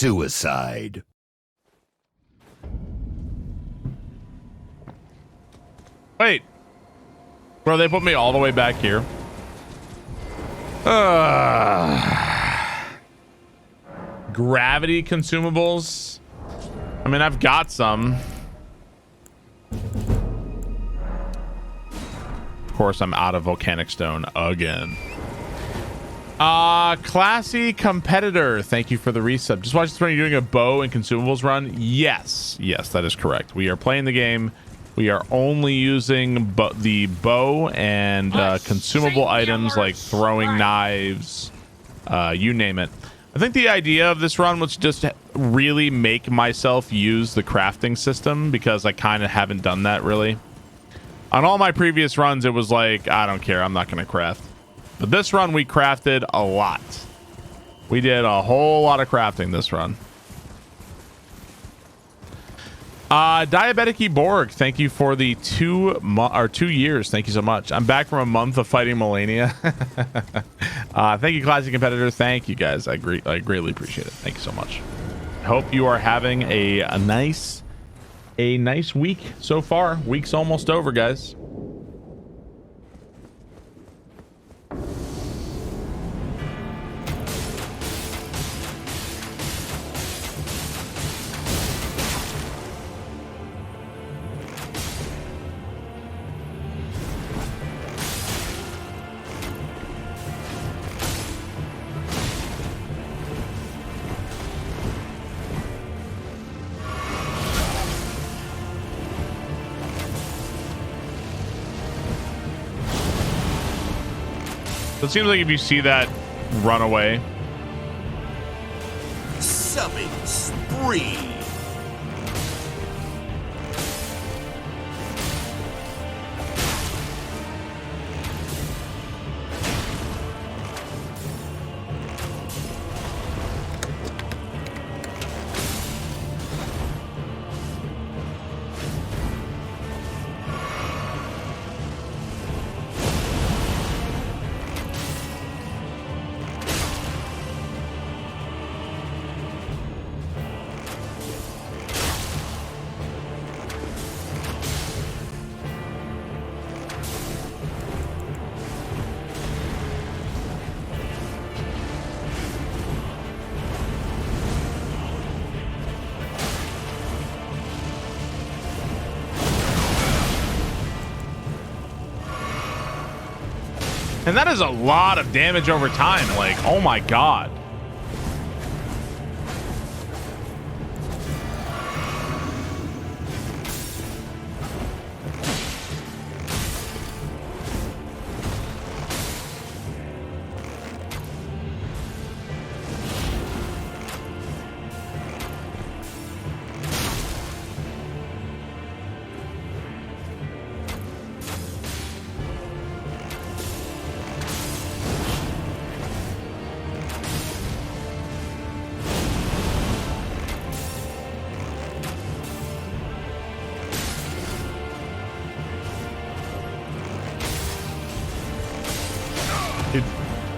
suicide. Wait. Bro, they put me all the way back here. Gravity consumables. I mean, I've got some. Of course, I'm out of volcanic stone again. Classy competitor, thank you for the resub. Just watch this run. You're doing a bow and consumables run. Yes, that is correct. We are playing the game. We are only using the bow and consumable items like throwing knives, you name it. I think the idea of this run was just to really make myself use the crafting system, because I kind of haven't done that really. On all my previous runs, it was like, I don't care, I'm not going to craft. But this run, we crafted a lot. We did a whole lot of crafting this run. Diabetic Borg, thank you for the 2 years. Thank you so much. I'm back from a month of fighting Malenia. Thank you, classic competitor. Thank you, guys. I greatly appreciate it. Thank you so much. I hope you are having a nice week so far. Week's almost over, guys. It seems like if you see that, run away. Subbing spree. And that is a lot of damage over time. Like, oh my god.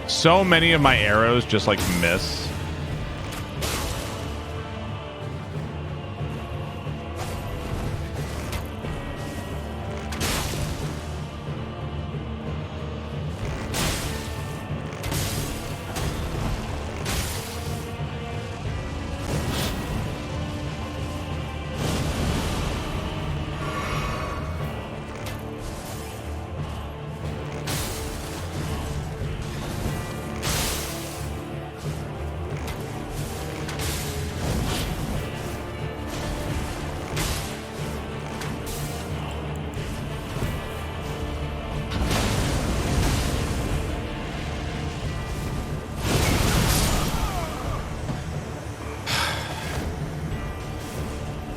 So many of my arrows just like miss.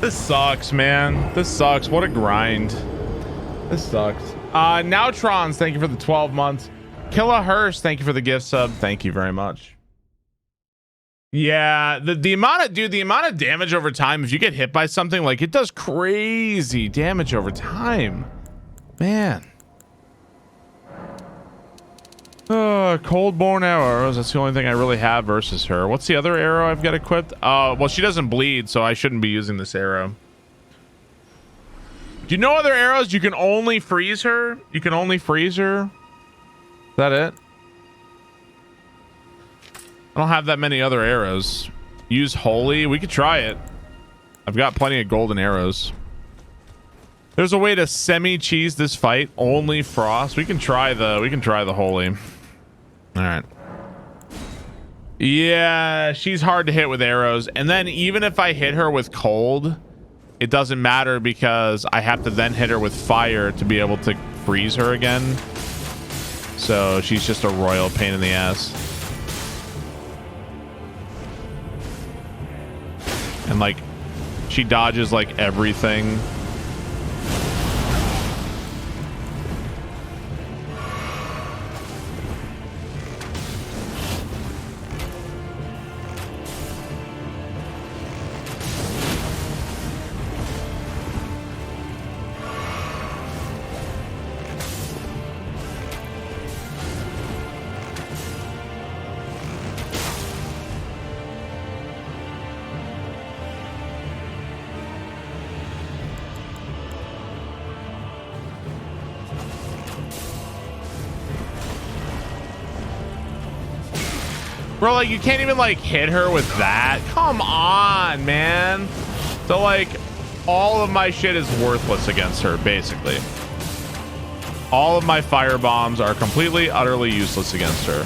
This sucks, man. This sucks. What a grind. This sucks. Nowtrons, thank you for the 12 months. Killahearst, thank you for the gift sub. Thank you very much. Yeah, the amount of damage over time, if you get hit by something, like, it does crazy damage over time. Man. Coldborn arrows. That's the only thing I really have versus her. What's the other arrow I've got equipped? Well, she doesn't bleed, so I shouldn't be using this arrow. Do you know other arrows? You can only freeze her. You can only freeze her. Is that it? I don't have that many other arrows. Use holy. We could try it. I've got plenty of golden arrows. There's a way to semi-cheese this fight. Only frost. We can try the holy. All right. Yeah, she's hard to hit with arrows. And then even if I hit her with cold, it doesn't matter because I have to then hit her with fire to be able to freeze her again. So she's just a royal pain in the ass. And like, she dodges like everything. Bro, like, you can't even, like, hit her with that. Come on, man. So, like, all of my shit is worthless against her, basically. All of my fire bombs are completely, utterly useless against her.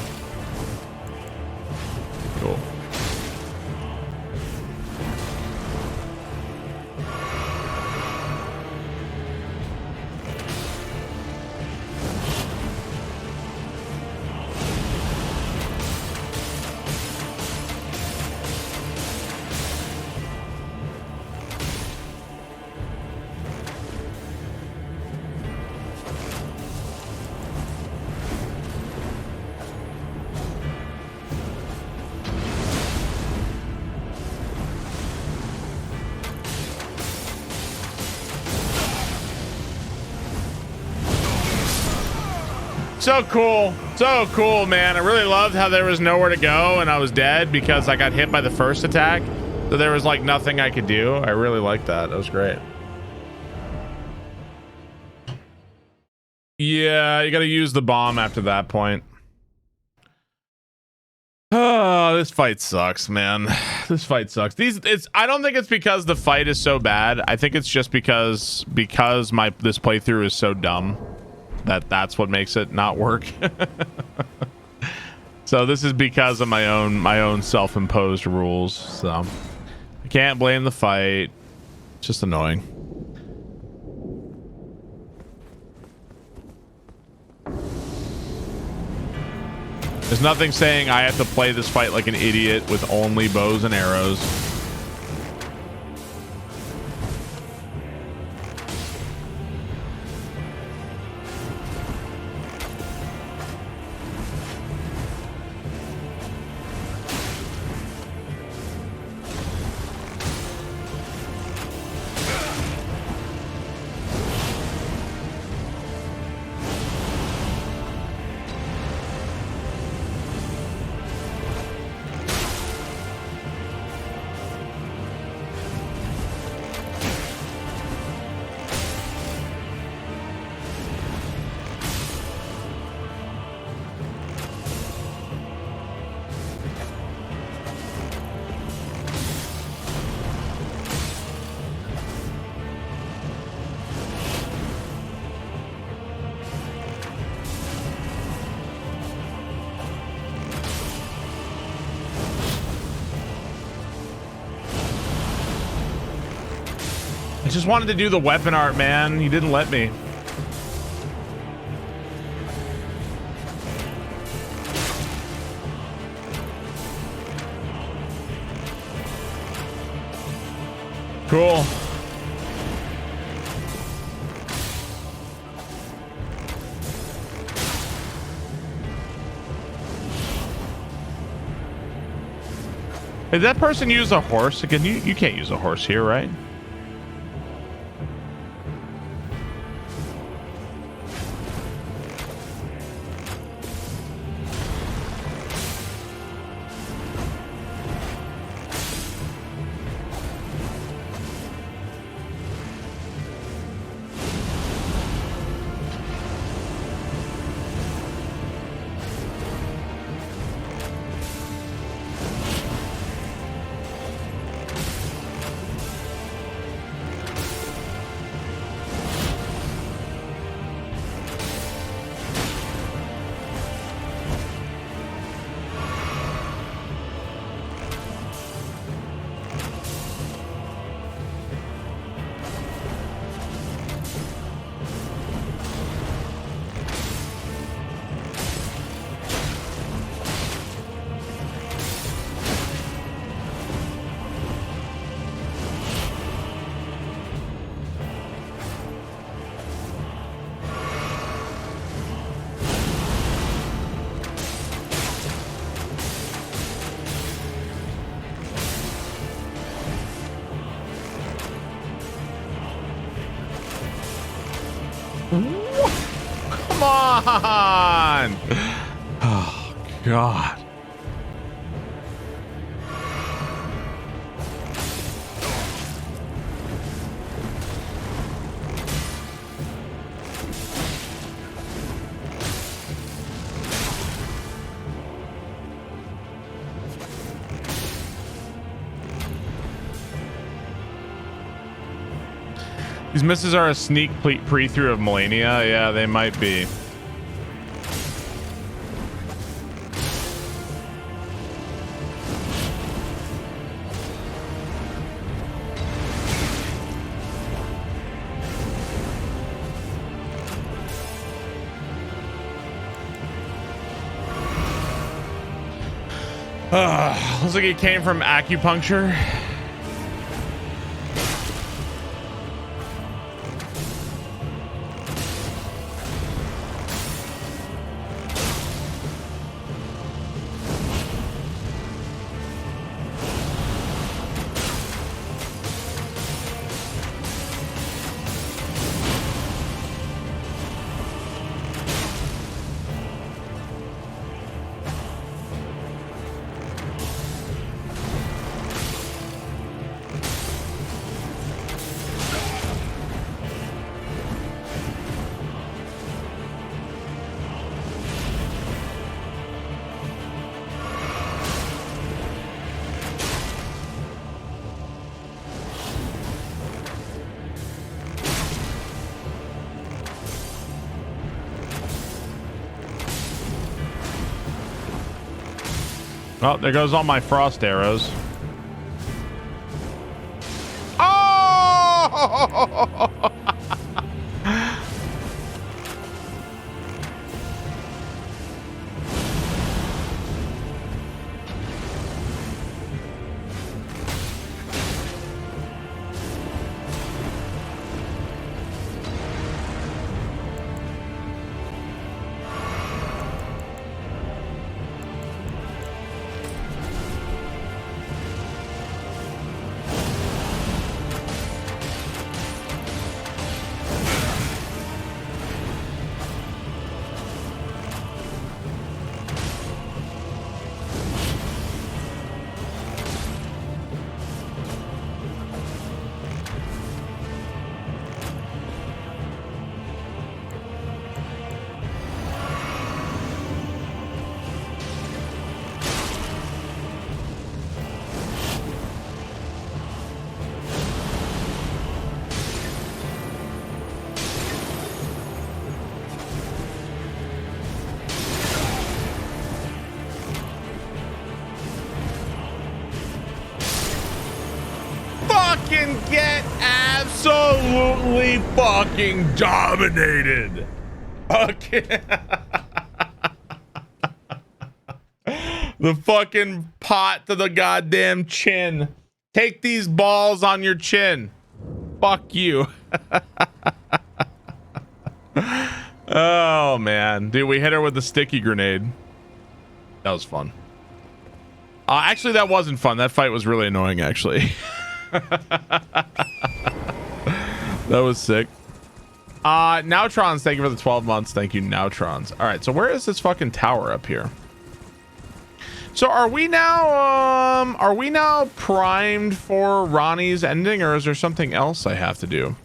Cool. So cool, man. I really loved how there was nowhere to go and I was dead because I got hit by the first attack, so there was like nothing I could do. I really liked that. That was great. Yeah, you gotta use the bomb after that point. Oh, this fight sucks, man. This fight sucks. I don't think it's because the fight is so bad. I think it's just because this playthrough is so dumb. That's what makes it not work. So this is because of my own self-imposed rules. So I can't blame the fight. It's just annoying. There's nothing saying I have to play this fight like an idiot with only bows and arrows. I just wanted to do the weapon art, man. You didn't let me. Cool. Did that person use a horse again? You can't use a horse here, right? Come on. Oh, God. These misses are a sneak pre-through of Malenia. Yeah, they might be. Looks like it came from acupuncture. Well, there goes all my frost arrows. Oh! Get absolutely fucking dominated. Okay. The fucking pot to the goddamn chin. Take these balls on your chin. Fuck you. Oh man, dude, we hit her with the sticky grenade. That was fun. Actually, that wasn't fun. That fight was really annoying, actually. That was sick. Nautrons, thank you for the 12 months. Thank you, Nautrons. All right, so where is this fucking tower up here? So are we now primed for Ranni's ending, or is there something else I have to do?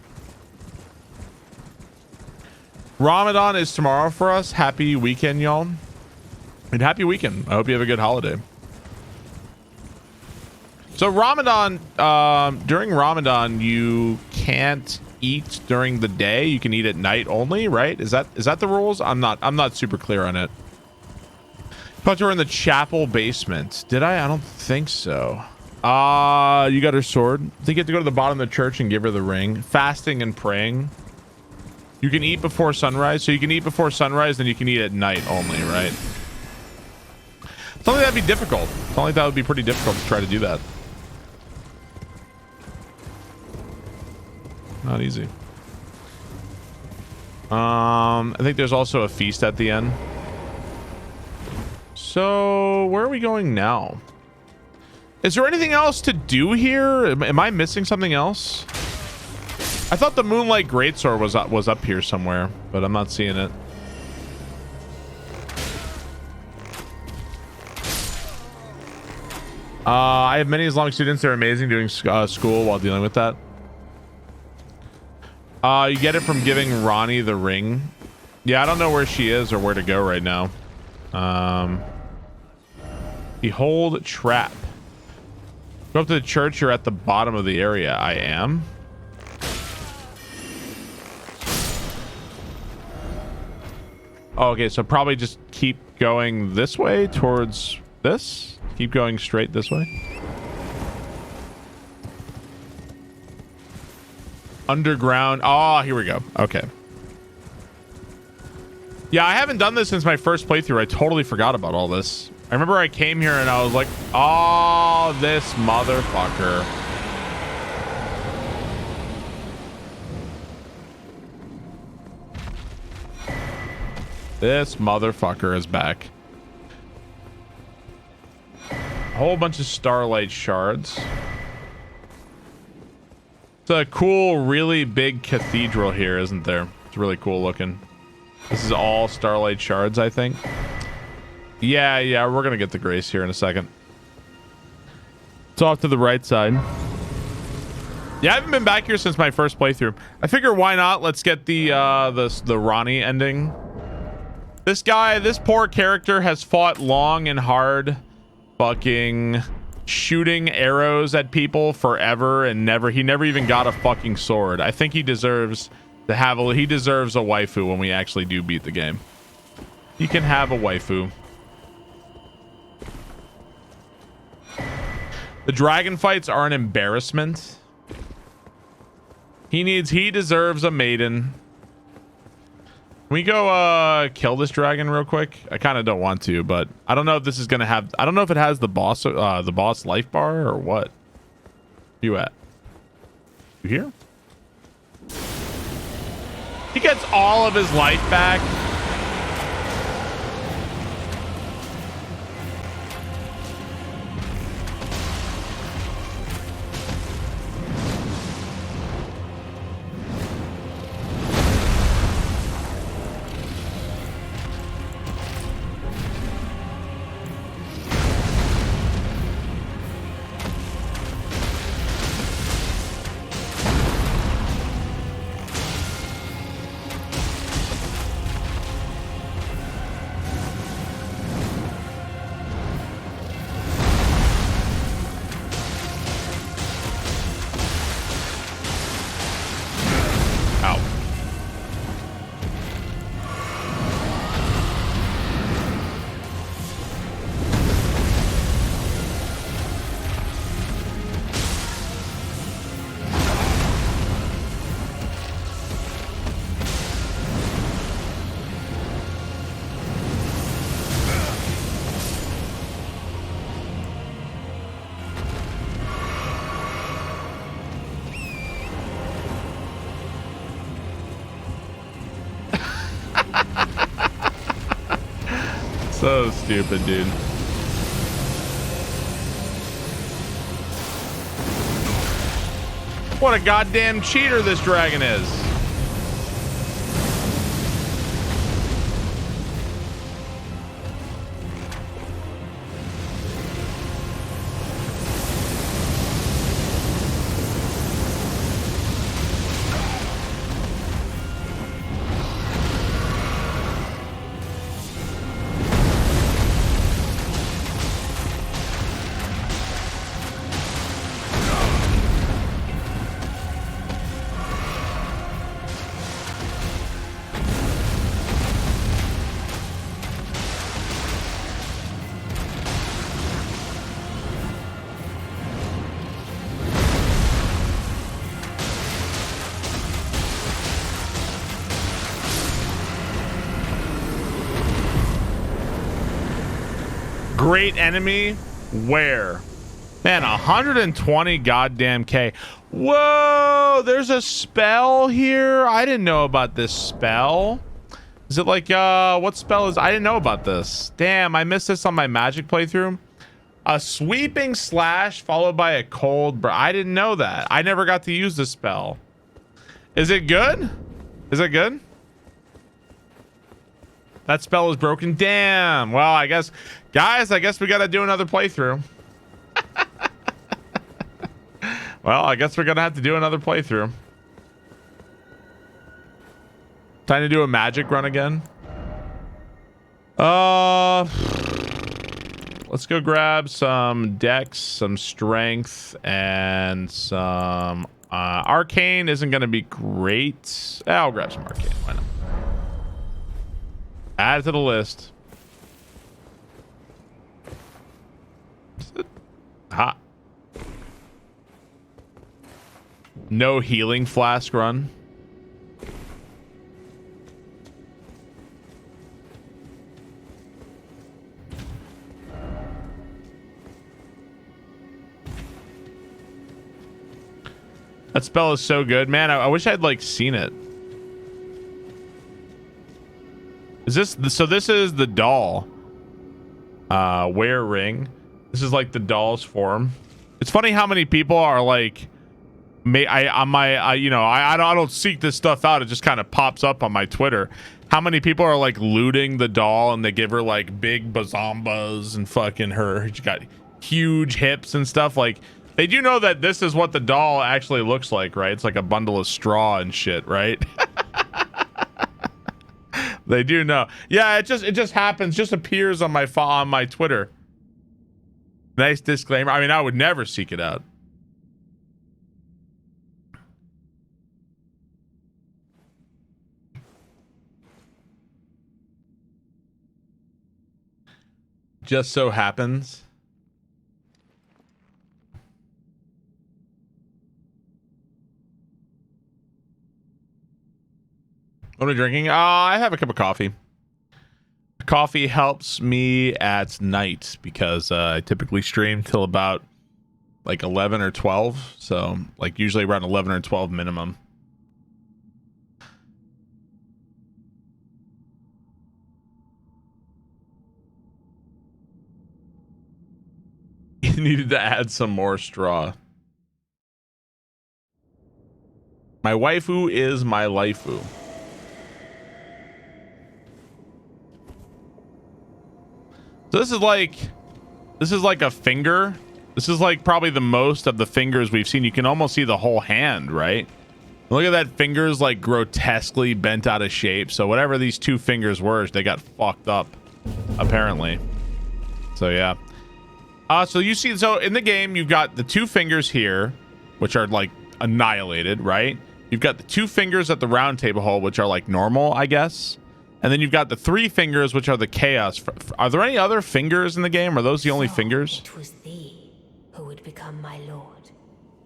Ramadan is tomorrow for us. Happy weekend, y'all. And happy weekend. I hope you have a good holiday. So Ramadan, during Ramadan, you can't eat during the day. You can eat at night only, right? Is that the rules? I'm not super clear on it. Thought you were in the chapel basement. Did I? I don't think so. You got her sword. I think you have to go to the bottom of the church and give her the ring. Fasting and praying. You can eat before sunrise. So you can eat before sunrise, then you can eat at night only, right? Something that'd be difficult. Something that would be pretty difficult to try to do that. Not easy. I think there's also a feast at the end. So where are we going now? Is there anything else to do here? Am I missing something else? I thought the Moonlight Greatsword was up here somewhere, but I'm not seeing it. I have many Islamic students. They're amazing doing school while dealing with that. You get it from giving Ranni the ring. Yeah, I don't know where she is or where to go right now. Behold trap. Go up to the church. You're at the bottom of the area. I am. Oh, okay, so probably just keep going this way towards this. Keep going straight this way. Underground. Oh, here we go. Okay. Yeah, I haven't done this since my first playthrough. I totally forgot about all this. I remember I came here and I was like, oh, this motherfucker. This motherfucker is back. A whole bunch of starlight shards. It's a cool, really big cathedral here, isn't there? It's really cool looking. This is all starlight shards, I think. Yeah, we're gonna get the grace here in a second. It's off to the right side. Yeah, I haven't been back here since my first playthrough. I figure why not? Let's get the Ranni ending. This guy, this poor character has fought long and hard, fucking shooting arrows at people forever and he never even got a fucking sword. I think he deserves to have he deserves a waifu when we actually do beat the game. He can have a waifu. The dragon fights are an embarrassment. He deserves a maiden. Can we go kill this dragon real quick? I kind of don't want to, but I don't know if this is gonna have. I don't know if it has the boss life bar or what. Where you at? You here? He gets all of his life back. So stupid, dude. What a goddamn cheater this dragon is. Great enemy? Where? Man, 120 goddamn K. Whoa, there's a spell here. I didn't know about this spell. Is it like, what spell is? I didn't know about this. Damn, I missed this on my magic playthrough. A sweeping slash followed by a cold. I didn't know that. I never got to use this spell. Is it good? Is it good? That spell is broken. Damn. Well, I guess, guys, I guess we got to do another playthrough. Well, I guess we're going to have to do another playthrough. Time to do a magic run again. Let's go grab some dex, some strength, and some arcane isn't going to be great. I'll grab some arcane. Why not? Add it to the list. Ha. No healing flask run. That spell is so good, man. I wish I'd like seen it. Is this so? This is the doll. Wear ring. This is like the doll's form. It's funny how many people are like, I don't seek this stuff out. It just kind of pops up on my Twitter. How many people are like looting the doll and they give her like big bazombas and fucking her. She got huge hips and stuff. Like, they do know that this is what the doll actually looks like, right? It's like a bundle of straw and shit, right? They do know. Yeah, it just happens, just appears on my Twitter. Nice disclaimer. I mean, I would never seek it out. Just so happens. What am I drinking? I have a cup of coffee. Coffee helps me at night because I typically stream till about like 11 or 12. So like usually around 11 or 12 minimum. You needed to add some more straw. My waifu is my laifu. So this is like a finger. This is like probably the most of the fingers we've seen. You can almost see the whole hand, right? Look at that, fingers like grotesquely bent out of shape. So whatever these two fingers were, they got fucked up, apparently. So yeah. So you see, so in the game, you've got the two fingers here, which are like annihilated, right? You've got the two fingers at the round table hole, which are like normal, I guess. And then you've got the three fingers, which are the chaos. Are there any other fingers in the game? Are those the only fingers? It was thee who would become my lord.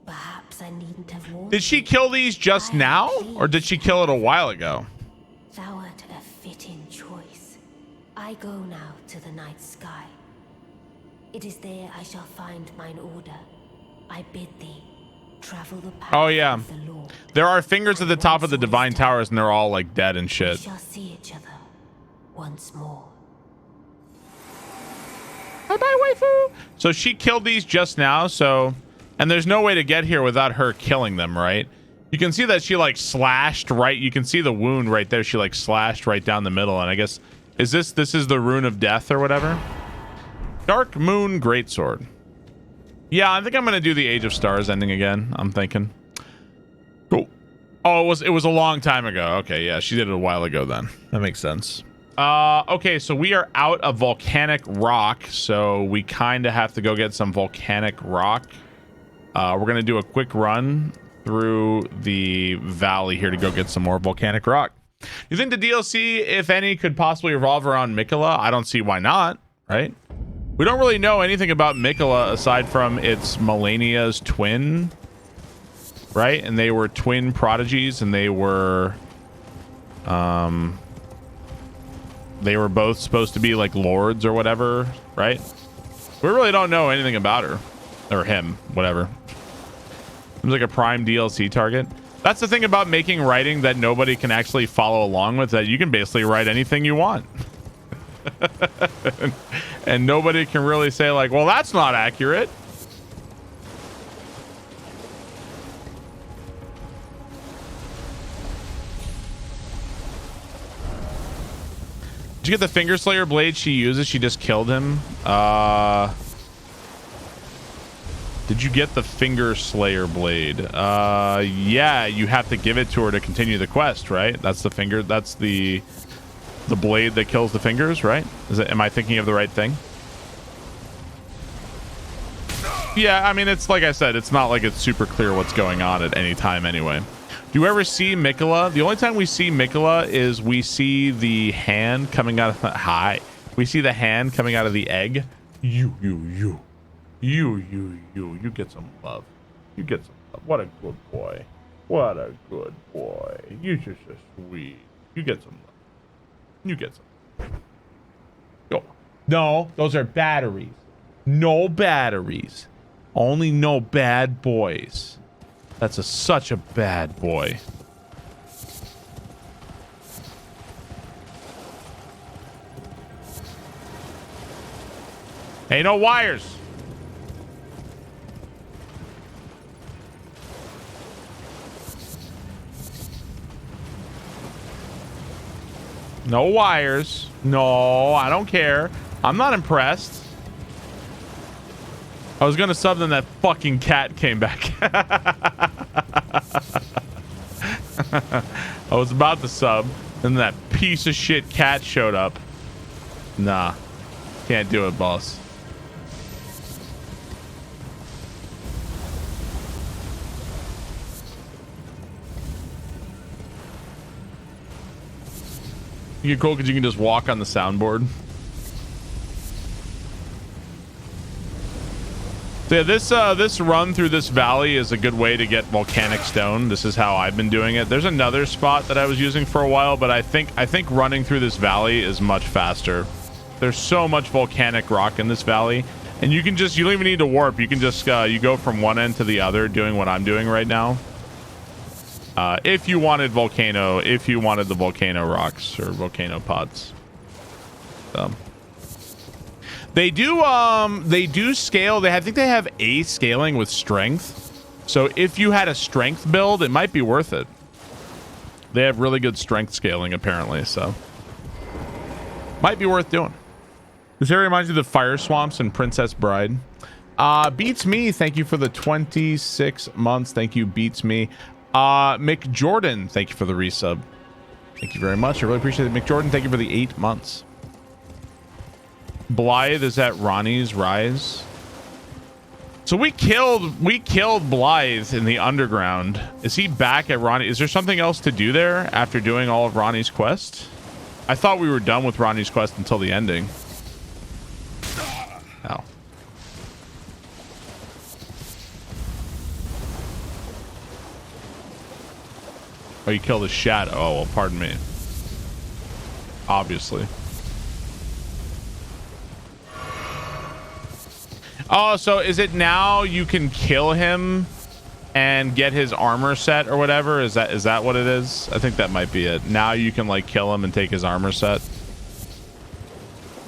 Perhaps I needn't have warned. Did she kill these just now? Or did she kill it a while ago? Thou art a fitting choice. I go now to the night sky. It is there I shall find mine order. I bid thee travel the path of the Lord. There are fingers at the top of the divine towers and they're all like dead and shit. We shall see each other once more. Bye-bye, waifu. So she killed these just now, so, and there's no way to get here without her killing them, right? You can see that she like slashed right. You can see the wound right there. She like slashed right down the middle. And I guess, this is the rune of death or whatever? Dark Moon Greatsword. Yeah, I think I'm gonna do the Age of Stars ending again. I'm thinking. Cool. Oh, it was a long time ago. Okay, yeah, she did it a while ago then. That makes sense. Okay, so we are out of volcanic rock, so we kind of have to go get some volcanic rock. We're gonna do a quick run through the valley here to go get some more volcanic rock. You think the DLC, if any, could possibly revolve around Miquella? I don't see why not, right? We don't really know anything about Miquella aside from it's Malenia's twin, right? And they were twin prodigies, and they were both supposed to be like lords or whatever, right? We really don't know anything about her or him, whatever. Seems like a prime DLC target. That's the thing about making writing that nobody can actually follow along with, that you can basically write anything you want. And nobody can really say like, well, that's not accurate. Did you get the Finger Slayer blade she uses? She just killed him. Did you get the Finger Slayer blade? Yeah, you have to give it to her to continue the quest, right? That's the finger. That's the blade that kills the fingers, right? Am I thinking of the right thing? Yeah, I mean, it's like I said, it's not like it's super clear what's going on at any time anyway. Do you ever see Mikola? The only time we see Mikola is we see the hand coming out of the we see the hand coming out of the egg. You get some love. You get some love. What a good boy. What a good boy. You're just so sweet. You get some love. You get some. Yo. No, those are batteries. No batteries. Only no bad boys. That's such a bad boy. Hey, no wires. No wires. No, I don't care. I'm not impressed. I was gonna sub, then that fucking cat came back. I was about to sub, and that piece of shit cat showed up. Nah, can't do it, boss. You get cool because you can just walk on the soundboard. So yeah, this run through this valley is a good way to get volcanic stone. This is how I've been doing it. There's another spot that I was using for a while, but I think running through this valley is much faster. There's so much volcanic rock in this valley, and you don't even need to warp. You can just you go from one end to the other, doing what I'm doing right now. If you wanted the volcano rocks or volcano pods. They do scale. I think they have a scaling with strength. So if you had a strength build, it might be worth it. They have really good strength scaling apparently, so might be worth doing. This area reminds me of the fire swamps in Princess Bride. Beats me, thank you for the 26 months. Thank you, Beats me. Mick Jordan, thank you for the resub. Thank you very much. I really appreciate it. Mick Jordan, thank you for the 8 months. Blythe is at Ranni's Rise. So we killed Blythe in the underground. Is he back at Ranni? Is there something else to do there after doing all of Ranni's quest? I thought we were done with Ranni's quest until the ending. Ow. Oh, you killed a shadow. Oh, well, pardon me. Obviously. Oh, so is it now you can kill him and get his armor set or whatever? Is that what it is? I think that might be it. Now you can like kill him and take his armor set.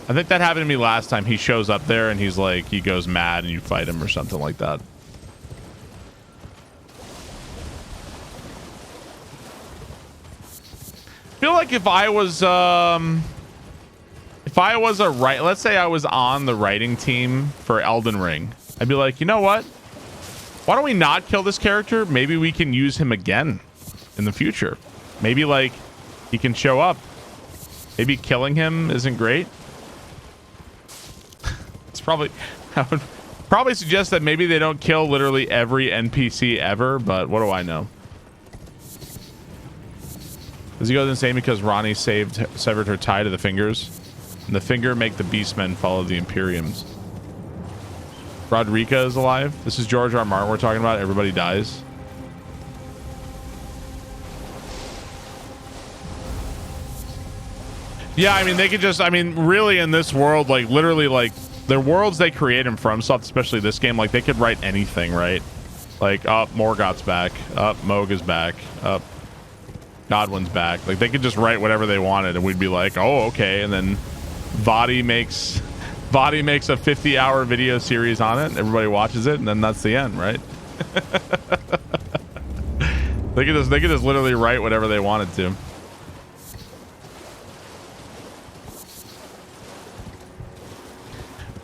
I think that happened to me last time. He shows up there and he's like, he goes mad and you fight him or something like that. I feel like if I was let's say I was on the writing team for Elden Ring, I'd be like, you know what? Why don't we not kill this character? Maybe we can use him again in the future. Maybe like he can show up. Maybe killing him isn't great. I would probably suggest that maybe they don't kill literally every NPC ever, but what do I know? Does he go insane because Ranni severed her tie to the fingers? And the finger make the beastmen follow the Imperiums. Rodrika is alive. This is George R. Martin we're talking about. Everybody dies. Yeah, I mean, they could just, I mean, really in this world, like literally like the worlds they create them from, especially this game, like they could write anything, right? Like, Morgoth's back. Mohg is back. Godwin's back. Like they could just write whatever they wanted and we'd be like, oh, okay. And then Vadi makes a 50-hour video series on it. Everybody watches it and then that's the end, right? They could just literally write whatever they wanted to.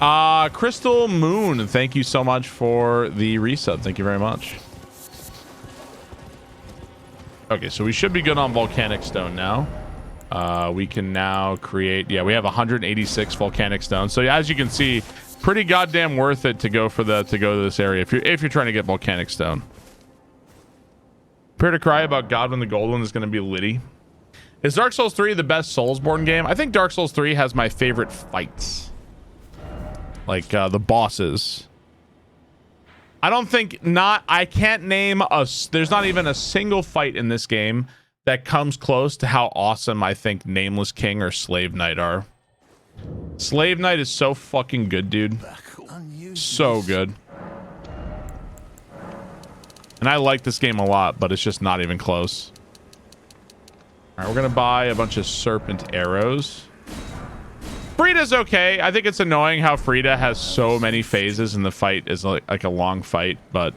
Crystal Moon, thank you so much for the resub. Thank you very much. Okay, so we should be good on volcanic stone now. We can now create, yeah, we have 186 volcanic stone. So as you can see, pretty goddamn worth it to go for the to this area if you're trying to get volcanic stone. Prepare to cry about God when the gold one is going to be litty. Is Dark Souls 3 the best Soulsborne game? I think Dark Souls 3 has my favorite fights. Like the bosses. I can't name there's not even a single fight in this game that comes close to how awesome I think Nameless King or Slave Knight are. Slave Knight is so fucking good, dude. So good. And I like this game a lot, but it's just not even close. All right, we're gonna buy a bunch of serpent arrows. Frida's okay. I think it's annoying how Frida has so many phases and the fight is like a long fight, but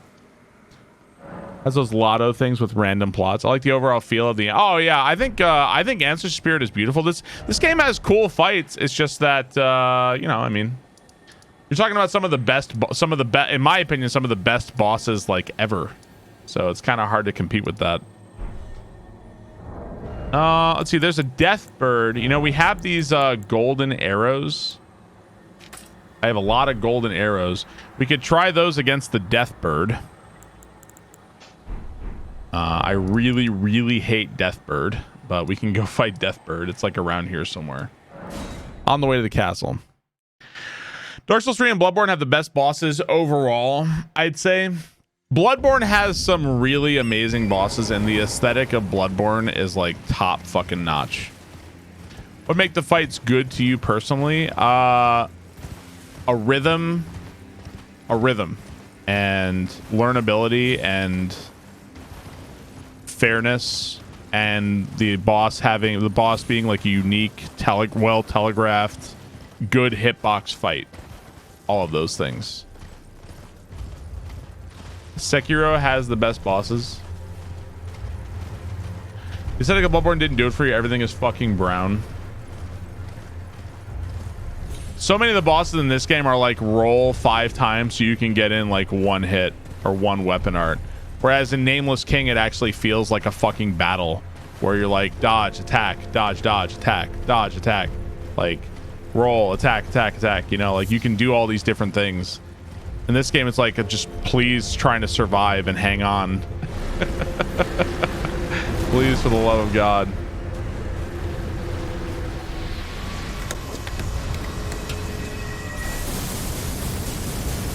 has those lotto things with random plots. I like the overall feel of the. Oh yeah, I think Ancestor Spirit is beautiful. This game has cool fights. It's just that you know, I mean, you're talking about some of the best, in my opinion, some of the best bosses like ever. So it's kind of hard to compete with that. Let's see. There's a death bird. You know, we have these golden arrows. I have a lot of golden arrows. We could try those against the death bird. I really, really hate death bird, but we can go fight death bird. It's like around here somewhere. On the way to the castle. Dark Souls 3 and Bloodborne have the best bosses overall, I'd say. Bloodborne has some really amazing bosses, and the aesthetic of Bloodborne is like top fucking notch. What make the fights good to you personally? A rhythm, and learnability, and fairness, and the boss being like a unique, well telegraphed, good hitbox fight. All of those things. Sekiro has the best bosses. You said like Bloodborne didn't do it for you. Everything is fucking brown. So many of the bosses in this game are like roll 5 times so you can get in like 1 hit or 1 weapon art. Whereas in Nameless King, it actually feels like a fucking battle where you're like dodge, attack, dodge, dodge, attack, dodge, attack. Like roll, attack, attack, attack. You know, like you can do all these different things. In this game, it's like just please trying to survive and hang on. Please, for the love of God.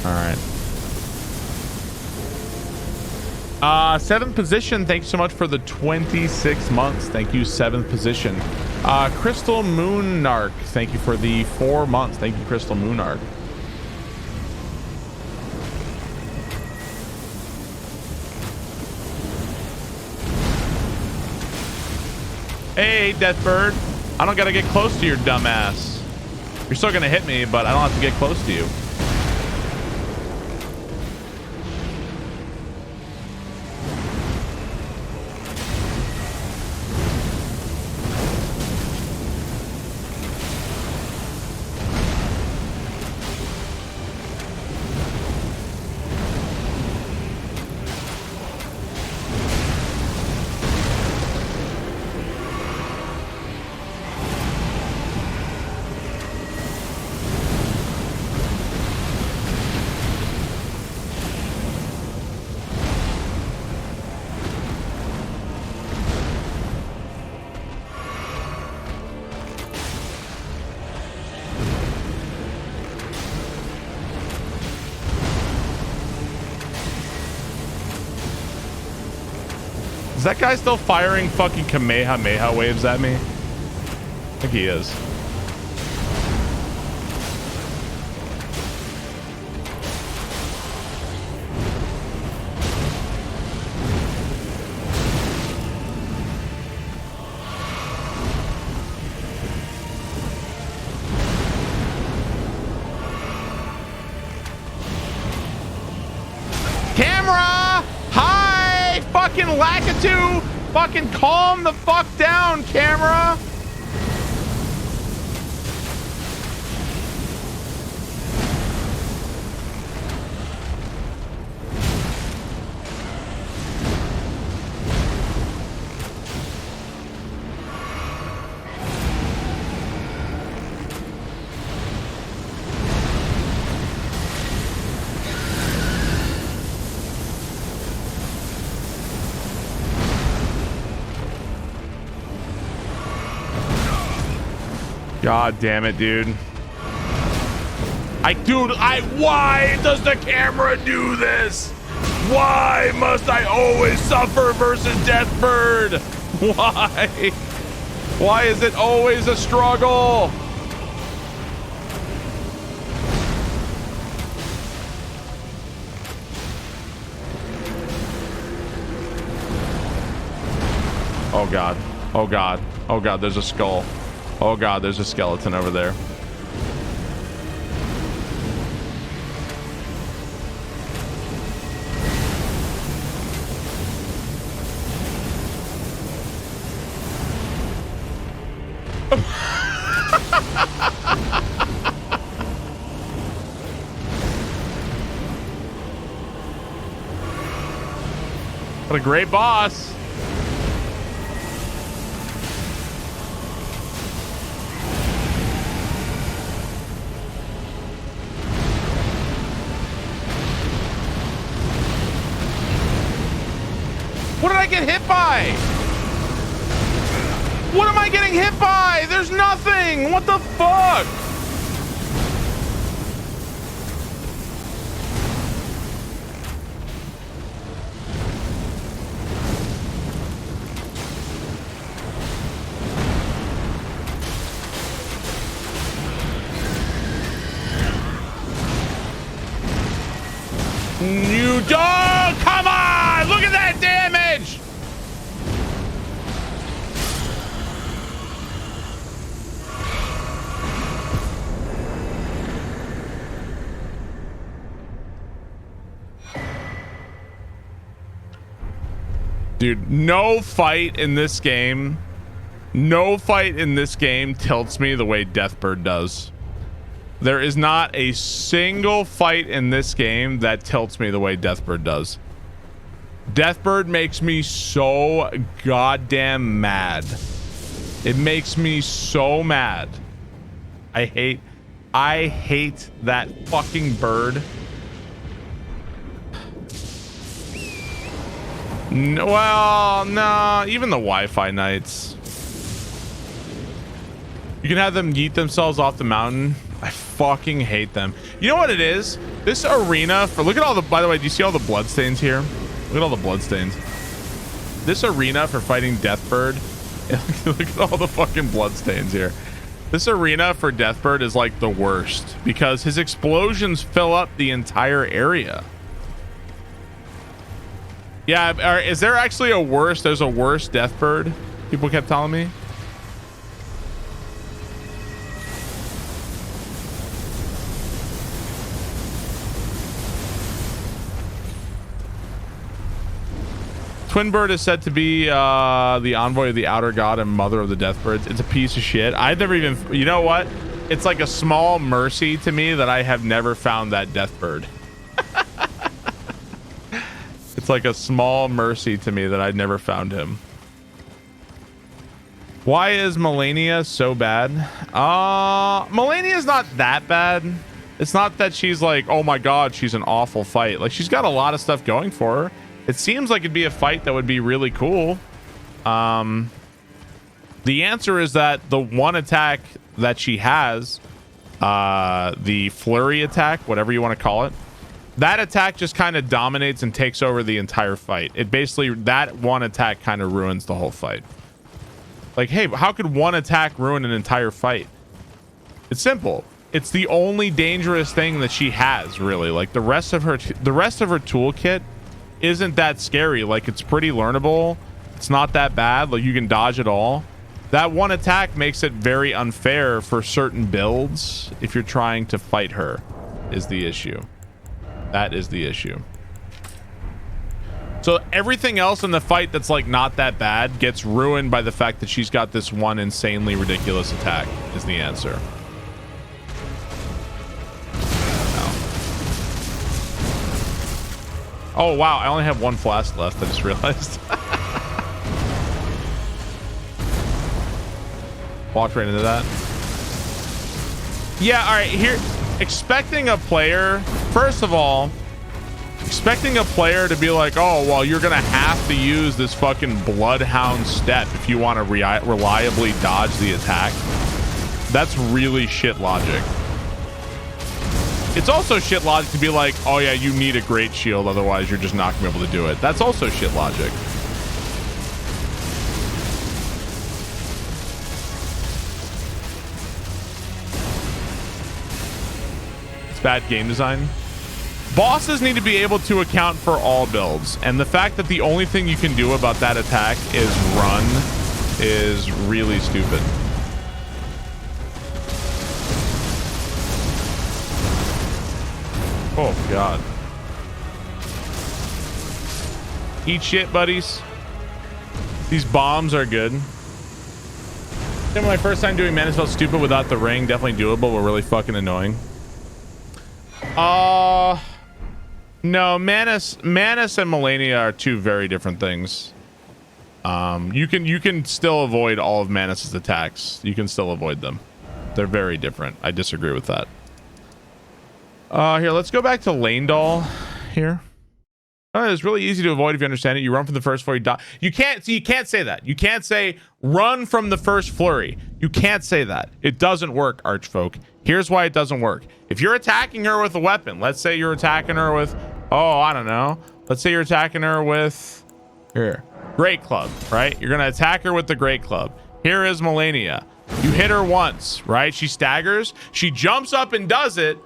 All right. 7th position. Thank you so much for the 26 months. Thank you, 7th position. Crystal Moonarch. Thank you for the 4 months. Thank you, Crystal Moonarch. Hey, Deathbird. I don't gotta get close to your dumb ass. You're still gonna hit me, but I don't have to get close to you. Is that guy still firing fucking Kamehameha waves at me? I think he is. Camera! Hi! Fucking Lakitu! Fucking calm the fuck down, camera! God damn it, dude. Why does the camera do this? Why must I always suffer versus Deathbird? Why? Why is it always a struggle? Oh God. Oh God. Oh God, there's a skull. Oh God, there's a skeleton over there. What a great boss. What did I get hit by? What am I getting hit by? There's nothing. What the fuck? You dog! Come on! Look at that damage! Dude, no fight in this game tilts me the way Deathbird does. There is not a single fight in this game that tilts me the way Deathbird does. Deathbird makes me so goddamn mad. It makes me so mad. I hate that fucking bird. No, well, no, even the Wi-Fi nights. You can have them yeet themselves off the mountain. I fucking hate them. You know what it is? This arena for, look at all the, by the way, do you see all the bloodstains here? Look at all the bloodstains. This arena for fighting Deathbird. Look at all the fucking bloodstains here. This arena for Deathbird is like the worst because his explosions fill up the entire area. Yeah, is there actually a worse? There's a worse Deathbird? People kept telling me. Twinbird is said to be the envoy of the outer god and mother of the Deathbirds. It's a piece of shit. I've never even, you know what? It's like a small mercy to me that I have never found that Deathbird. It's like a small mercy to me that I'd never found him. Why is Malenia so bad? Malenia's not that bad. It's not that she's like, oh my god, she's an awful fight. Like, she's got a lot of stuff going for her. It seems like it'd be a fight that would be really cool. The answer is that the one attack that she has, the flurry attack, whatever you want to call it, that attack just kind of dominates and takes over the entire fight. It basically, that one attack kind of ruins the whole fight. Like, hey, how could one attack ruin an entire fight? It's simple. It's the only dangerous thing that she has, really. Like, the rest of her toolkit isn't that scary. Like, it's pretty learnable. It's not that bad. Like, you can dodge it all. That one attack makes it very unfair for certain builds if you're trying to fight her, is the issue. That is the issue. So everything else in the fight that's like not that bad gets ruined by the fact that she's got this one insanely ridiculous attack, is the answer. Oh wow, I only have one flask left, I just realized. Walked right into that. Yeah, all right, here, expecting a player, first of all, expecting a player to be like, oh, well, you're gonna have to use this fucking bloodhound step if you want to reliably dodge the attack. That's really shit logic. It's also shit logic to be like, oh yeah, you need a great shield, otherwise you're just not gonna be able to do it. That's also shit logic. It's bad game design. Bosses need to be able to account for all builds, and the fact that the only thing you can do about that attack is run is really stupid. Oh god. Eat shit, buddies. These bombs are good. My first time doing Manus felt stupid without the ring. Definitely doable, but really fucking annoying. No, Manus and Malenia are two very different things. You can still avoid all of Manus's attacks. You can still avoid them. They're very different. I disagree with that. Here, let's go back to Landal here. It's really easy to avoid if you understand it. You run from the first flurry. You can't say that. You can't say run from the first flurry. You can't say that. It doesn't work, Archfolk. Here's why it doesn't work. If you're attacking her with a weapon, let's say you're attacking her with, oh, I don't know. Let's say you're attacking her with, here, Great Club, right? You're going to attack her with the Great Club. Here is Malenia. You hit her once, right? She staggers. She jumps up and does it.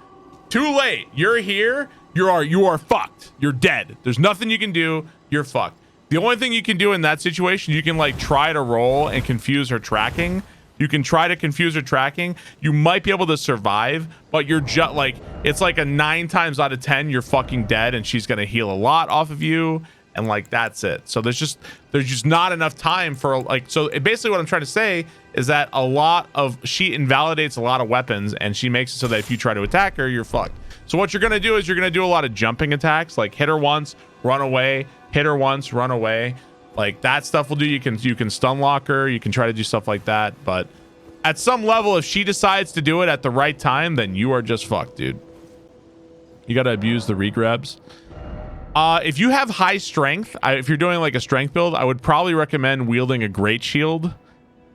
Too late. You're here. You are fucked. You're dead. There's nothing you can do. You're fucked. The only thing you can do in that situation, you can like try to roll and confuse her tracking. You can try to confuse her tracking. You might be able to survive, but you're just like, it's like a 9 times out of 10, you're fucking dead, and she's gonna heal a lot off of you, and like that's it. So there's just not enough time for like, so basically what I'm trying to say is that she invalidates a lot of weapons, and she makes it so that if you try to attack her, you're fucked. So what you're gonna do is you're gonna do a lot of jumping attacks, like hit her once, run away, hit her once, run away. Like that stuff will do. You can stun lock her, you can try to do stuff like that, but at some level, if she decides to do it at the right time, then you are just fucked, dude. You gotta abuse the regrabs. If you have high strength, if you're doing like a strength build, I would probably recommend wielding a great shield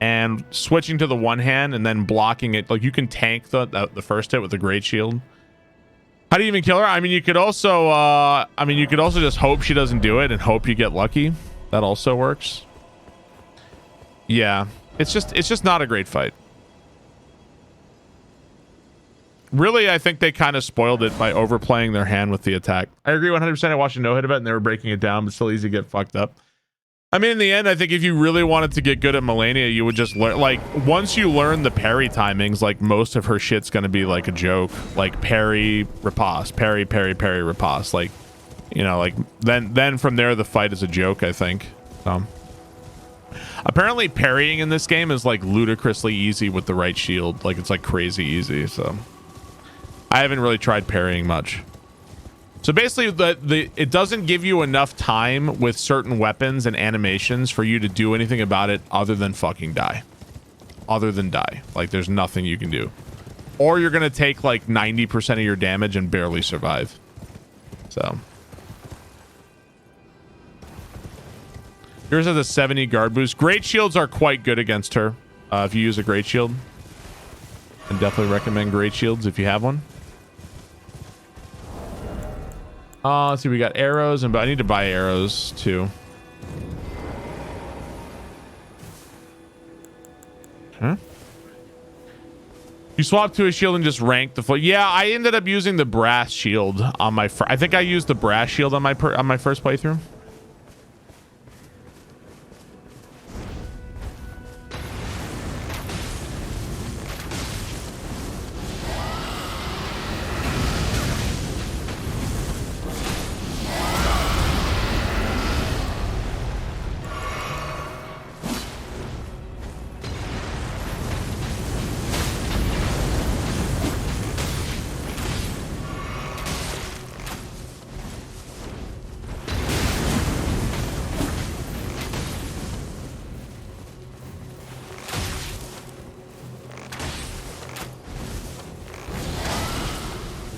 and switching to the one hand and then blocking it. Like you can tank the first hit with the great shield. How do you even kill her? I mean, you could also just hope she doesn't do it and hope you get lucky. That also works. Yeah, it's just not a great fight. Really, I think they kind of spoiled it by overplaying their hand with the attack. I agree 100%. I watched a no-hit of it and they were breaking it down, but still easy to get fucked up. I mean, in the end, I think if you really wanted to get good at Malenia, you would just learn, like, once you learn the parry timings, like, most of her shit's gonna be like a joke. Like, parry, riposte, parry, parry, parry, riposte. Like, you know, like, then from there, the fight is a joke, I think. Apparently, parrying in this game is, like, ludicrously easy with the right shield. Like, it's, like, crazy easy, so. I haven't really tried parrying much. So basically, it doesn't give you enough time with certain weapons and animations for you to do anything about it other than fucking die. Other than die. Like, there's nothing you can do. Or you're going to take, like, 90% of your damage and barely survive. So. Yours has a 70 guard boost. Great shields are quite good against her. If you use a great shield. I definitely recommend great shields if you have one. Let's see, we got arrows, and I need to buy arrows too. Huh? You swap to a shield and just rank the foot. Yeah, I ended up using the brass shield on my. I think I used the brass shield on my first playthrough.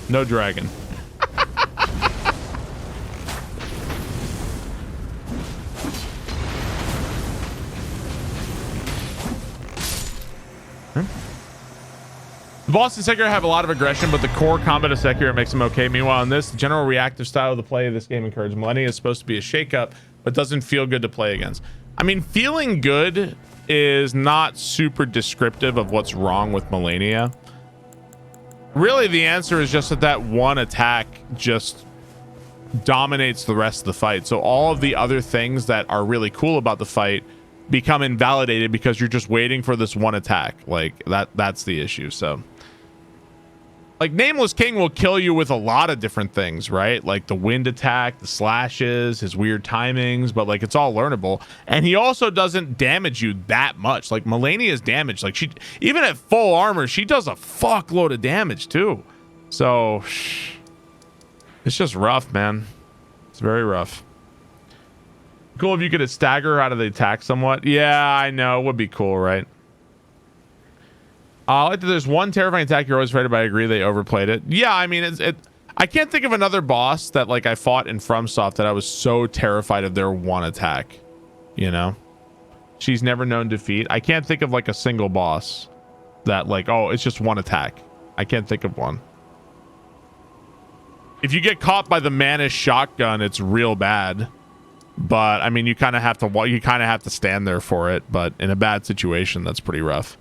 No dragon. The boss in Sekiro have a lot of aggression, but the core combat of Sekiro makes them okay. Meanwhile, in this, the general reactive style of the play of this game encourages Malenia is supposed to be a shakeup, but doesn't feel good to play against. I mean, feeling good is not super descriptive of what's wrong with Malenia. Really, the answer is just that one attack just dominates the rest of the fight. So all of the other things that are really cool about the fight become invalidated because you're just waiting for this one attack. Like that's the issue. So like Nameless King will kill you with a lot of different things, right? Like the wind attack, the slashes, his weird timings, but like it's all learnable. And he also doesn't damage you that much. Like Malenia's damage, like she, even at full armor, she does a fuckload of damage too. So it's just rough, man. It's very rough. Cool if you could stagger her out of the attack somewhat. Yeah, I know. It would be cool, right? I like that there's one terrifying attack you're always afraid of, but I agree they overplayed it. Yeah, I mean, I can't think of another boss that like I fought in FromSoft that I was so terrified of their one attack. You know? She's never known defeat. I can't think of like a single boss that like, oh, it's just one attack. I can't think of one. If you get caught by the Manish shotgun, it's real bad. But I mean, you kind of have to stand there for it. But in a bad situation, that's pretty rough.